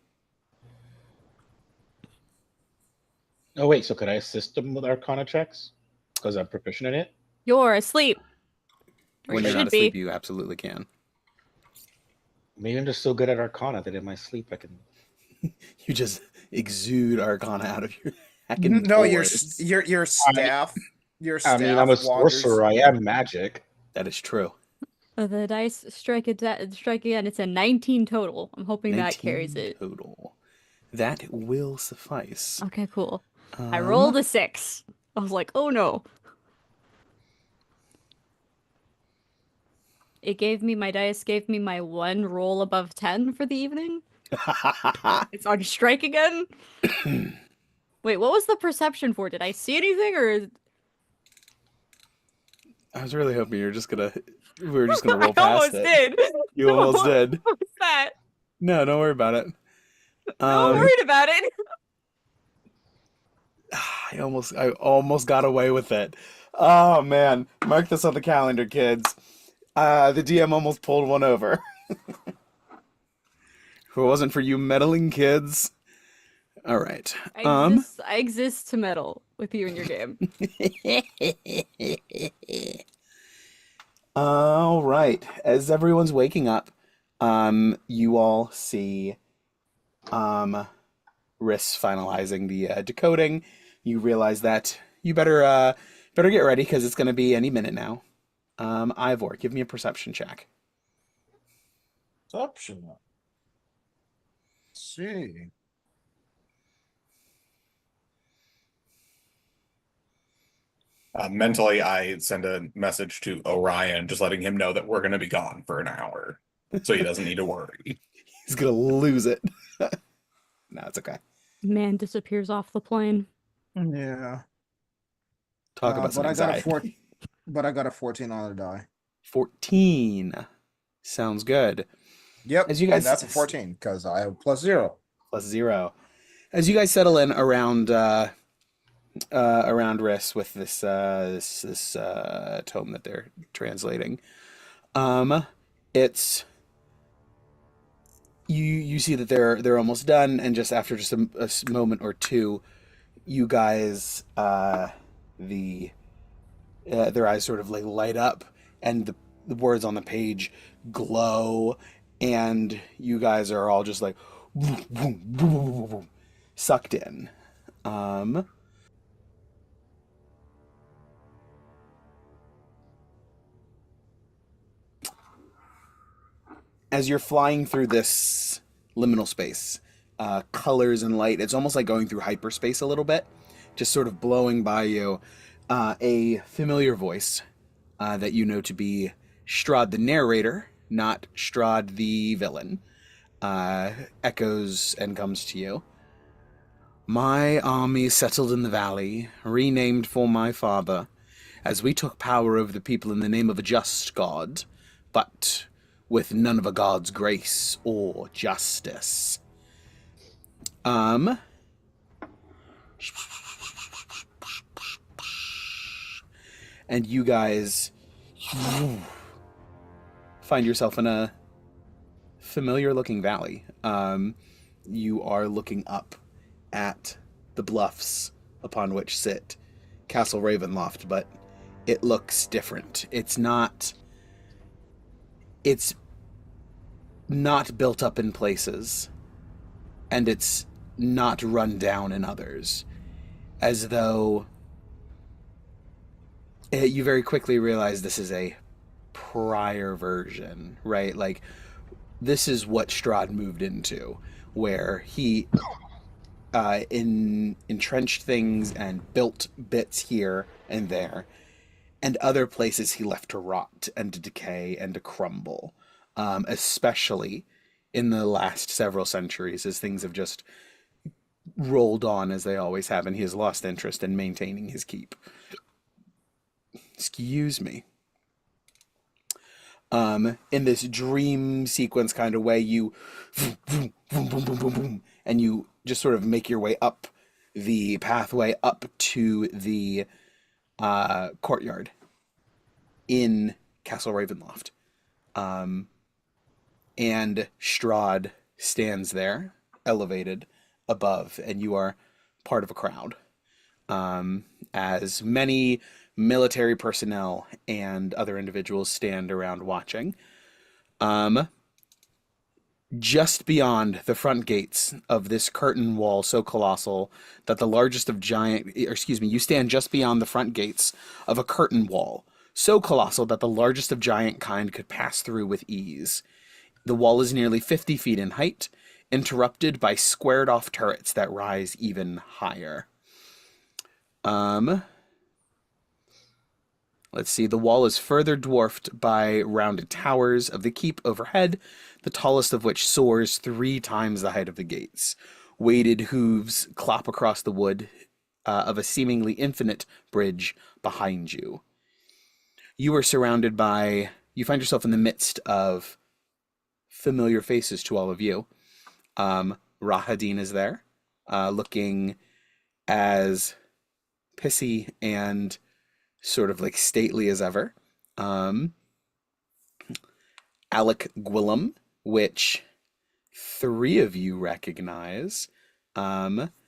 Oh, wait, so could I assist them with Arcana checks? Because I'm proficient in it? You're asleep. Or When you you're not should asleep, be. you absolutely can. Maybe I'm just so good at Arcana that in my sleep I can... You just exude Arcana out of your No, your pores. staff. Your staff. I mean, I'm a wanders- sorcerer. I am magic. That is true. The dice strike again. It's a 19 total. I'm hoping that carries 19 it. total. That will suffice. Okay, cool. I rolled a 6. I was like, oh no. My dice gave me my 1 roll above 10 for the evening. It's on strike again. Wait, what was the perception for? Did I see anything or? I was really hoping we were just gonna roll I past almost it. did. You almost did. What was that? No, don't worry about it. I'm worried about it. I almost got away with it. Oh man, mark this on the calendar, kids. The DM almost pulled one over. If it wasn't for you meddling kids. All right. I exist to meddle with you in your game. All right. As everyone's waking up, you all see Riss finalizing the decoding. You realize that you better get ready because it's going to be any minute now. Ivor, give me a perception check. Perception. Let's see. Mentally, I send a message to Orion, just letting him know that we're going to be gone for an hour, so he doesn't need to worry. He's going to lose it. No, it's okay. Man disappears off the plane. Yeah. Talk about some anxiety. But I got a 14 on the die. 14. Sounds good. Yep. As you guys, and that's a 14 because I have +0. +0. As you guys settle in around Riss with this tome that they're translating, it's you see that they're almost done, and just after just a moment or two, you guys their eyes sort of like light up, and the words on the page glow, and you guys are all just like sucked in. As you're flying through this liminal space, colors and light, it's almost like going through hyperspace a little bit, just sort of blowing by you. A familiar voice that you know to be Strahd the narrator, not Strahd the villain, echoes and comes to you. My army settled in the valley, renamed for my father, as we took power over the people in the name of a just god, but with none of a god's grace or justice. And you guys find yourself in a familiar looking valley. You are looking up at the bluffs upon which sit Castle Ravenloft, but it looks different. It's not built up in places, and it's not run down in others, as though you very quickly realize this is a prior version, right? Like, this is what Strahd moved into, where he entrenched things and built bits here and there, and other places he left to rot and to decay and to crumble, especially in the last several centuries, as things have just rolled on as they always have, and he has lost interest in maintaining his keep. Excuse me. In this dream sequence kind of way, you boom, boom, boom, boom, boom, boom, boom, and you just sort of make your way up the pathway up to the courtyard in Castle Ravenloft. And Strahd stands there, elevated above, and you are part of a crowd. As many military personnel and other individuals stand around watching. Just beyond the front gates of this curtain wall so colossal that the largest of you stand just beyond the front gates of a curtain wall so colossal that the largest of giant kind could pass through with ease. The wall is nearly 50 feet in height. interrupted by squared off turrets that rise even higher. Let's see, the wall is further dwarfed by rounded towers of the keep overhead, the tallest of which soars 3 times the height of the gates. Weighted hooves clop across the wood of a seemingly infinite bridge behind you. You find yourself in the midst of familiar faces to all of you. Rahadin is there, looking as pissy and sort of like stately as ever. Alec Gwillem, which 3 of you recognize. Perhaps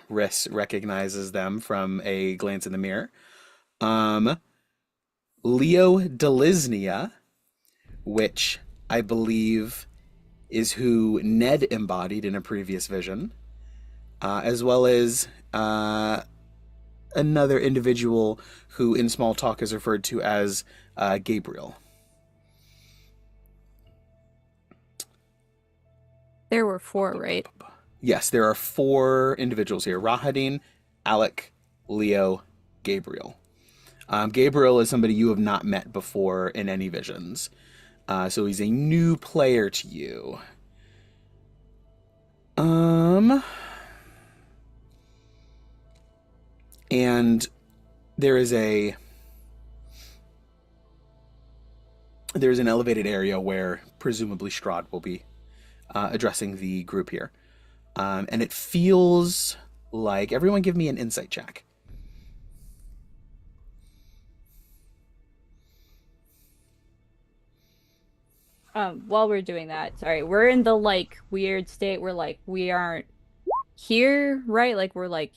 Riss recognizes them from a glance in the mirror. Leo Delisnia, which I believe is who Ned embodied in a previous vision, as well as another individual who in small talk is referred to as Gabriel. There were 4, right? Yes, there are 4 individuals here. Rahadin, Alec, Leo, Gabriel. Gabriel is somebody you have not met before in any visions. So he's a new player to you. And there's an elevated area where presumably Strahd will be addressing the group here. And it feels like, everyone give me an insight check. While we're doing that, sorry, we're in the like weird state where like we aren't here, right? Like we're like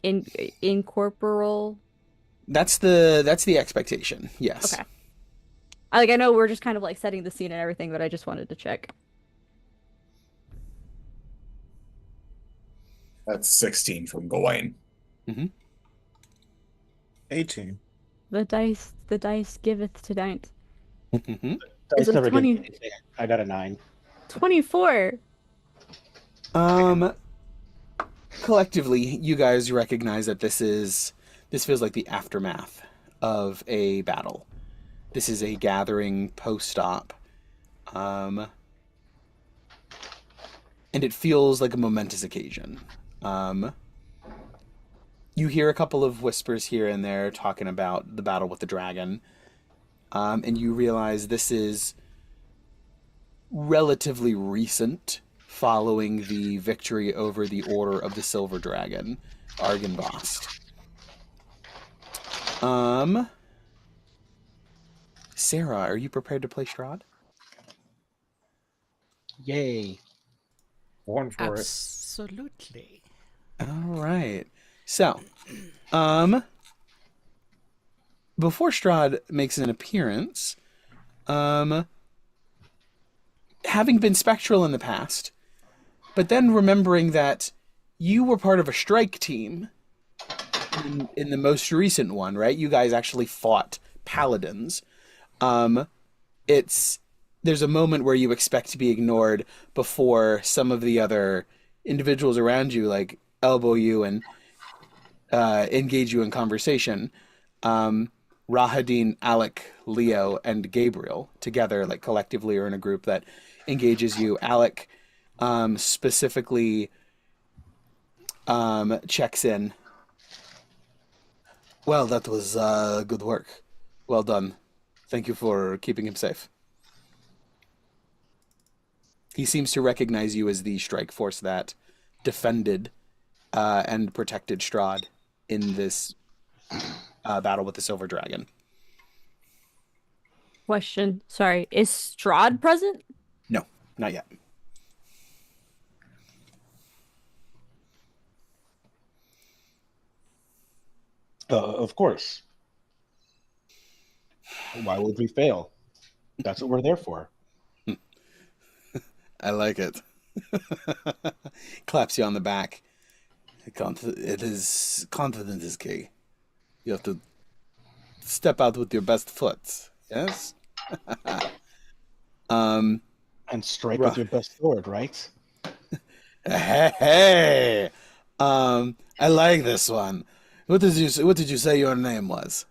incorporeal. That's the expectation. Yes. Okay. I know we're just kind of like setting the scene and everything, but I just wanted to check. That's 16 from Gawain. 18. The dice giveth tonight. Dice Is it never did 20? anything. I got a 9. 24. Collectively, you guys recognize that this feels like the aftermath of a battle. This is a gathering post-op. And it feels like a momentous occasion. You hear a couple of whispers here and there talking about the battle with the dragon. And you realize this is relatively recent, following the victory over the Order of the Silver Dragon, Argynvost. Sarah, are you prepared to play Strahd? Yay. Born for it. Absolutely. All right. So, before Strahd makes an appearance, having been spectral in the past, but then remembering that you were part of a strike team in the most recent one, right? You guys actually fought paladins. There's a moment where you expect to be ignored before some of the other individuals around you like elbow you and engage you in conversation. Rahadin, Alec, Leo, and Gabriel together, like collectively, are in a group that engages you. Alec specifically checks in. Well, that was good work. Well done. Thank you for keeping him safe. He seems to recognize you as the strike force that defended and protected Strahd in this battle with the Silver Dragon. Question. Sorry. Is Strahd present? No, not yet. Of course. Why would we fail? That's what we're there for. I like it. Claps you on the back. It is confidence is key. You have to step out with your best foot. Yes. And strike with your best sword, right? Hey, I like this one. What did you say your name was?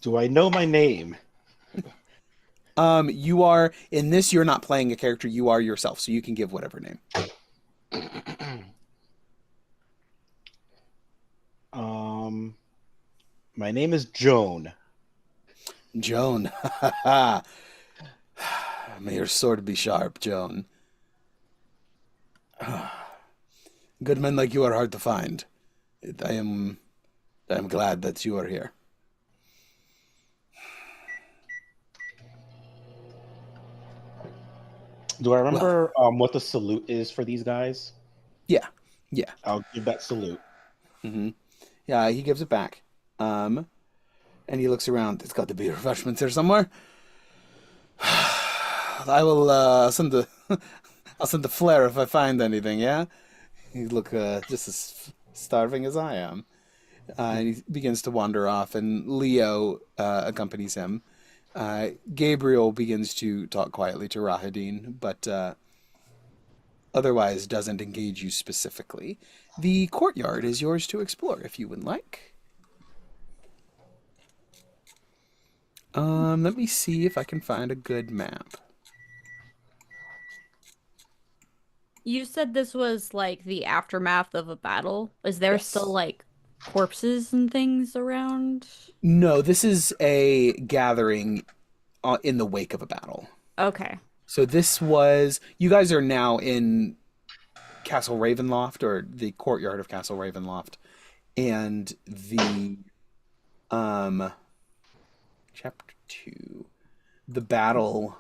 Do I know my name? You are in this. You're not playing a character. You are yourself, so you can give whatever name. Um, my name is Joan. Joan. May your sword be sharp, Joan. Good men like you are hard to find. I am glad that you are here. Do I Well, remember what the salute is for these guys? yeah, yeah, I'll give that salute. yeah. He gives it back. And he looks around. There's got to be refreshments here somewhere. I will send the I'll send the flare if I find anything. Yeah. You look just as starving as I am. And he begins to wander off, and Leo accompanies him. Gabriel begins to talk quietly to Rahadin, but otherwise doesn't engage you specifically. The courtyard is yours to explore if you would like. Let me see if I can find a good map. You said this was like the aftermath of a battle. Is there still Yes. like corpses and things around? No, this is a gathering in the wake of a battle. Okay. So this was, you guys are now in Castle Ravenloft, or the courtyard of Castle Ravenloft, and the chapter 2, the battle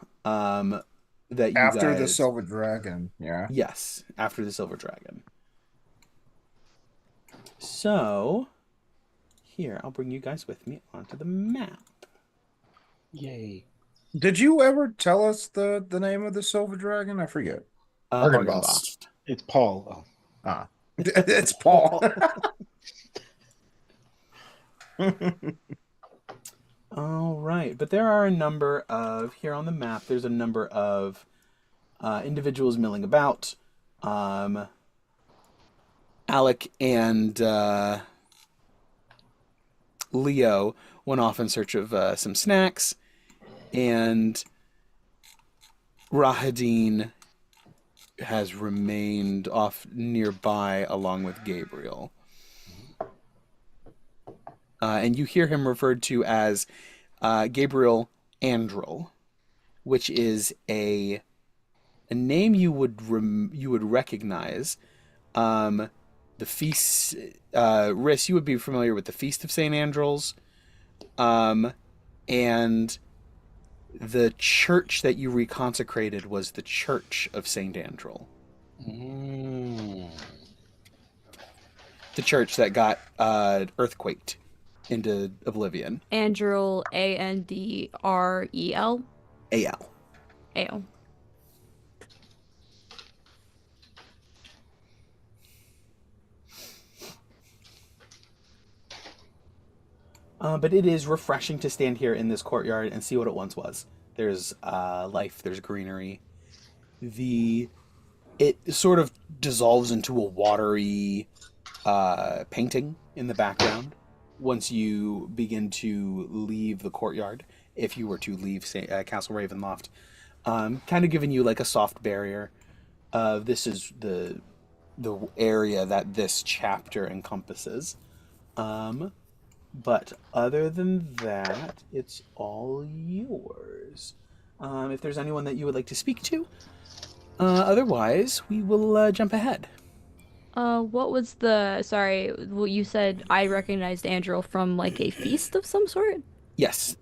that you After the guys, Silver Dragon, yeah. yes, after the Silver Dragon. So here, I'll bring you guys with me onto the map. Yay. Did you ever tell us the name of the Silver Dragon? I forget. Argynvost. Argynvost. It's Paul. Oh. Ah, it's Paul. All right, but there are a number of, here on the map, there's a number of individuals milling about. Alec and Leo went off in search of some snacks, and Rahadin has remained off nearby along with Gabriel. And you hear him referred to as Gabriel Andrel, which is a name you would recognize. The feast, Riss, you would be familiar with the Feast of Saint Andrels, and the church that you reconsecrated was the Church of Saint Andrel, the church that got earthquaked into oblivion. Andrel, Andrel. Al. Ale. But it is refreshing to stand here in this courtyard and see what it once was. There's life, there's greenery. It sort of dissolves into a watery painting in the background once you begin to leave the courtyard. If you were to leave Castle Ravenloft, kind of giving you like a soft barrier. This is the area that this chapter encompasses. But other than that, it's all yours. If there's anyone that you would like to speak to, otherwise we will jump ahead. What was the, sorry, well, you said I recognized Andrel from like a feast of some sort? Yes,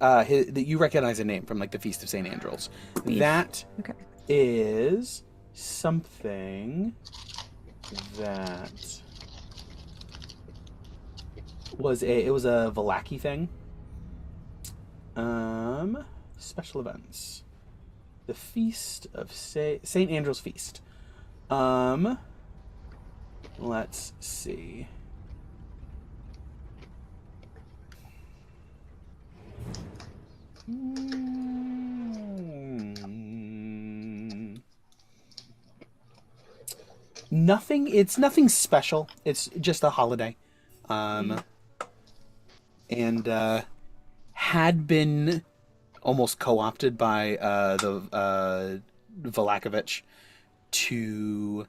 you recognize a name from like the Feast of Saint Andrels. Feast. That Okay. is something that was a Valaki thing. Special events. The Feast of Saint Andrew's Feast. Let's see. Nothing. It's nothing special. It's just a holiday, and had been almost co-opted by the Valakovich to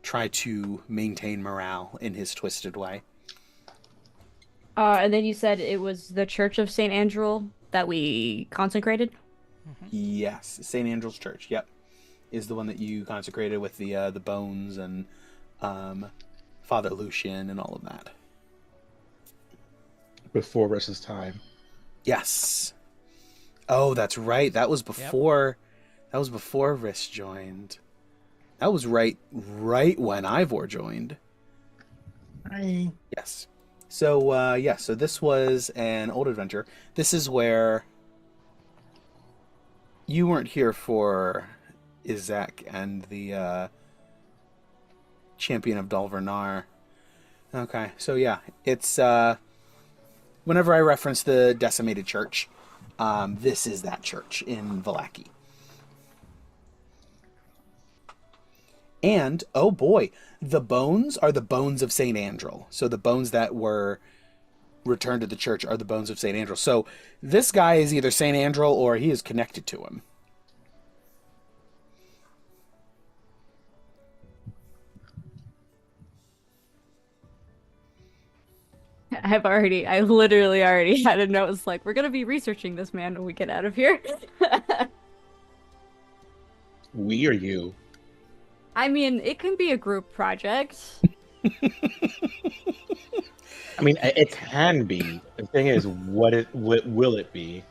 try to maintain morale in his twisted way. And then you said it was the Church of St. Andrew that we consecrated? Yes, St. Andrew's Church. Yep, is the one that you consecrated with the bones and Father Lucian and all of that. Before Riss's time. Yes. Oh, that's right. That was before. Yep. That was before Riss joined. That was right when Ivor joined. Hi. Yes. So so this was an old adventure. This is where you weren't here for Izek and the champion of Dalvernar. Okay, so yeah, it's whenever I reference the decimated church, this is that church in Vallaki. And, oh boy, the bones are the bones of St. Andrew. So the bones that were returned to the church are the bones of St. Andrew. So this guy is either St. Andrew or he is connected to him. I literally already had a note. It's like, we're going to be researching this man when we get out of here. We or you? I mean, it can be a group project. I mean, it can be. The thing is, what will it be?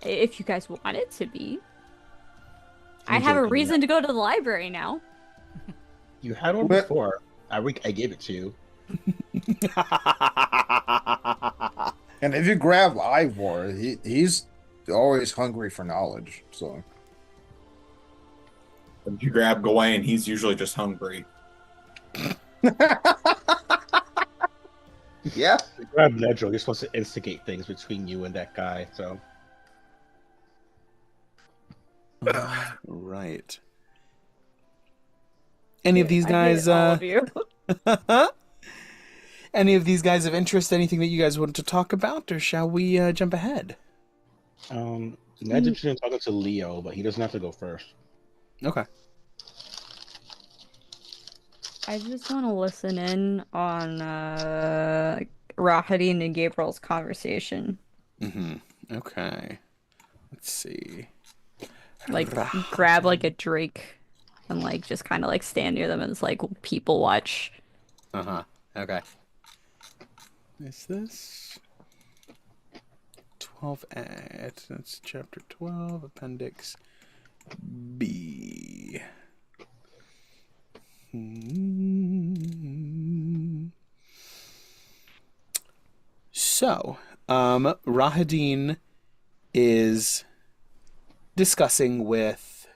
If you guys want it to be. I have a reason to go to the library now. You had one before. I gave it to you. And if you grab Ivor, he's always hungry for knowledge. So if you grab Gawain, he's usually just hungry. Yeah. You grab Nedro, you're supposed to instigate things between you and that guy. So right. Any of these guys? All of you. Any of these guys of interest? Anything that you guys want to talk about, or shall we jump ahead? Ned's interested in talking to Leo, but he doesn't have to go first. Okay. I just want to listen in on Rahadin and Gabriel's conversation. Okay. Let's see. Like, grab like a drink and like just kind of like stand near them and it's like people watch. Okay. Is this 12 at that's chapter 12, appendix B. So, Rahadin is discussing with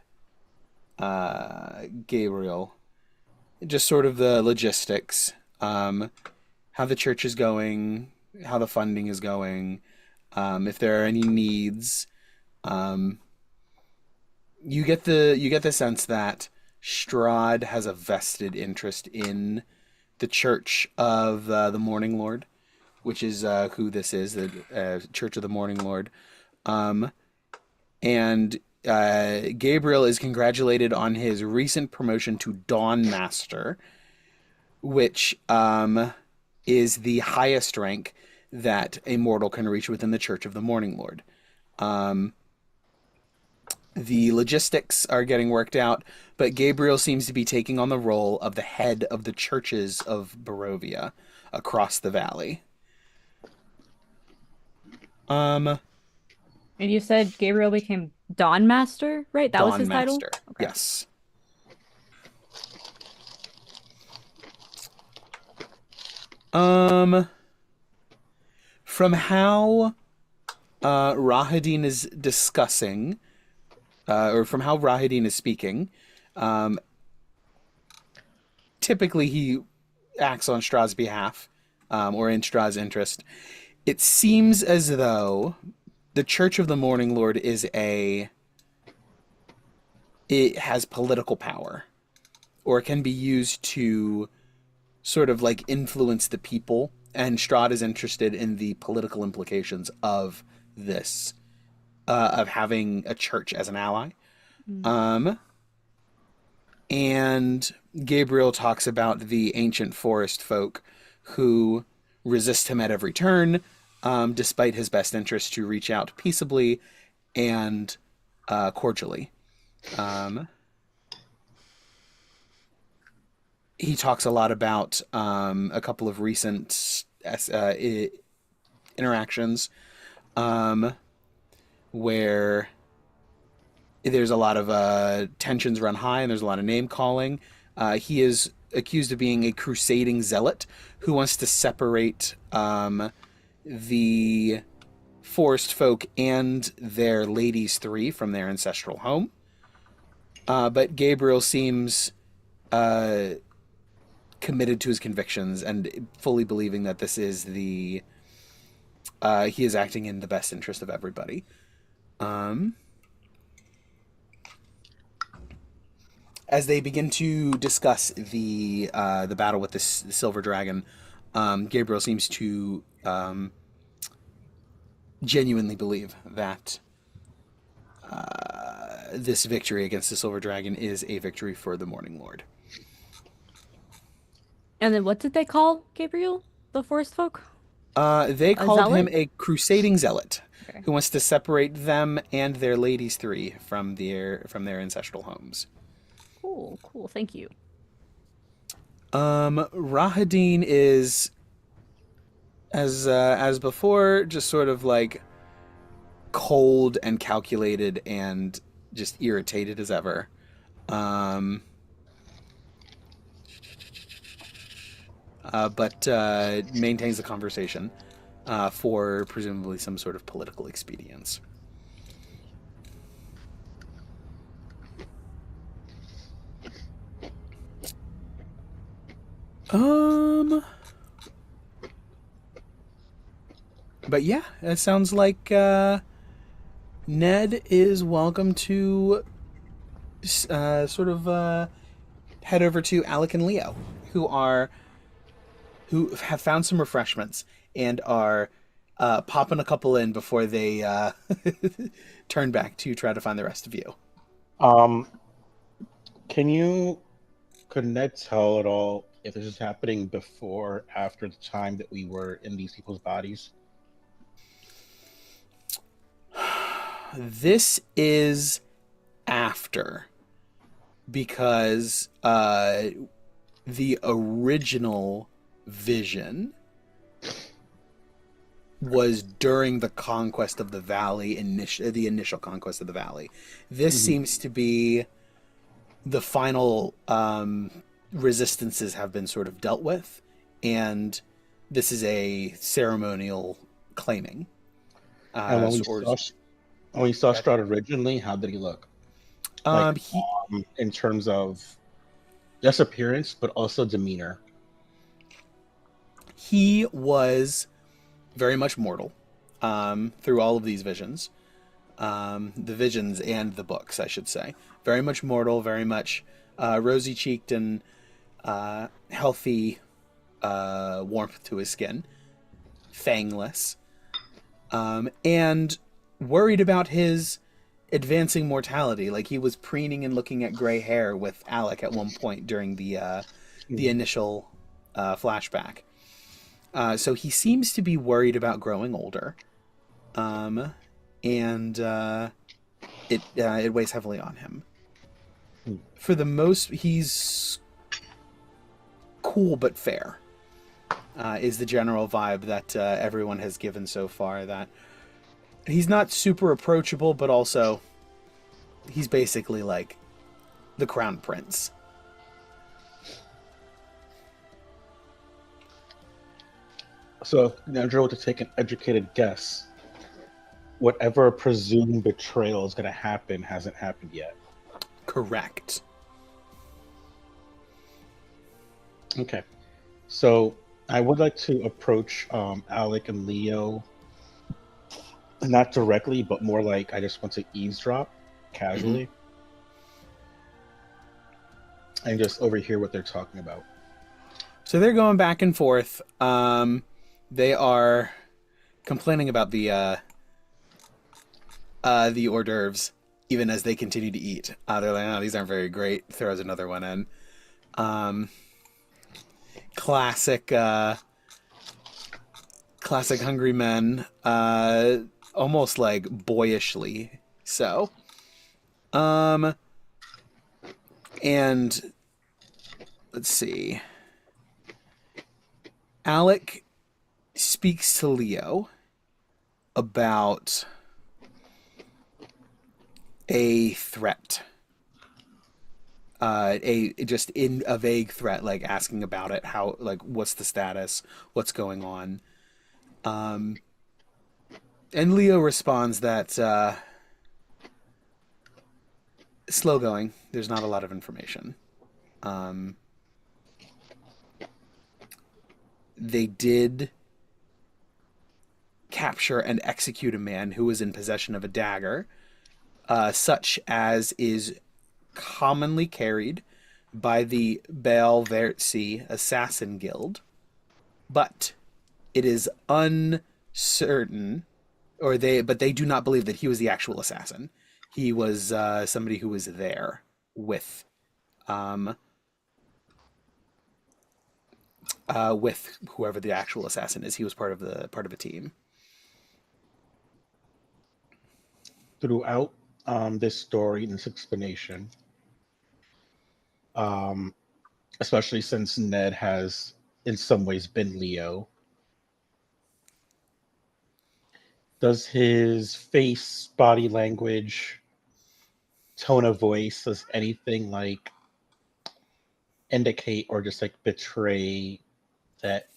Gabriel just sort of the logistics, how the church is going, how the funding is going, if there are any needs. You get the sense that Strahd has a vested interest in the Church of the Morning Lord, which is who this is, the Church of the Morning Lord. And Gabriel is congratulated on his recent promotion to Dawn Master, which is the highest rank that a mortal can reach within the Church of the Morning Lord. The logistics are getting worked out, but Gabriel seems to be taking on the role of the head of the churches of Barovia across the valley. And you said Gabriel became Dawn Master, right? That was his title? Dawn Master, okay. Yes. From how Rahadin is discussing, or from how Rahadin is speaking, typically he acts on Strahd's behalf, or in Strahd's interest. It seems as though the Church of the Morning Lord it has political power. or can be used to sort of like influence the people. And Strahd is interested in the political implications of this, of having a church as an ally. And Gabriel talks about the ancient forest folk who resist him at every turn, despite his best interest to reach out peaceably and cordially. He talks a lot about a couple of recent interactions where there's a lot of tensions run high and there's a lot of name calling. He is accused of being a crusading zealot who wants to separate the forest folk and their ladies three from their ancestral home. But Gabriel seems committed to his convictions and fully believing that this is he is acting in the best interest of everybody. As they begin to discuss the battle with the silver dragon, Gabriel seems to genuinely believe that this victory against the silver dragon is a victory for the Morning Lord. And then what did they call Gabriel, the forest folk? They called zealot? him a crusading zealot Okay. who wants to separate them and their ladies three from their ancestral homes. Cool. Thank you. Rahadin is, as before, just sort of like cold and calculated and just irritated as ever. But maintains the conversation for presumably some sort of political expedience. But yeah, it sounds like Ned is welcome to sort of head over to Alec and Leo, who have found some refreshments and are popping a couple in before they turn back to try to find the rest of you. Could Ned tell at all if this is happening before or after the time that we were in these people's bodies? This is after, because the original vision was during the conquest of the valley, the initial conquest of the valley. This seems to be the final resistances have been sort of dealt with, and this is a ceremonial claiming. And when we saw Strahd originally, how did he look? In terms of just appearance, but also demeanor. He was very much mortal through all of these visions. The visions and the books, I should say. Very much mortal, very much rosy-cheeked and healthy warmth to his skin. Fangless. And worried about his advancing mortality. Like, he was preening and looking at gray hair with Alec at one point during the initial flashback. So he seems to be worried about growing older. And it weighs heavily on him. For the most, he's cool but fair, is the general vibe that everyone has given so far. That he's not super approachable, but also he's basically like the crown prince. So if Nedro were to take an educated guess, whatever presumed betrayal is going to happen hasn't happened yet. Correct. Okay. So I would like to approach Alec and Leo, not directly, but more like I just want to eavesdrop casually. and just overhear what they're talking about. So they're going back and forth. They are complaining about the hors d'oeuvres, even as they continue to eat. They're like, "Oh, these aren't very great." Throws another one in. Classic hungry men. Almost like boyishly so. And let's see. Alec speaks to Leo about a threat. Just in a vague threat, like asking about it, how, like, what's the status, what's going on. And Leo responds that slow going. There's not a lot of information. They did capture and execute a man who was in possession of a dagger, such as is commonly carried by the Baal Vertzi Assassin Guild, but it is uncertain, but they do not believe that he was the actual assassin. He was somebody who was there with whoever the actual assassin is. He was part of a team. Throughout this story and this explanation, especially since Ned has in some ways been Leo, does his face, body language, tone of voice, does anything like indicate or just like betray that,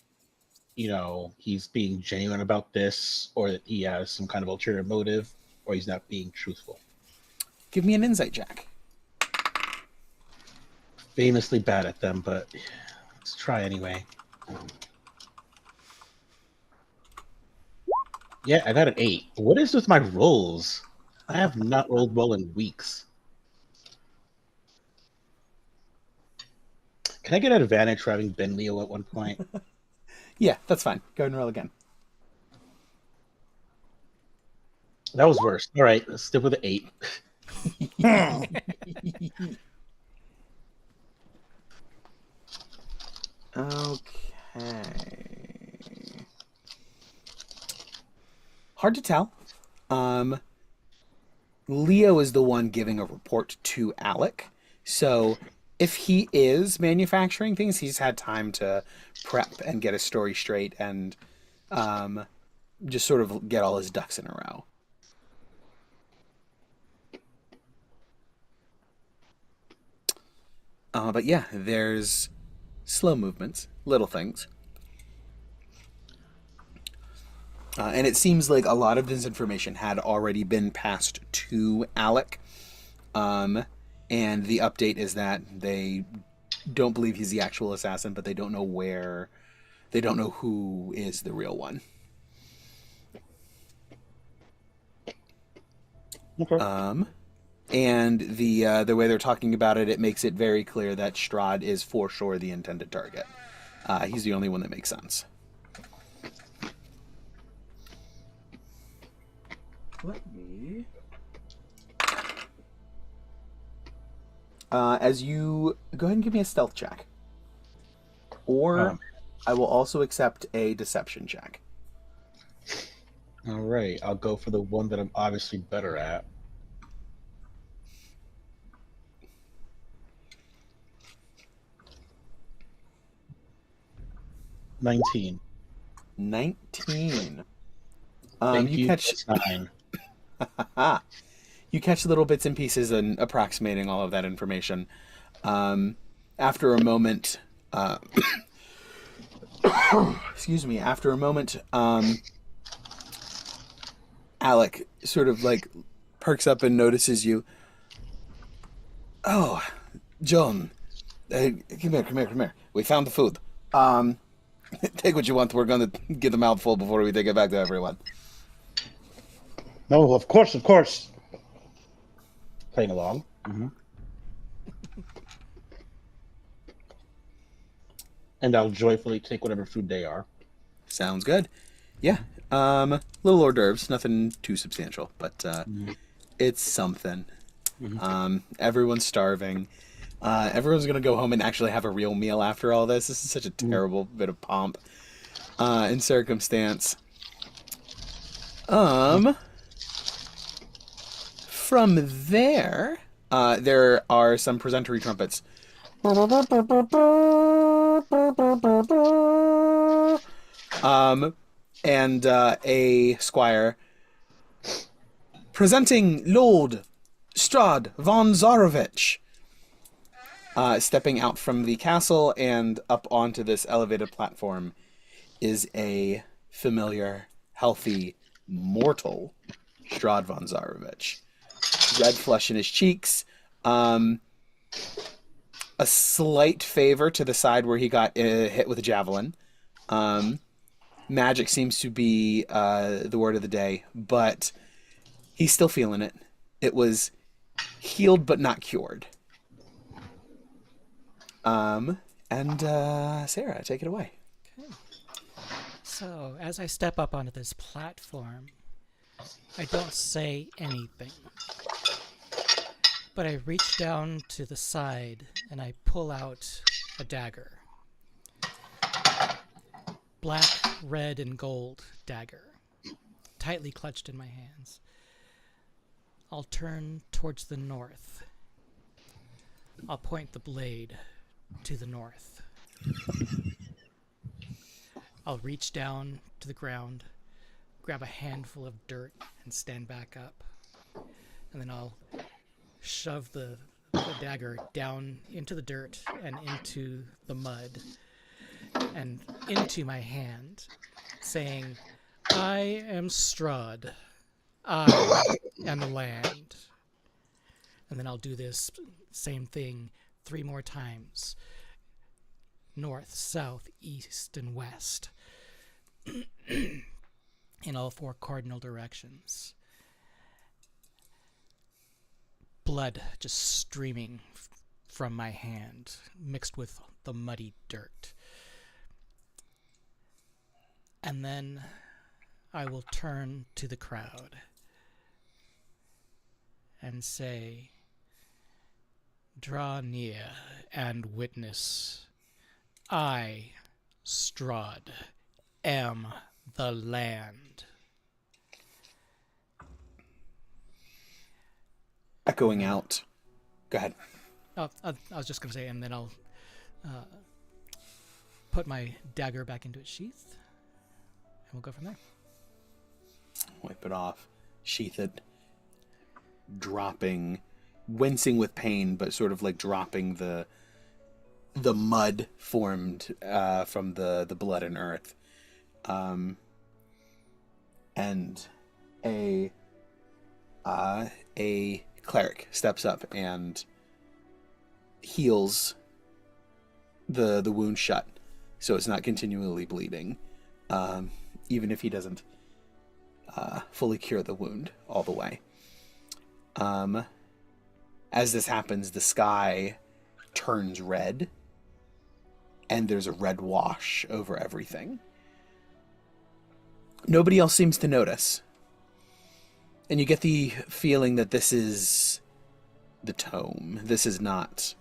you know, he's being genuine about this, or that he has some kind of ulterior motive, or he's not being truthful? Give me an insight check. Famously bad at them, but let's try anyway. Yeah, I got an 8. What is with my rolls? I have not rolled well in weeks. Can I get an advantage for having been Leo at one point? Yeah, that's fine. Go ahead and roll again. That was worse. All right, let's stick with an 8. Okay. Hard to tell. Leo is the one giving a report to Alec. So if he is manufacturing things, he's had time to prep and get his story straight and just sort of get all his ducks in a row. But yeah, there's slow movements, little things. And it seems like a lot of this information had already been passed to Alec. And the update is that they don't believe he's the actual assassin, but they don't know who is the real one. Okay. And the way they're talking about it, it makes it very clear that Strahd is for sure the intended target. He's the only one that makes sense. Let me... as you... Go ahead and give me a stealth check. Or I will also accept a deception check. All right, I'll go for the one that I'm obviously better at. 19. 19. Thank you you. catch... That's 9. You catch little bits and pieces and approximating all of that information. After a moment, excuse me. After a moment, Alec sort of like perks up and notices you. Oh, John, come here. We found the food. Take what you want. We're going to get the mouthful before we take it back to everyone. No, of course. Playing along. Mm-hmm. and I'll joyfully take whatever food they are. Sounds good. Yeah. Little hors d'oeuvres, nothing too substantial, but it's something. Everyone's starving. Everyone's gonna go home and actually have a real meal after all this. This is such a terrible bit of pomp and circumstance. From there, there are some presentory trumpets. And a squire presenting Lord Strahd von Zarovich, stepping out from the castle and up onto this elevated platform is a familiar, healthy, mortal Strahd von Zarovich. Red flush in his cheeks, a slight favor to the side where he got hit with a javelin. Magic seems to be the word of the day, but he's still feeling it. It was healed but not cured. And Sarah, take it away. Okay. So, as I step up onto this platform, I don't say anything. But I reach down to the side and I pull out a dagger. Black, red, and gold dagger, tightly clutched in my hands. I'll turn towards the north. I'll point the blade to the north. I'll reach down to the ground, grab a handful of dirt, and stand back up. And then I'll shove the dagger down into the dirt and into the mud and into my hand, saying, I am Strahd. I am the land. And then I'll do this same thing 3 more times. North, south, east, and west. In all 4 cardinal directions. Blood just streaming from my hand, mixed with the muddy dirt. And then I will turn to the crowd and say, draw near and witness. I, Strahd, am the land. Echoing out. Go ahead. Oh, I was just going to say, and then I'll put my dagger back into its sheath, and we'll go from there. Wipe it off. Sheath it. Dropping, wincing with pain, but sort of like dropping the mud formed from the blood and earth. And a cleric steps up and heals the wound shut, so it's not continually bleeding, even if he doesn't fully cure the wound all the way. As this happens, the sky turns red, and there's a red wash over everything. Nobody else seems to notice. And you get the feeling that this is the tome. This is not...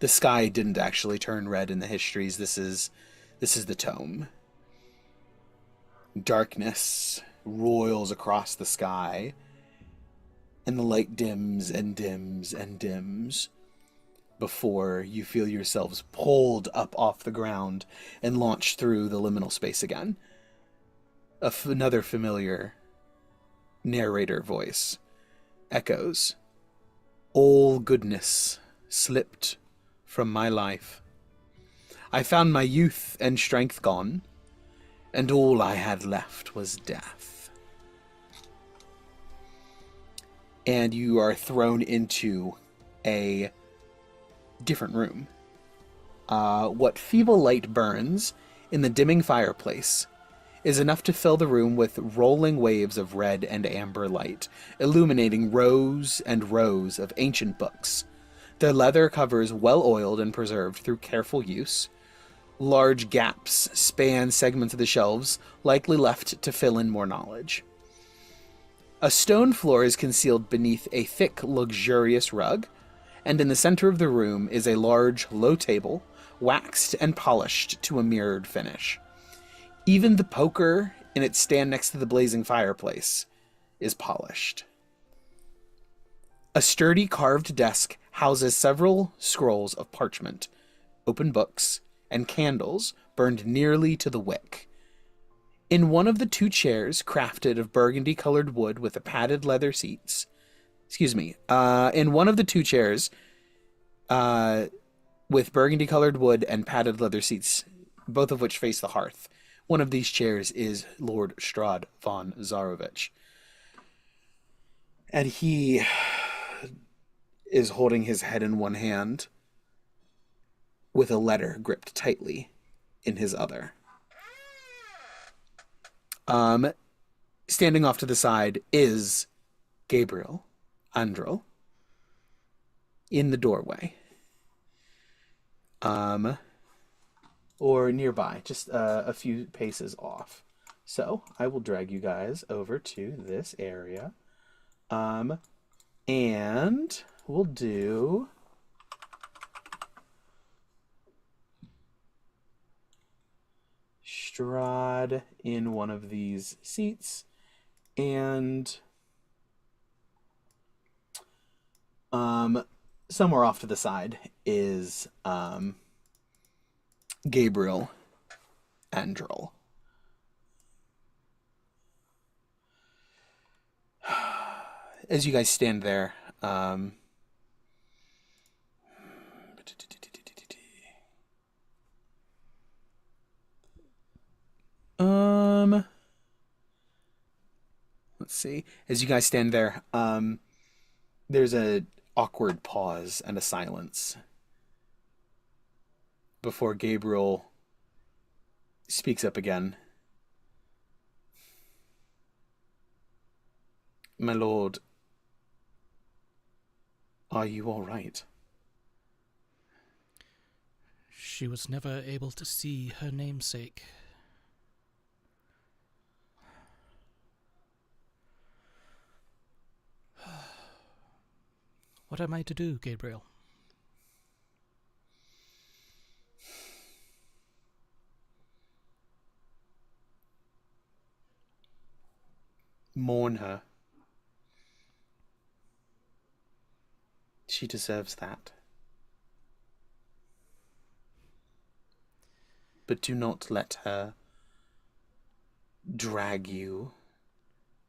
The sky didn't actually turn red in the histories. This is the tome. Darkness roils across the sky, and the light dims and dims and dims before you feel yourselves pulled up off the ground and launched through the liminal space again. Another familiar narrator voice echoes. All goodness slipped from my life. I found my youth and strength gone, and all I had left was death. And you are thrown into a different room. What feeble light burns in the dimming fireplace is enough to fill the room with rolling waves of red and amber light, illuminating rows and rows of ancient books, their leather covers well oiled and preserved through careful use, Large gaps span segments of the shelves, likely left to fill in more knowledge. A stone floor is concealed beneath a thick, luxurious rug, and in the center of the room is a large, low table, waxed and polished to a mirrored finish. Even the poker in its stand next to the blazing fireplace is polished. A sturdy carved desk houses several scrolls of parchment, open books, and candles burned nearly to the wick. In one of the 2 chairs, crafted of burgundy-colored wood with a padded leather seats... in one of the 2 chairs, with burgundy-colored wood and padded leather seats, both of which face the hearth. One of these chairs is Lord Strahd von Zarovich. And he is holding his head in one hand, with a letter gripped tightly in his other. Standing off to the side is Gabriel Andrel in the doorway. Or nearby, just a few paces off. So I will drag you guys over to this area. And we'll do... Strahd in one of these seats, and somewhere off to the side is Gabriel Andrel. As you guys stand there, let's see. As you guys stand there, there's a awkward pause and a silence before Gabriel speaks up again. My lord, are you all right? She was never able to see her namesake. What am I to do, Gabriel? Mourn her. She deserves that. But do not let her drag you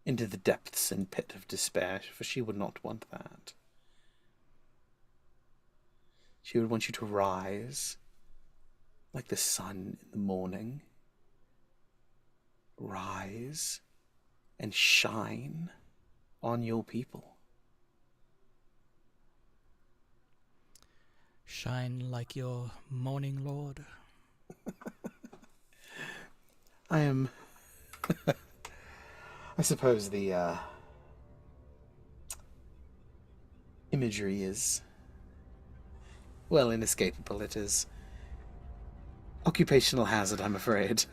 into the depths and pit of despair, for she would not want that. She would want you to rise like the sun in the morning. Rise and shine on your people. Shine like your morning lord. I am... I suppose the imagery is... well, inescapable. It is occupational hazard, I'm afraid.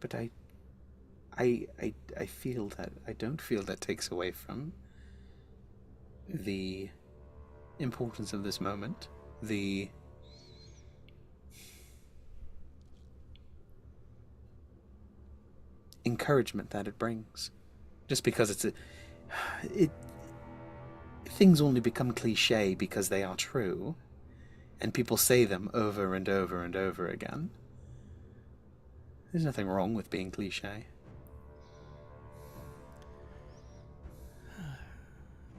But I feel that I don't feel that takes away from the importance of this moment, the encouragement that it brings. Just because things only become cliche because they are true, and people say them over and over and over again. There's nothing wrong with being cliche.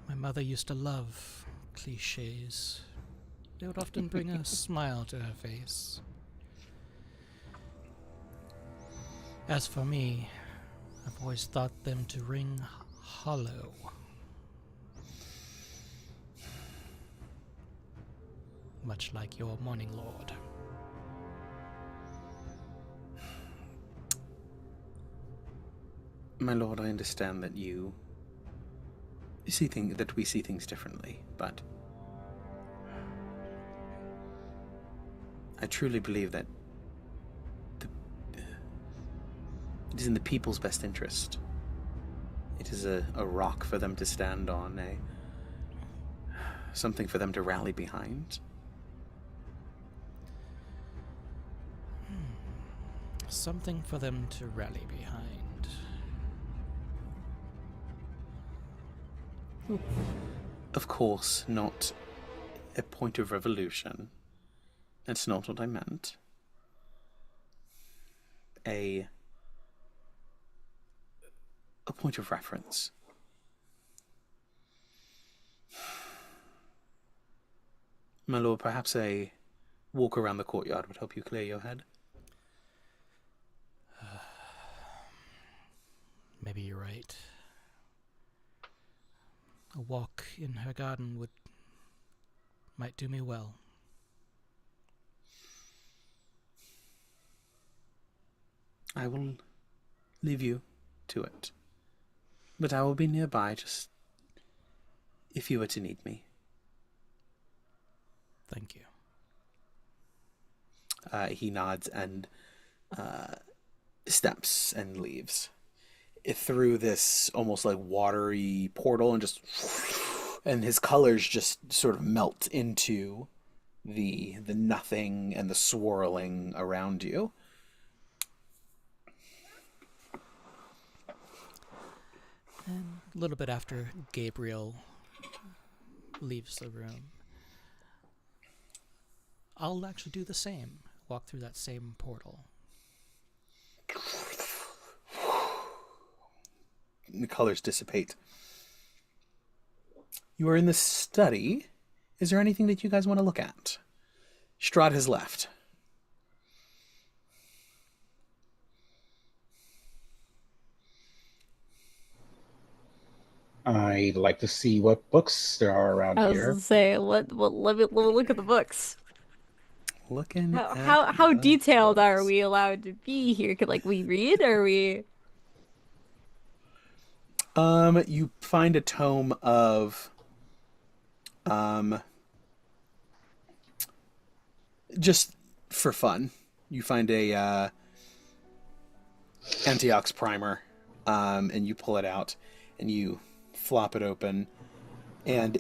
My mother used to love cliches. They would often bring a smile to her face. As for me, I've always thought them to ring hollow. Much like your morning lord. My lord, I understand that you see that we see things differently, but I truly believe that it is in the people's best interest. It is a rock for them to stand on, something for them to rally behind. Something for them to rally behind. Of course, not a point of revolution. That's not what I meant. A point of reference. My lord, perhaps a walk around the courtyard would help you clear your head. Maybe you're right. A walk in her garden might do me well. I will leave you to it. But I will be nearby, just if you were to need me. Thank you. He nods and steps and leaves through this almost like watery portal, and his colors just sort of melt into the nothing and the swirling around you. And a little bit after Gabriel leaves the room, I'll actually do the same. Walk through that same portal. The colors dissipate. You are in the study. Is there anything that you guys want to look at? Strahd has left. I'd like to see what books there are around I was here. gonna say, let me look at the books. Looking at How the detailed are books. we allowed to be here? Could we read? Or we? You find a tome of just for fun. You find a Antioch's primer, and you pull it out and you flop it open, and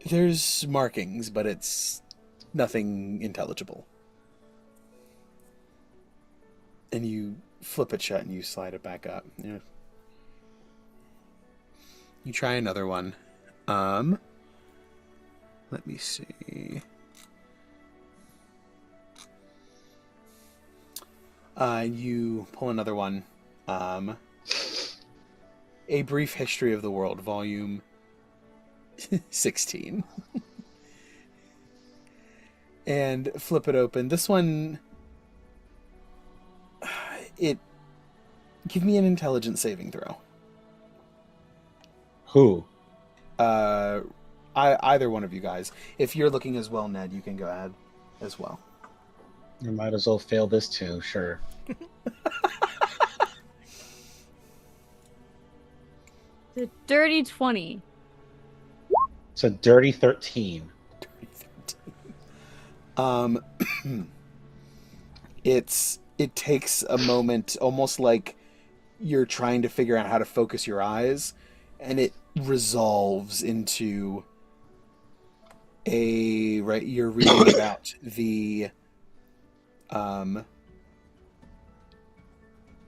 there's markings, but it's nothing intelligible. And you flip it shut and you slide it back up. You try another one. Let me see. You pull another one. A Brief History of the World, volume 16. And flip it open. This one, give me an intelligence saving throw. Who? Either one of you guys. If you're looking as well, Ned, you can go ahead as well. You might as well fail this too, sure. The dirty 20. It's a dirty 13. It takes a moment, almost like you're trying to figure out how to focus your eyes, and it resolves into you're reading about the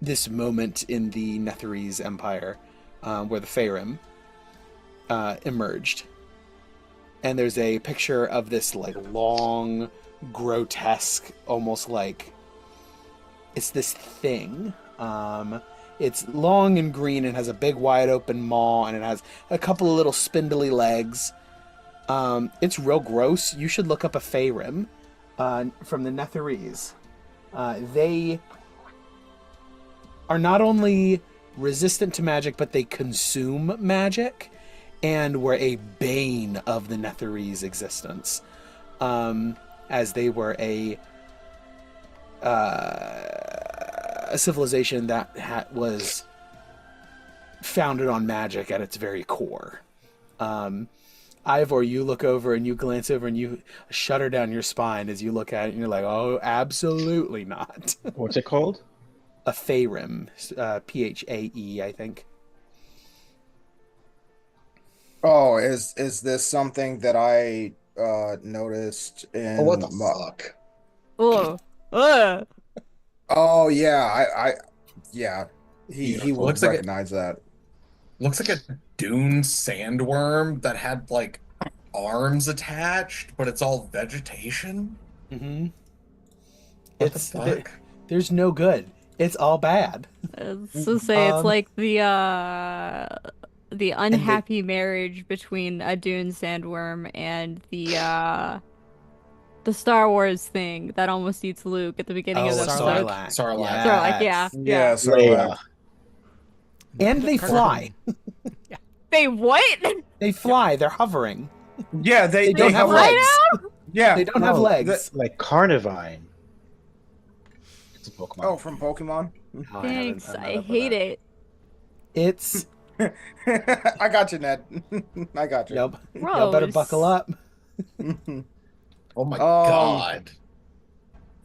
this moment in the Netherese Empire where the Faerûn emerged. And there's a picture of this long, grotesque, almost like it's this thing. It's long and green and has a big wide open maw, and it has a couple of little spindly legs. It's real gross. You should look up a Faerûn from the Netherese. They are not only resistant to magic, but they consume magic, and were a bane of the Netherese existence, as they were a civilization that was founded on magic at its very core. Ivor, you look over and you glance over and you shudder down your spine as you look at it and you're like, oh, absolutely not. What's it called? A Pharim, Phae, I think. Oh, is this something that I noticed in Oh, what the fuck? Oh. Ugh. Oh yeah, yeah. He Beautiful. would Looks like recognize that. Looks like a dune sandworm that had like arms attached, but it's all vegetation. Mm-hmm. What the fuck? There's no good. It's all bad. So say it's like the And unhappy marriage between a dune sandworm and the Star Wars thing that almost eats Luke at the beginning of the episode. Sarlacc. Sarlacc. Sarlacc, yeah. Yeah, so Leia. And they fly. They what? They fly. They're hovering. yeah, They don't have fly legs. Yeah, They don't have No, legs. Like Carnivine. It's a Pokemon. oh, from Pokemon. Oh, Thanks, I hate it. It's I got you, Ned. I got you. y'all better Gross. buckle up. Oh my god.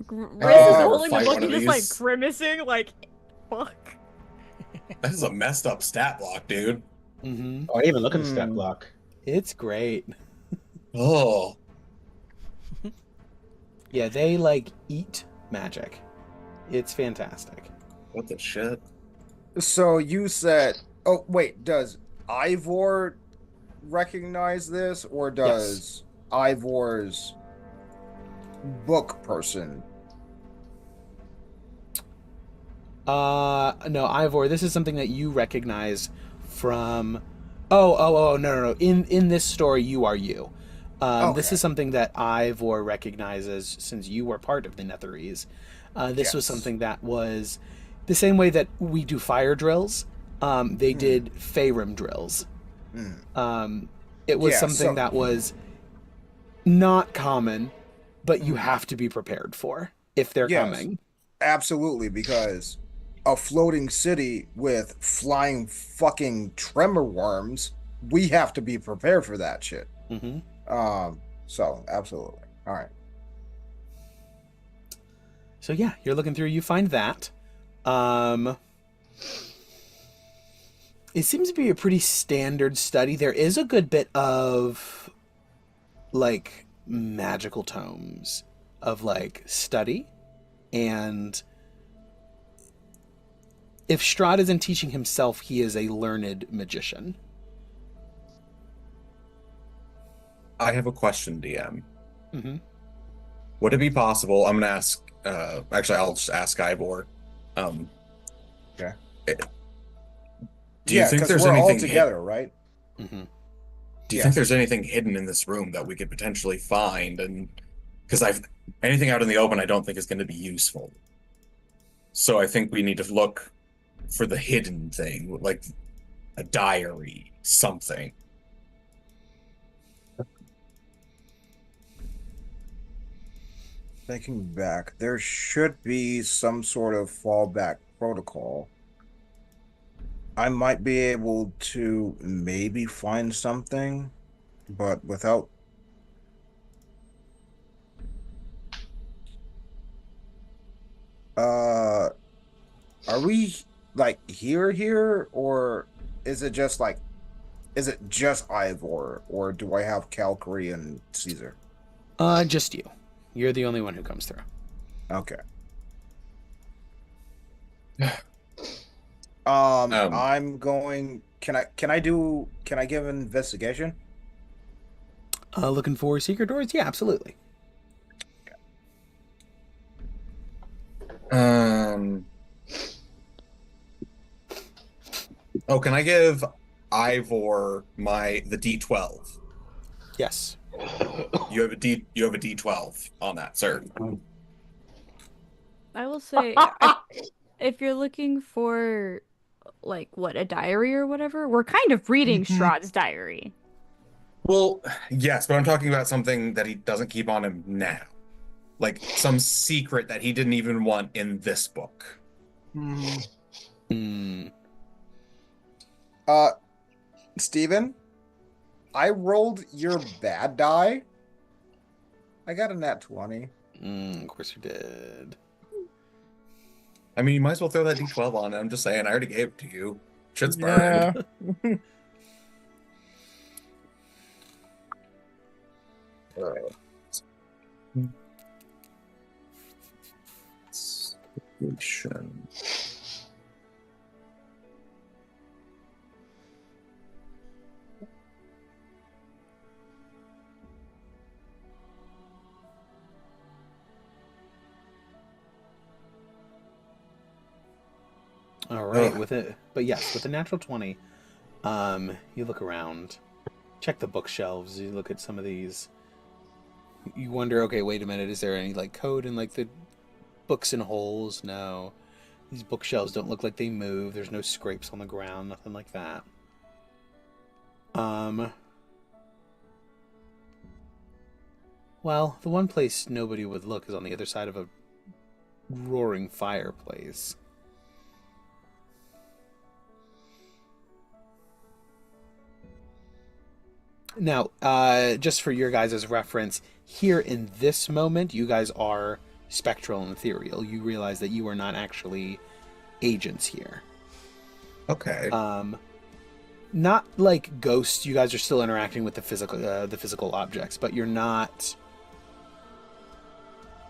Riz is Uh, holding the fight book one and of just like these. grimacing, like, fuck. That is a messed up stat block, dude. Mm-hmm. Oh, I didn't even look at the stat block. It's great. Oh. Yeah, they like eat magic. It's fantastic. What the shit? So you said, oh wait, does Ivor recognize this, or does Ivor's book person? No, Ivor, this is something that you recognize from. No. In this story, you are you. This Okay. is something that Ivor recognizes since you were part of the Netherese. This was Yes. something that was the same way that we do fire drills. They did Faerun drills. It was Yeah, something so- that was not common, but you have to be prepared for if they're Yes. coming. Absolutely, because a floating city with flying fucking tremor worms, we have to be prepared for that shit. Mm-hmm. So absolutely. All right. So yeah, you're looking through, you find that. It seems to be a pretty standard study. There is a good bit of like magical tomes of like study, and if Strahd isn't teaching himself, he is a learned magician. I have a question, DM. Mm-hmm. Would it be possible? I'm gonna ask. Actually, I'll just ask Ivor. Okay. Do you think 'cause there's we're all anything together, right? Mm-hmm. Do you Yes. think there's anything hidden in this room that we could potentially find? And because anything out in the open, I don't think is going to be useful. So I think we need to look for the hidden thing, like a diary, something. Thinking back, there should be some sort of fallback protocol. I might be able to maybe find something, but without. Are we like here, or is it just like, is it just Ivor, or do I have Calgary and Cesar? Just you. You're the only one who comes through. Okay. I'm going. Can I give an investigation? Looking for secret doors? Yeah, absolutely. Oh, can I give Ivor the D12? Yes. You have a D12 on that, sir. I will say, if you're looking for, like, what, a diary or whatever, we're kind of reading Strahd's diary. Well, yes, but I'm talking about something that he doesn't keep on him now. Like some secret that he didn't even want in this book. Hmm. Steven? I rolled your bad die. I got a nat 20. Of course you did. I mean, you might as well throw that D12 on it. I'm just saying, I already gave it to you. Shit's burned. Yeah. Solution. All right, with it, but yes, with a natural 20, you look around, check the bookshelves, you look at some of these, you wonder, okay, wait a minute, is there any like code in like the books and holes? No, these bookshelves don't look like they move. There's no scrapes on the ground, nothing like that. Well, the one place nobody would look is on the other side of a roaring fireplace. Now, just for your guys' reference, here in this moment, you guys are spectral and ethereal. You realize that you are not actually agents here. Okay. Not like ghosts. You guys are still interacting with the physical objects, but you're not.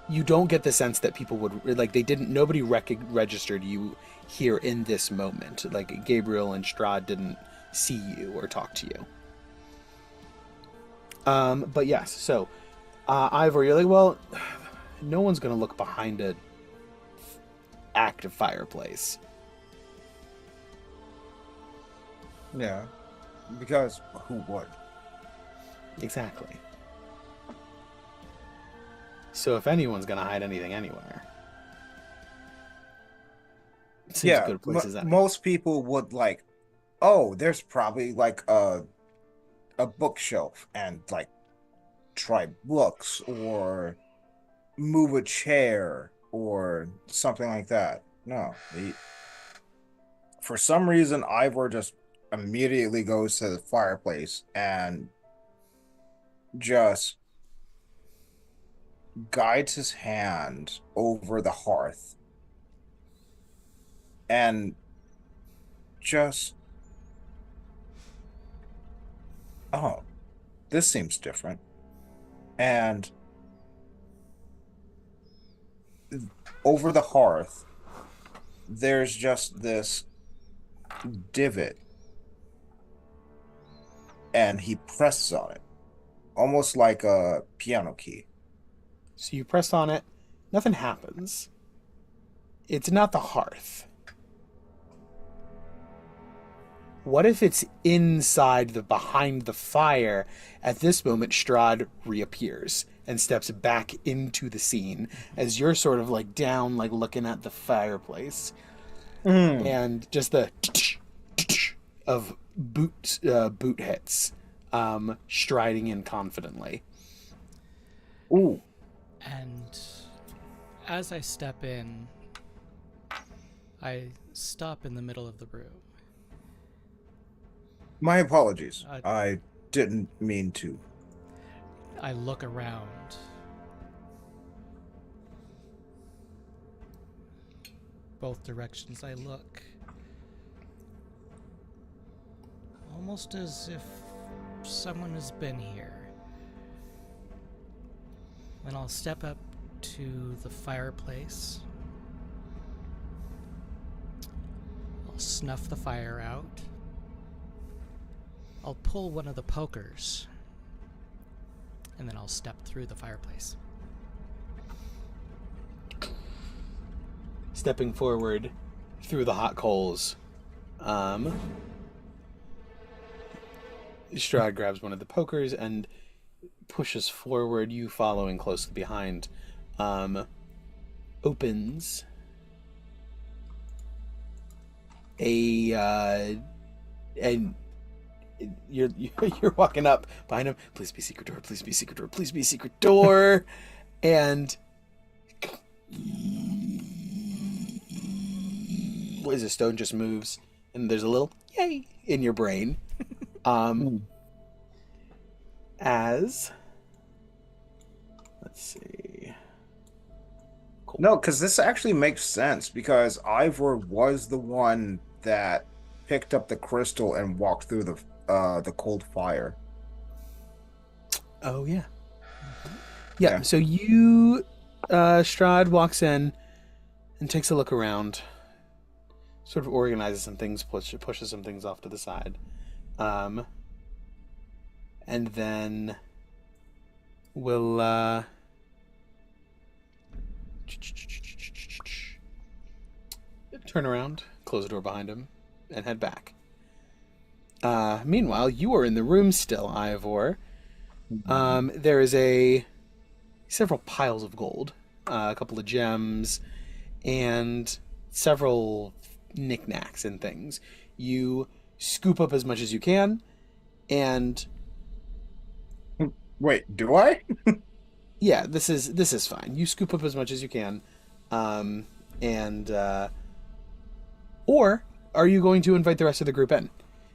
You don't get the sense that people would like. They didn't. Nobody registered you here in this moment. Like Gabriel and Strahd didn't see you or talk to you. But yes, so, Ivor, you're like, well, no one's gonna look behind a active fireplace. Yeah. Because who would? Exactly. So if anyone's gonna hide anything anywhere, it seems a good place as any. Most people would like, oh, there's probably like a bookshelf and like try books or move a chair or something like that. No, for some reason Ivor just immediately goes to the fireplace and just guides his hand over the hearth and just, oh, this seems different. And over the hearth, there's just this divot. And he presses on it, almost like a piano key. So you press on it, nothing happens. It's not the hearth. What if it's inside behind the fire? At this moment, Strahd reappears and steps back into the scene as you're sort of like down, like looking at the fireplace. And just the of boot hits, striding in confidently. Ooh. And as I step in, I stop in the middle of the room. My apologies. I didn't mean to. I look around. Both directions I look. Almost as if someone has been here. Then I'll step up to the fireplace. I'll snuff the fire out. I'll pull one of the pokers, and then I'll step through the fireplace. Stepping forward through the hot coals, Strahd grabs one of the pokers and pushes forward, you following closely behind, opens and you're walking up behind him. Please be secret door. Please be secret door. Please be secret door. And what is it? Stone just moves, and there's a little yay in your brain. as... Let's see. Cool. No, because this actually makes sense because Ivor was the one that picked up the crystal and walked through the cold fire. Oh, yeah. Yeah, so you... Strahd walks in and takes a look around, sort of organizes some things, pushes some things off to the side. And then we'll turn around, close the door behind him, and head back. Meanwhile, you are in the room still, Ivor. There is several piles of gold, a couple of gems, and several knickknacks and things. You scoop up as much as you can, and Wait, do I? yeah, this is fine. You scoop up as much as you can, or are you going to invite the rest of the group in?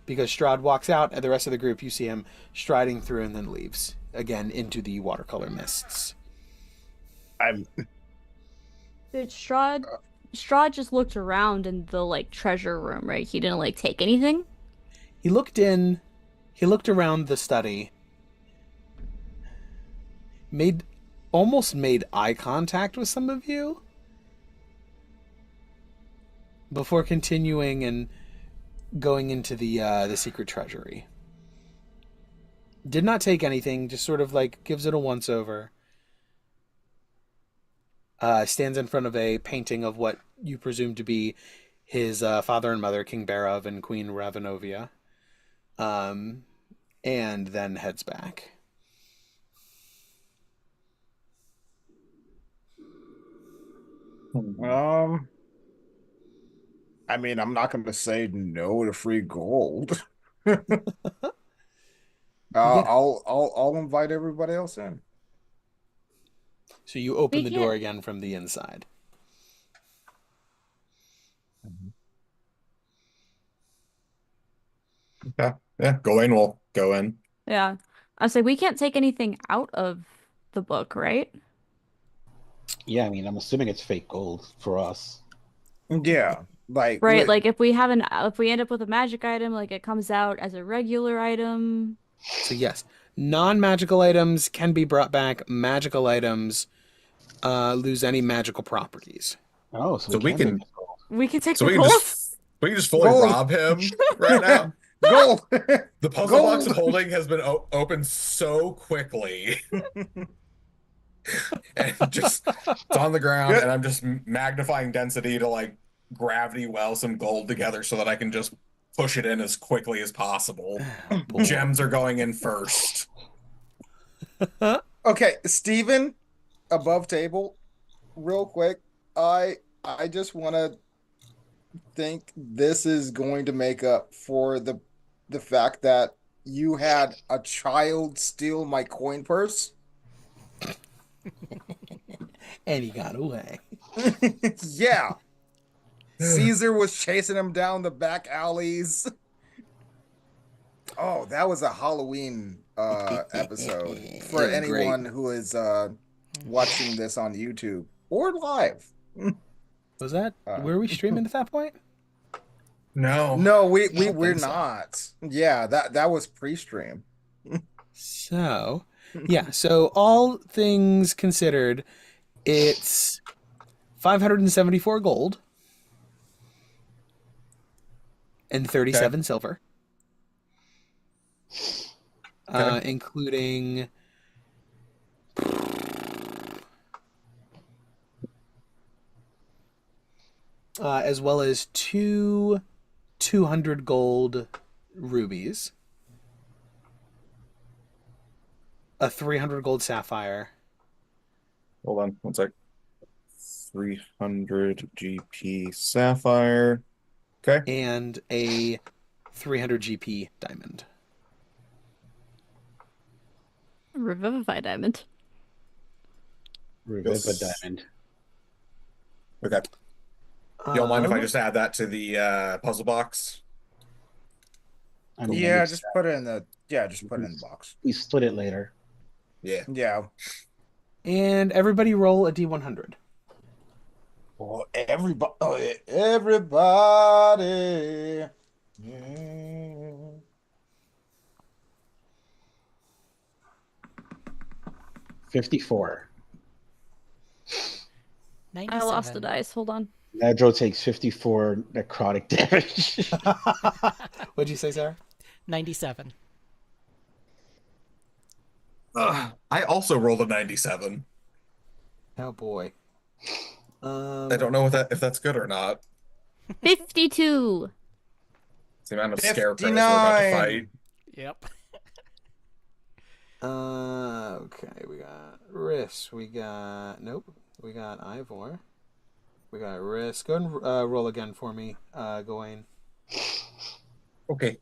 Because Strahd walks out, and the rest of the group, you see him striding through and then leaves again into the watercolor mists. Did Strahd just looked around in the like treasure room, right? He didn't like take anything? He looked around the study, almost made eye contact with some of you before continuing and going into the secret treasury. Did not take anything, just sort of like gives it a once over. Stands in front of a painting of what you presume to be his father and mother, King Barav and Queen Ravenovia, and then heads back. I mean, I'm not going to say no to free gold. I'll invite everybody else in. So you open We the door can't- again from the inside. Yeah, Gawain will go in. Yeah. I was like, we can't take anything out of the book, right? Yeah, I mean, I'm assuming it's fake gold for us. Yeah, like Right, like if we end up with a magic item, like it comes out as a regular item. So yes, non-magical items can be brought back. Magical items lose any magical properties. Oh, so So we we can can take gold. We can take So the we can gold. we can just fully Gold. rob him right now. gold. The puzzle Gold. box of holding has been opened so quickly. And just it's on the ground, and I'm just magnifying density to like gravity well some gold together so that I can just push it in as quickly as possible. Boy. Gems are going in first. Okay, Steven, above table, real quick. I just want to think this is going to make up for the fact that you had a child steal my coin purse. And he got away. Yeah. Cesar was chasing him down the back alleys. Oh, that was a Halloween episode for It was great. anyone who is watching this on YouTube or live. Was that? Were we streaming at that point? No. No, we're think so. not. Yeah, that was pre-stream. So, yeah. So all things considered, it's 574 gold and 37 silver, including as well as two 200 gold rubies, a 300 gold sapphire, Hold on, one sec. 300 GP sapphire. Okay. and a 300 GP diamond. Revivify diamond. Reviva Yes. diamond. Okay. You don't mind if I Um, just add that to the puzzle box? I mean, Yeah, just put it in the box. we split it later. Yeah. Yeah. And everybody roll a d100. Oh, everybody. Mm. 54. 97. I lost the dice. Hold on. Nedro takes 54 necrotic damage. What'd you say, Sarah? 97. I also rolled a 97. Oh boy. I don't know if that's good or not. 52. It's the amount of scarecrows we're about to 59. fight. Yep. Okay, we got Riss. We got Ivor. We got Riss. Go and roll again for me, Gawain. Okay.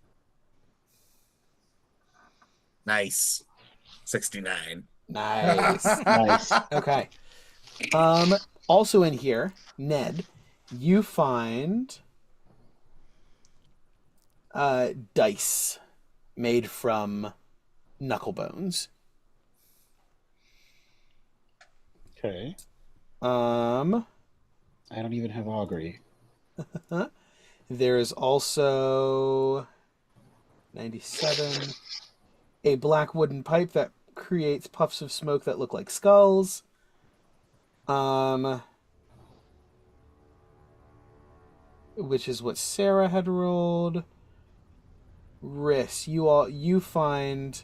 Nice. 69. Nice. Nice. Okay. Also in here, Ned, you find dice made from knuckle bones. Okay. Um, I don't even have augury. there is also 97, a black wooden pipe that creates puffs of smoke that look like skulls. Which is what Sarah had rolled. Riss, you find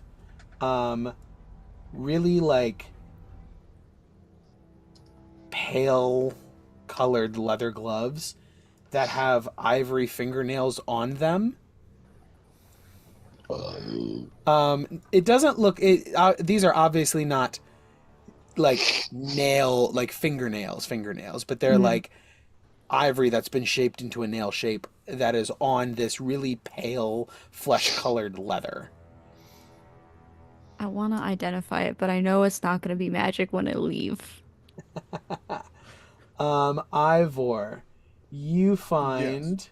really like pale colored leather gloves that have ivory fingernails on them. It doesn't look these are obviously not like fingernails, but they're like ivory that's been shaped into a nail shape that is on this really pale flesh-colored leather. I want to identify it, but I know it's not going to be magic when I leave. Ivor, you find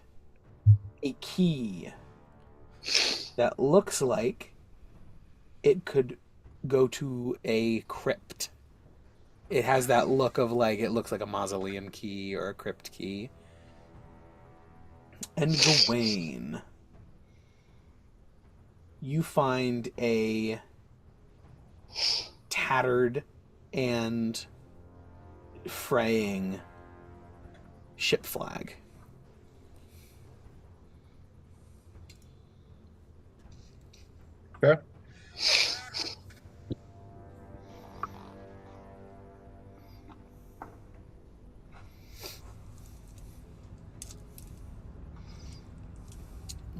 a key that looks like it could go to a crypt. It has that look of like, it looks like a mausoleum key or a crypt key. And Gawain, you find a tattered and fraying ship flag. Okay.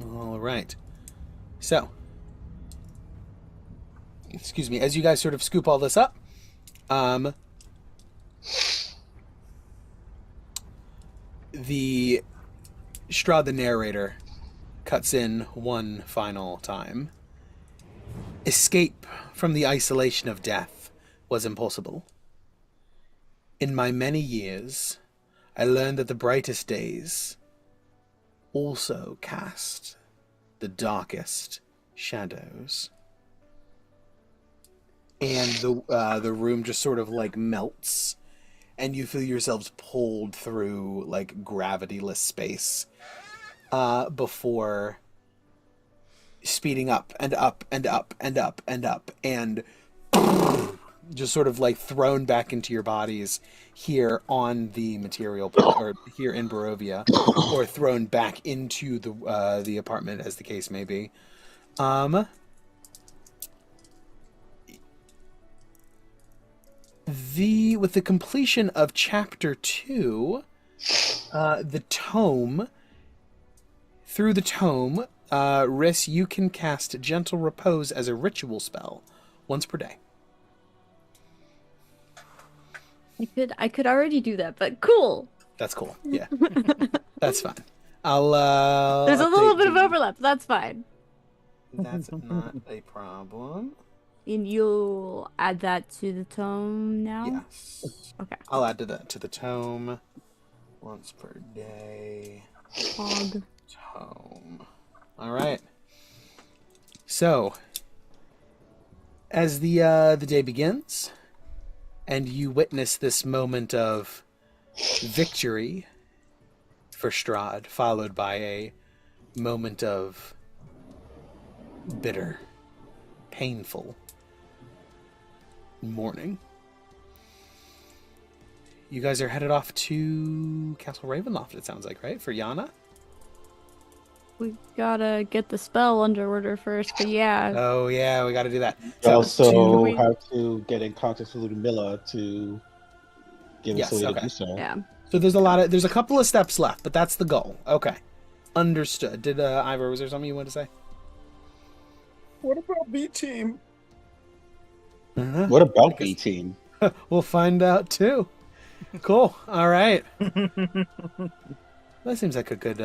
All right. So, excuse me, as you guys sort of scoop all this up, the Strahd the narrator cuts in one final time. Escape from the isolation of death was impossible. In my many years, I learned that the brightest days also cast the darkest shadows. And the room just sort of like melts, and you feel yourselves pulled through like gravityless space before speeding up and up and up and up and up and just sort of like thrown back into your bodies here on the material or here in Barovia, or thrown back into the apartment, as the case may be. With the completion of chapter 2, the tome, through the tome, Riss, you can cast Gentle Repose as a ritual spell once per day. I could already do that, but cool. That's cool. Yeah. That's fine. I'll There's a little update bit of the- overlap. That's fine. That's not a problem. And you'll add that to the tome now? Yes. Okay. I'll add to the tome once per day. Hog. Tome. All right. So, as the day begins, and you witness this moment of victory for Strahd, followed by a moment of bitter, painful mourning. You guys are headed off to Castle Ravenloft, it sounds like, right? For Yana? We gotta get the spell under order first, but yeah. Oh, yeah, we gotta do that. We So, also we- have to get in contact with Ludmilla to give Yes, us a way okay. to do so. Yeah. So there's a couple of steps left, but that's the goal. Okay. Understood. Did Ivor, was there something you wanted to say? What about B team? I don't know. What about B team? We'll find out too. Cool. All right. That seems like a good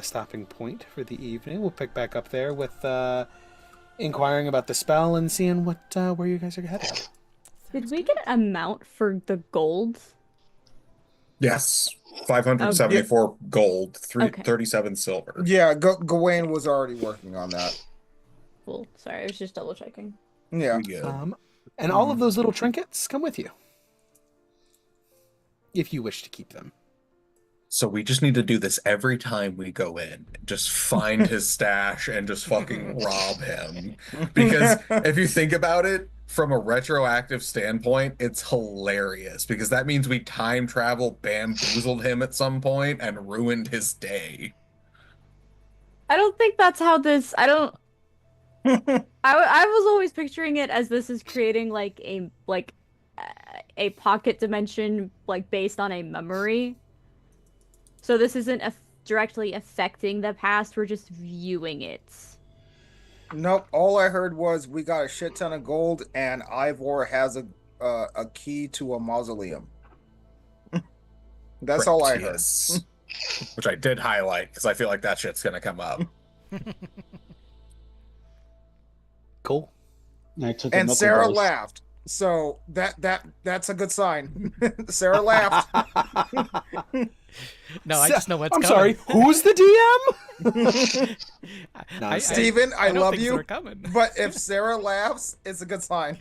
stopping point for the evening. We'll pick back up there with inquiring about the spell and seeing what where you guys are headed. Did we get an amount for the gold? Yes. 574 gold, Okay. 37 silver. Yeah, Gawain was already working on that. Cool. Sorry, I was just double checking. Yeah. We good. And all of those little trinkets come with you, if you wish to keep them. So we just need to do this every time we go in. Just find his stash and just fucking rob him. Because if you think about it, from a retroactive standpoint, it's hilarious. Because that means we time travel bamboozled him at some point and ruined his day. I don't think that's how this. I don't. I was always picturing it as this is creating like a pocket dimension like based on a memory. So this isn't directly affecting the past. We're just viewing it. Nope. All I heard was we got a shit ton of gold, and Ivor has a key to a mausoleum. That's all I heard. Yes. Which I did highlight because I feel like that shit's gonna come up. Cool. And I took a And knuckle Sarah roast. laughed. So that's a good sign. Sarah laughed. No, I just know what's I'm coming. sorry. Who's the DM? Nice. Steven, I know love things you. are coming. But if Sarah laughs, it's a good sign.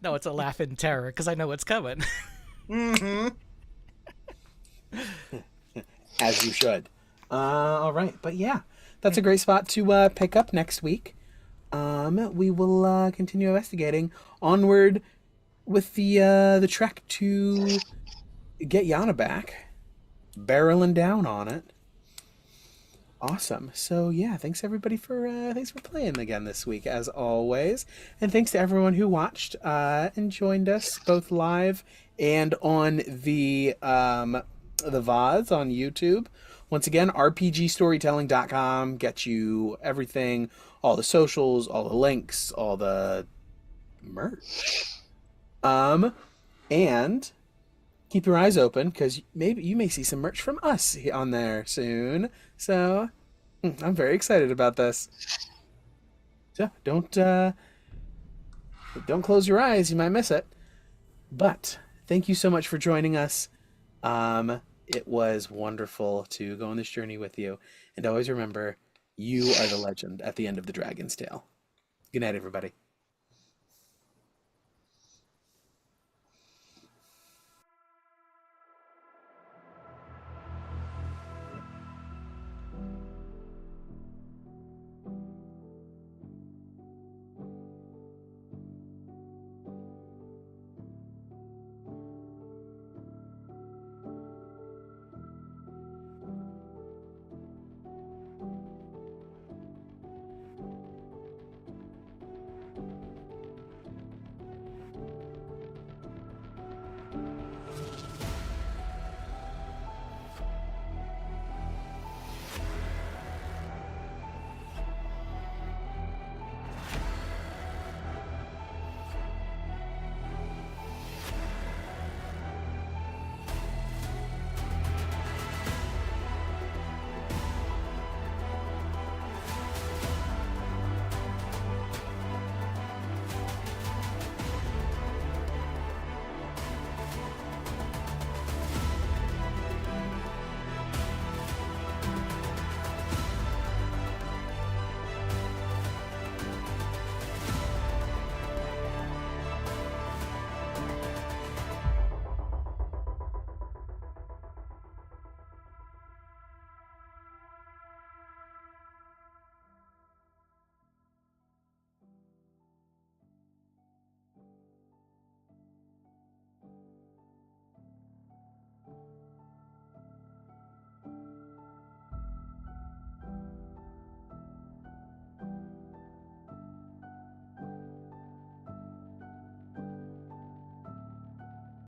No, it's a laugh in terror because I know what's coming. Mm-hmm. As you should. All right, but yeah, that's a great spot to pick up next week. We will continue investigating onward with the trek to get Yana back, barreling down on it. Awesome. So yeah, thanks everybody for playing again this week as always, and thanks to everyone who watched and joined us both live and on the VODs on YouTube. Once again, RPGstorytelling.com gets you everything, all the socials, all the links, all the merch. And keep your eyes open because maybe you may see some merch from us on there soon. So I'm very excited about this. So don't close your eyes; you might miss it. But thank you so much for joining us. It was wonderful to go on this journey with you, and always remember, you are the legend at the end of the Dragon's Tale. Good night, everybody.